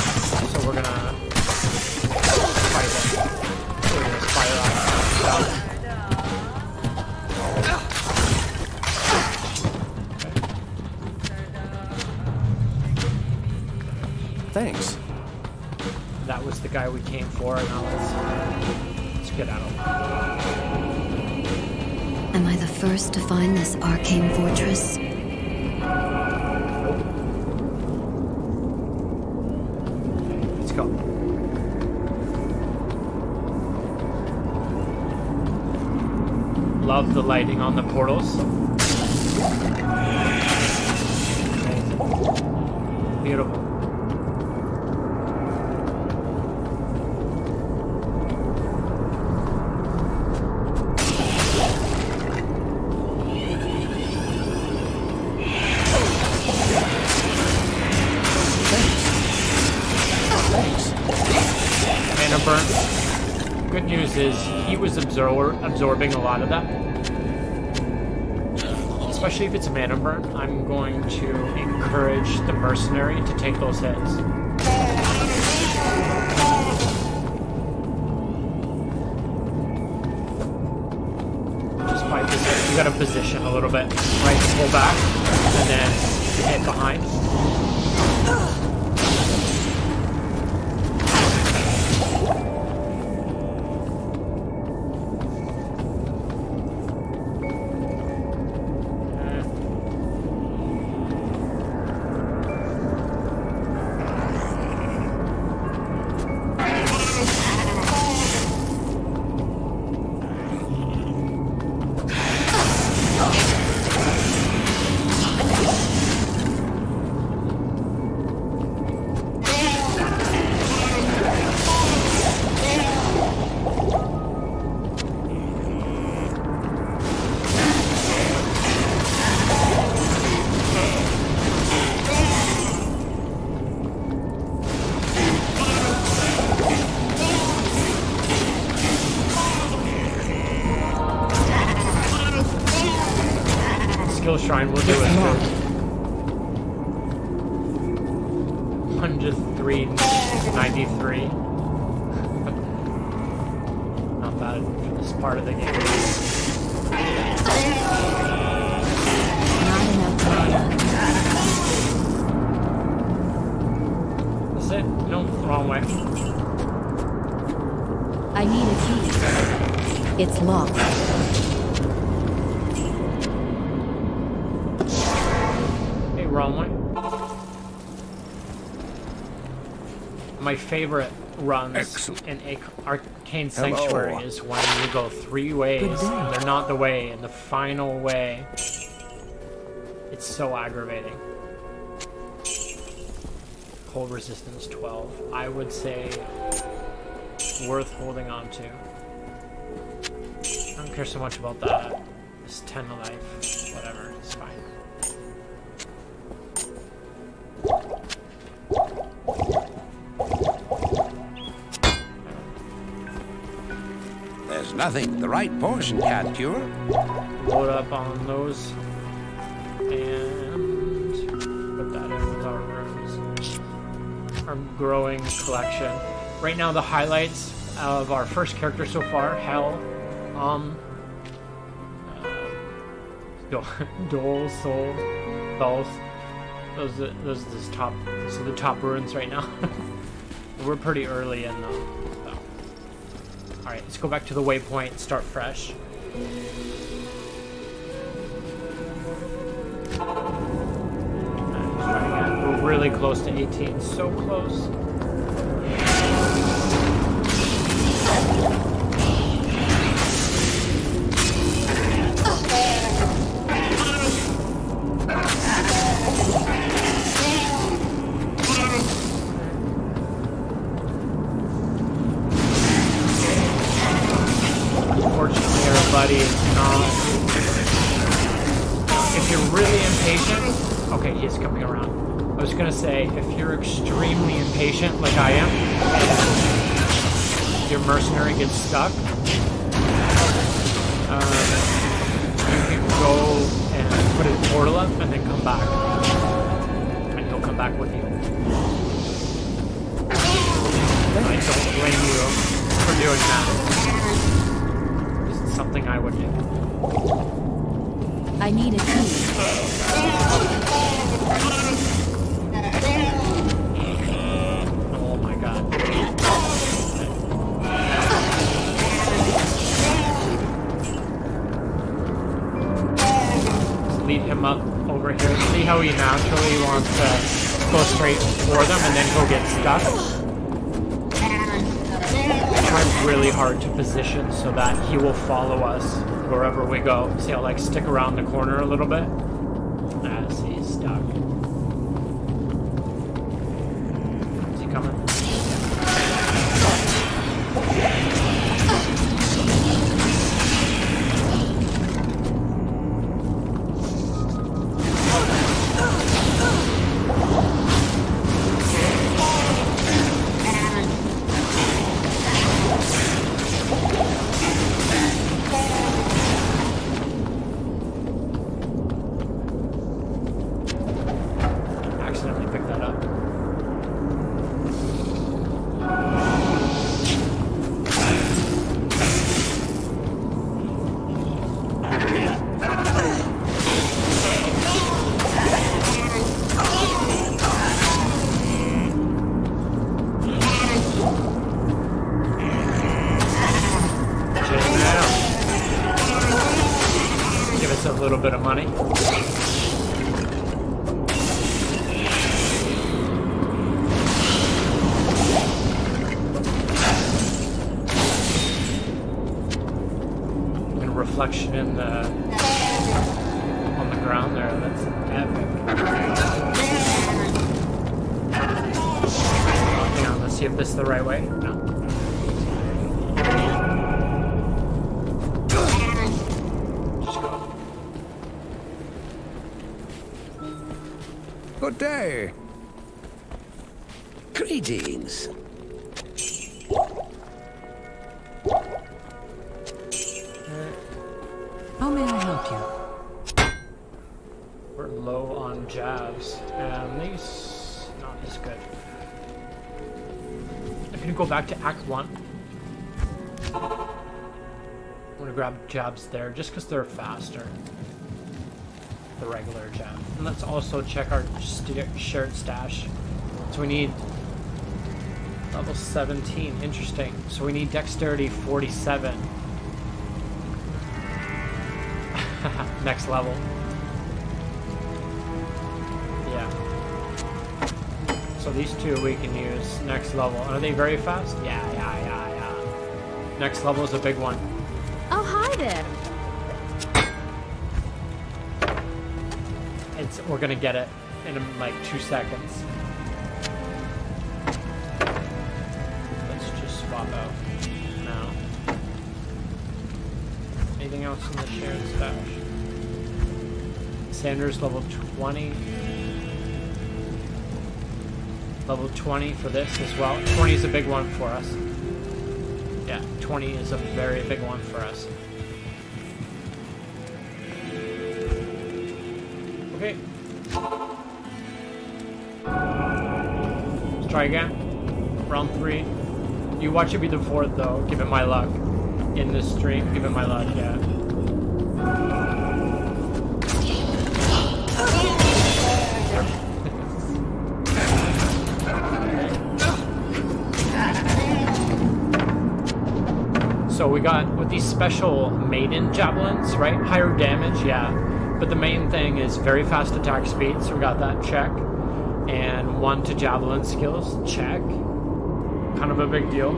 so we're gonna fight him. We're gonna spiral out. Thanks. That was the guy we came for, and now let's get out of here. Am I the first to find this arcane fortress? Let's go. Love the lighting on the portals. Amazing. Beautiful. burn. Good news is he was absorbing a lot of that. Especially if it's a mana burn, I'm going to encourage the mercenary to take those hits. Just by position, you gotta position a little bit. Right, pull back, and then hit behind. Shrine will do it too. 103.93. Not bad for this part of the game. That's it? No, wrong way. I need a key. It's locked. Wrong way. My favorite runs in Arcane Sanctuary is when you go 3 ways and they're not the way, and the final way. It's so aggravating. Cold resistance 12. I would say worth holding on to. I don't care so much about that. It's 10 to life. Whatever, it's fine. There's nothing the right potion can't cure. Load up on those and put that in with our rooms. Our growing collection. Right now the highlights of our first character so far, Hell, Dole, Soul, both. Those top, so the top runes right now. We're pretty early in though. So. Alright, let's go back to the waypoint, start fresh. We're really close to 18, so close. If you're really impatient, okay, he's coming around. I was gonna say, if you're extremely impatient, like I am, your mercenary gets stuck, you can go and put a portal up and then come back. And he'll come back with you. I don't blame you for doing that. Something I would do. I need a key. Oh my god. Just lead him up over here. See how he naturally wants to go straight for them and then go get stuck? Try really hard to position so that he will follow us wherever we go. See, I'll like stick around the corner a little bit. See, he's stuck. Is he coming? money. And reflection in the on the ground there. That's epic. Hang on, let's see if this is the right way. No. Good day. Greetings. How may I help you? We're low on jabs, and these not as good. I'm gonna go back to Act 1. I'm gonna grab jabs there just because they're faster. The regular jab. And let's also check our shared stash. So we need level 17. Interesting. So we need dexterity 47. Next level. Yeah. So these two we can use next level. Are they very fast? Yeah. Next level is a big one. Oh, hi there. We're gonna get it in like 2 seconds. Let's just swap out now. Anything else in the shared stash? Sanders level 20. Level 20 for this as well. 20 is a big one for us. Yeah, 20 is a very big one for us. Okay. Let's try again. Round 3. You watch it be the 4th though. Give it my luck. In this stream, give it my luck, yeah. So we got with these special maiden javelins, right? Higher damage, yeah. But the main thing is very fast attack speed, so we got that check. And 1 to javelin skills, check. Kind of a big deal.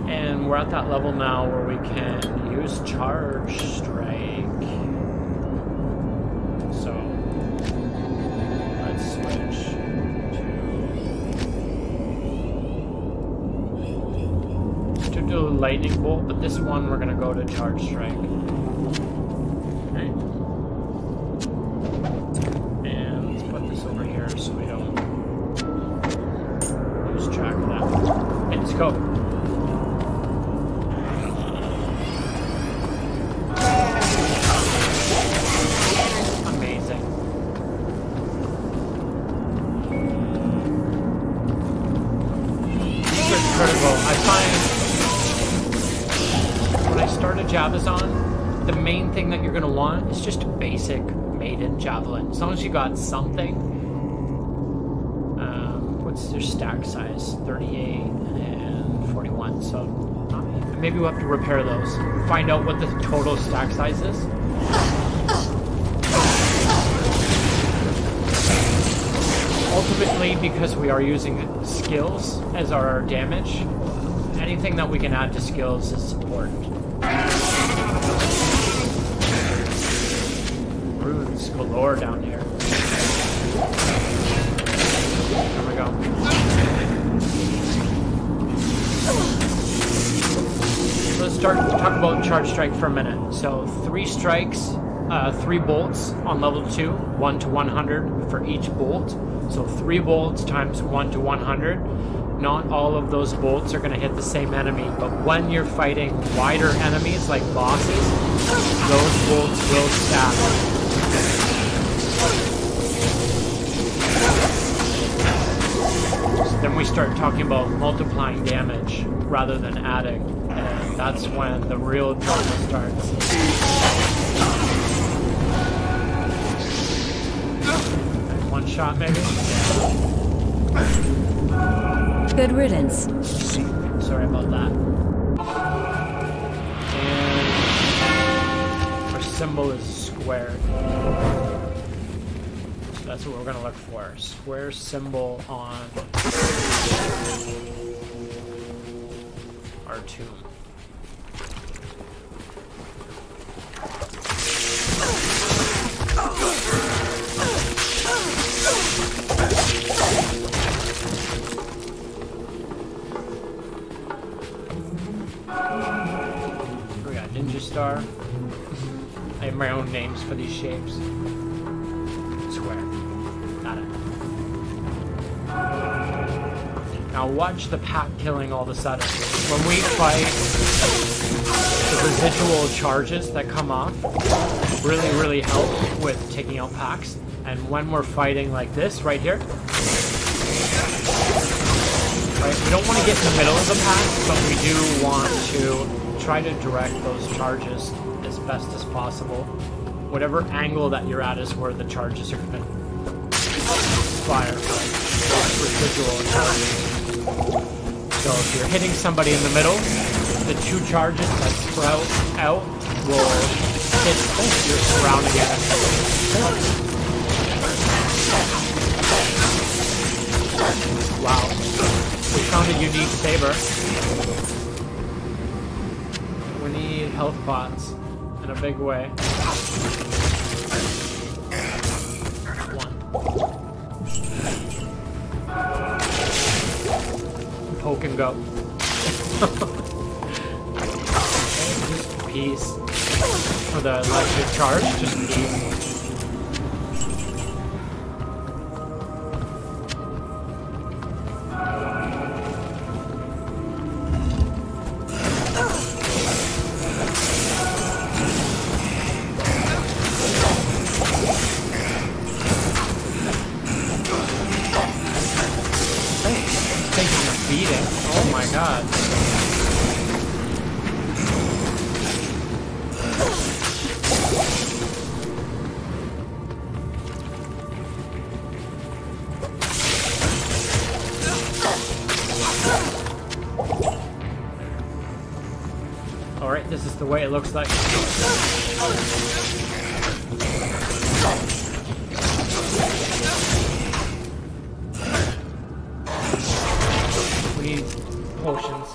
And we're at that level now where we can use charge strike. So let's switch to do lightning bolt, but this one we're gonna go to charge strike. So we don't lose track of that. Okay, let's go. Amazing. These are critical. I find when I start a Javazon, the main thing that you're going to want is just a basic maiden javelin. As long as you got something. What's their stack size? 38 and 41. So maybe we'll have to repair those. Find out what the total stack size is. Ultimately, because we are using skills as our damage, anything that we can add to skills is important. Runes galore down here. There we go. So let's talk about charge strike for a minute. So 3 strikes, 3 bolts on level 2, 1 to 100 for each bolt. So 3 bolts times 1 to 100. Not all of those bolts are going to hit the same enemy, but when you're fighting wider enemies like bosses, those bolts will stack. Then we start talking about multiplying damage rather than adding, and that's when the real drama starts. One shot, maybe? Good riddance. Sorry about that. And our symbol is square. So that's what we're gonna look for. Square symbol on our tomb. We got Ninja Star. I have my own names for these shapes. Square. Got it. Now watch the pack killing all of a sudden. When we fight, the residual charges that come off really help with taking out packs. And when we're fighting like this, right here, right, we don't want to get in the middle of the pack, but we do want to try to direct those charges as best as possible. Whatever angle that you're at is where the charges are going to fire those residual charges. So if you're hitting somebody in the middle, the 2 charges that sprout out will hit your surrounding enemy. Wow. We found a unique saber. We need health pots in a big way. 1. Poke and go. Just peace. For the electric charge, just peace. Alright, this is the way it looks like. We need potions.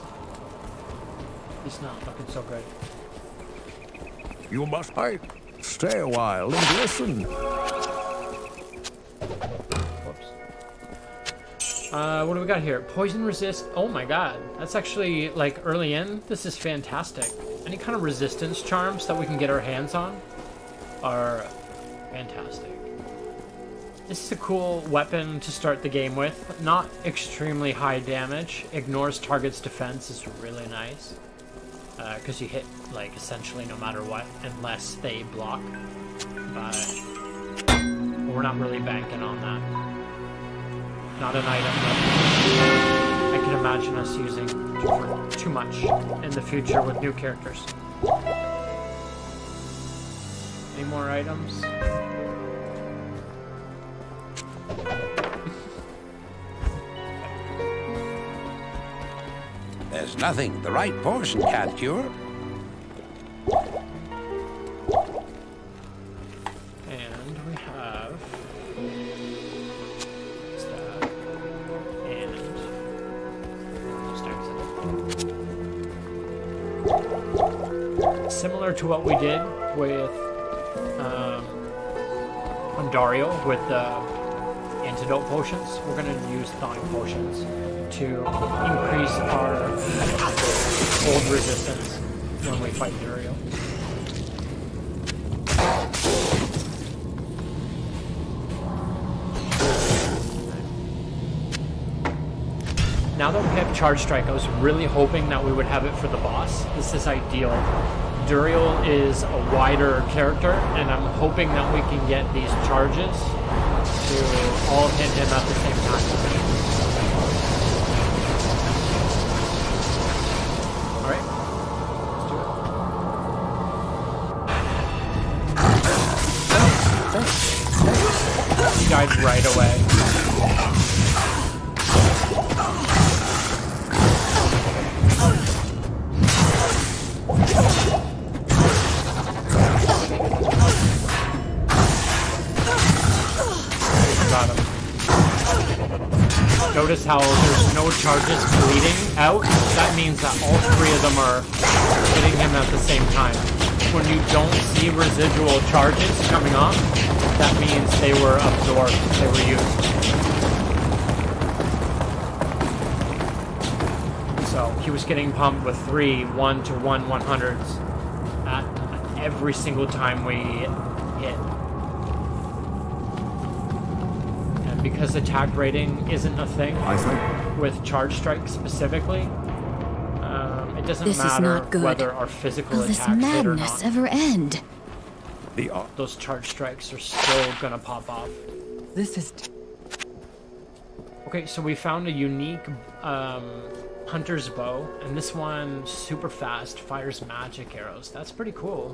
He's not looking so good. You must stay a while and listen. Whoops. What do we got here? Poison resist. Oh my god. That's actually, like, early in. This is fantastic. Any kind of resistance charms that we can get our hands on are fantastic. This is a cool weapon to start the game with. Not extremely high damage. Ignores target's defense is really nice. Because you hit, like, essentially no matter what, unless they block. But we're not really banking on that. Not an item that I can imagine us using too much in the future with new characters. Any more items? There's nothing the right potion can't cure. And we have stuff and stacks. Similar to what we did with Ondario with the antidote potions, we're going to use thawing potions to increase our cold resistance when we fight Duriel. Now that we have Charge Strike, I was really hoping that we would have it for the boss. This is ideal. Duriel is a wider character, and I'm hoping that we can get these charges to all hit him at the same time. Alright, let's do it. He died right away. Notice how there's no charges bleeding out? That means that all three of them are hitting him at the same time. When you don't see residual charges coming off, that means they were absorbed, they were used. So he was getting pumped with 3 1-to-1 100s at every single time we hit. And because attack rating isn't a thing with charge strike specifically, it doesn't matter whether our physical attacks hit or not. This madness ever end? Those charge strikes are still gonna pop off. This is... Okay, so we found a unique hunter's bow, and this one, super fast, fires magic arrows. That's pretty cool.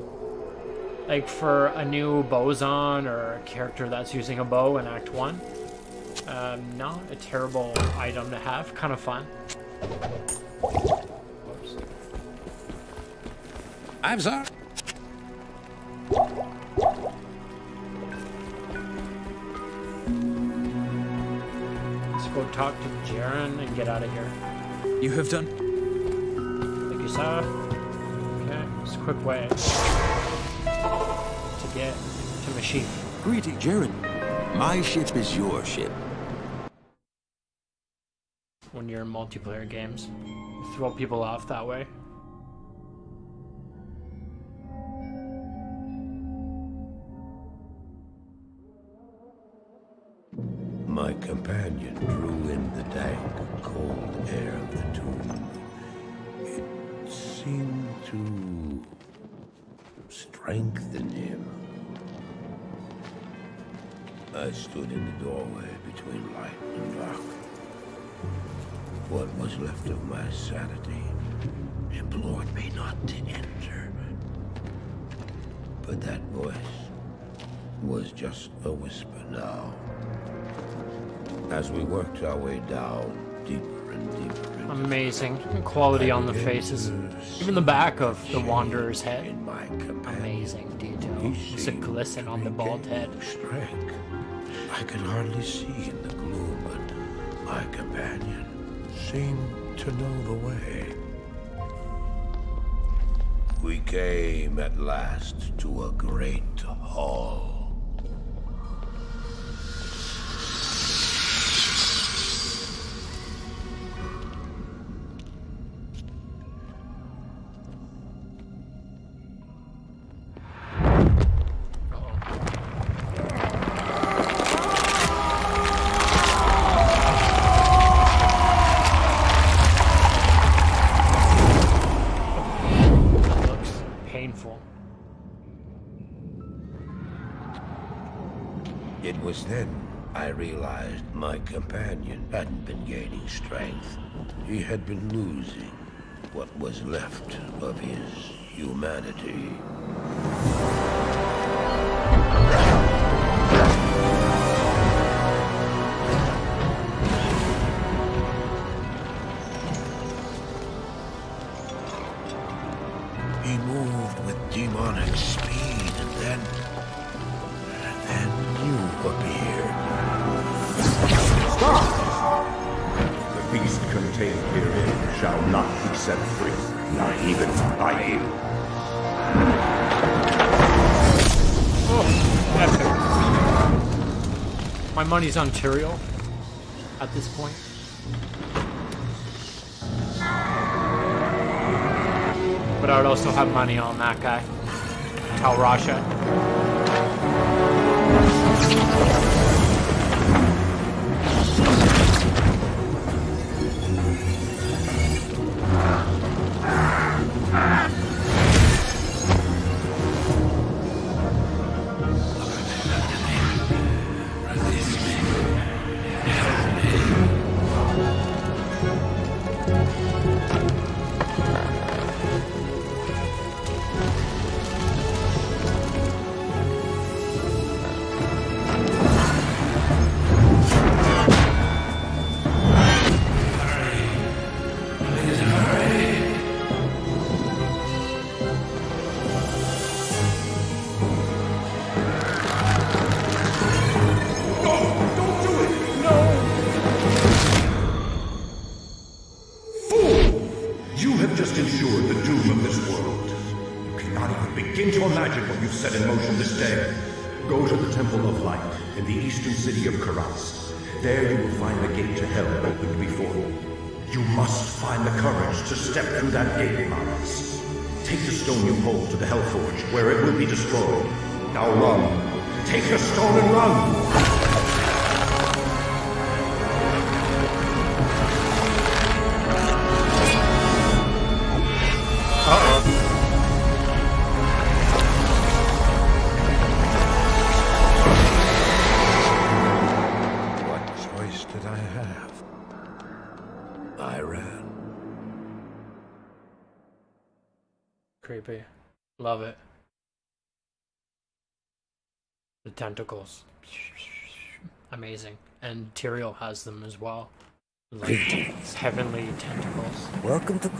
Like for a new Bozon or a character that's using a bow in Act 1. Not a terrible item to have, kind of fun. I'm sorry. Let's go talk to Jaren and get out of here. You have done. Thank you, sir. Okay, it's a quick way to get to Mashif. Greeting, Jaren. My ship is your ship. When you're in multiplayer games, you throw people off that way. My companion drew in the dank, cold air of the tomb. It seemed to strengthen him. I stood in the doorway between light and dark. What was left of my sanity implored me not to enter. But that voice was just a whisper now. As we worked our way down, deeper and deeper. Amazing quality on the faces. Even the back of the Wanderer's head. Amazing detail. Just a glisten on the bald head. Strength. I could hardly see in the gloom, but my companion seemed to know the way. We came at last to a great hall. It was then I realized my companion hadn't been gaining strength. He had been losing what was left of his humanity. He moved with demonic speed, and then you appeared. Stop! The beast contained herein shall not be set free, not even by you. Oh, epic. My money's on Tyrael at this point. But I would also have money on that guy. Talrasha. Begin to imagine what you've set in motion this day. Go to the Temple of Light in the eastern city of Karas. There you will find the gate to hell opened before you. You must find the courage to step through that gate, Mars. Take the stone you hold to the Hellforge, where it will be destroyed. Now run. Take the stone and run! Creepy. Love it. The tentacles. Amazing. And Tyrael has them as well. Like heavenly tentacles. Welcome to...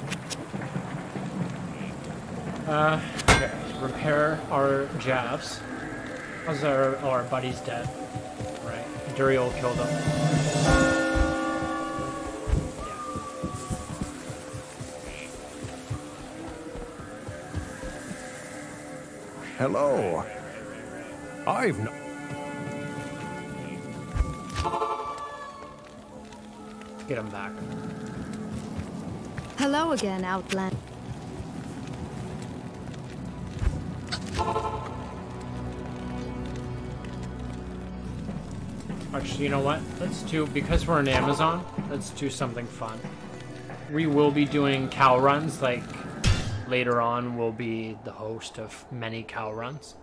Okay. Repair our Javs. How's our buddy's dead? Right. Duriel killed him. Hello. I've no... Get him back. Hello again, Outland. Actually, you know what? Let's do, because we're in Amazon, let's do something fun. We will be doing cow runs, like... Later on, we'll be the host of many cow runs.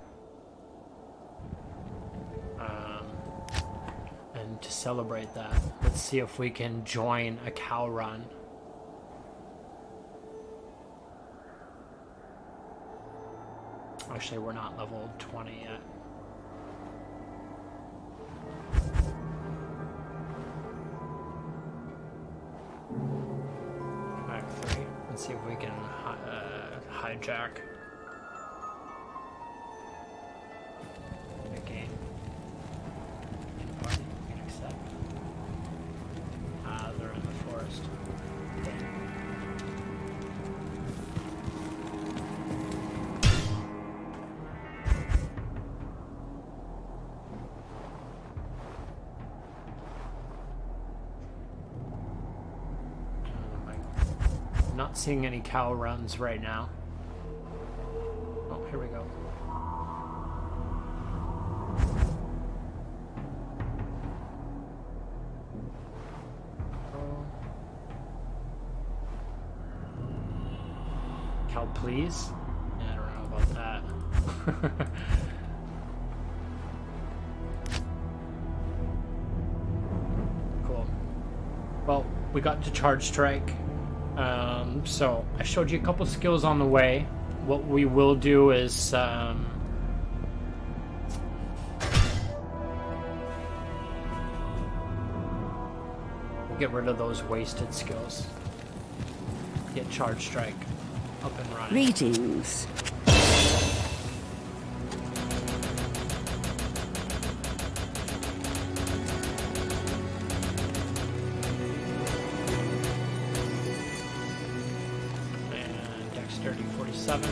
And to celebrate that, let's see if we can join a cow run. Actually, we're not level 20 yet. Act 3. Let's see if we can hijack the game. Party, accept. They're in the forest. Not seeing any cow runs right now. Oh, here we go. Cow, please? Yeah, I don't know about that. Cool. Well, we got to Charge Strike. So I showed you a couple skills on the way. What we will do is get rid of those wasted skills. Get Charge Strike up and running. Greetings. Dexterity 47.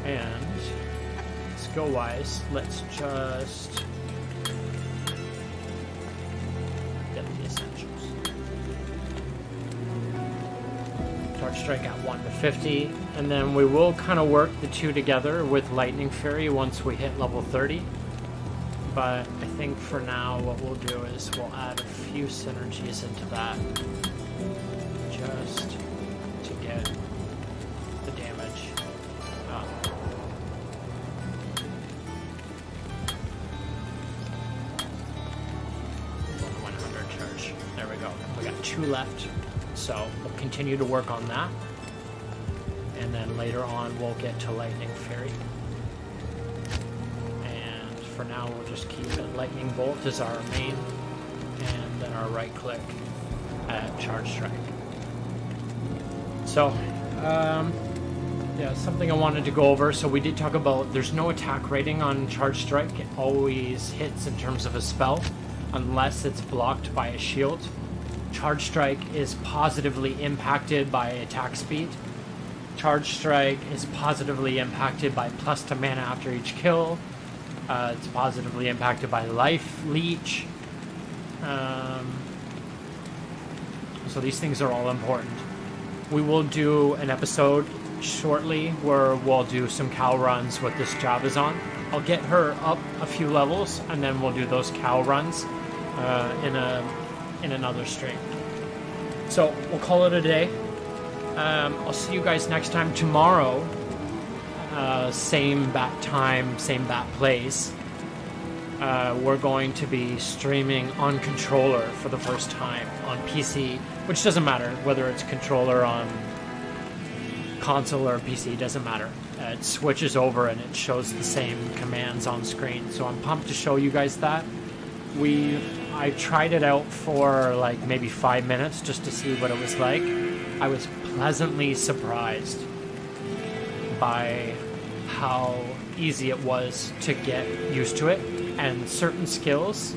And skill-wise, let's just get the essentials. Charge Strike at 1 to 50, and then we will kind of work the two together with Lightning Fury once we hit level 30. But I think for now what we'll do is we'll add a few synergies into that just to get the damage up. Charge. There we go. We got 2 left, so we'll continue to work on that, and then later on we'll get to Lightning Fury. And for now we'll just keep it Lightning Bolt as our main, and then our right click at Charge Strike. So Yeah, something I wanted to go over. So we did talk about there's no attack rating on Charge Strike. It always hits in terms of a spell, unless it's blocked by a shield. Charge Strike is positively impacted by attack speed. Charge Strike is positively impacted by plus to mana after each kill. It's positively impacted by life leech. So these things are all important. We will do an episode shortly where we'll do some cow runs with this Javazon. I'll get her up a few levels and then we'll do those cow runs in another stream. So we'll call it a day. I'll see you guys next time tomorrow. Same bat time, same bat place. We're going to be streaming on controller for the first time on PC, which doesn't matter whether it's controller on console or PC, doesn't matter. It switches over and it shows the same commands on screen. So I'm pumped to show you guys that. I tried it out for like maybe 5 minutes just to see what it was like. I was pleasantly surprised by how easy it was to get used to it, and certain skills,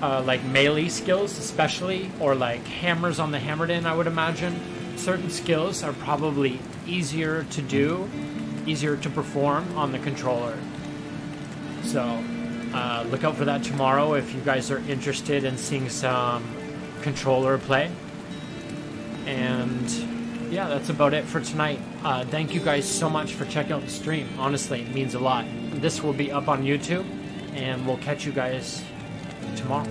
like melee skills especially, or like hammers on the hammered in, I would imagine, certain skills are probably easier to do, easier to perform on the controller. So look out for that tomorrow if you guys are interested in seeing some controller play. And yeah, that's about it for tonight. Thank you guys so much for checking out the stream. Honestly, it means a lot. This will be up on YouTube, and we'll catch you guys tomorrow.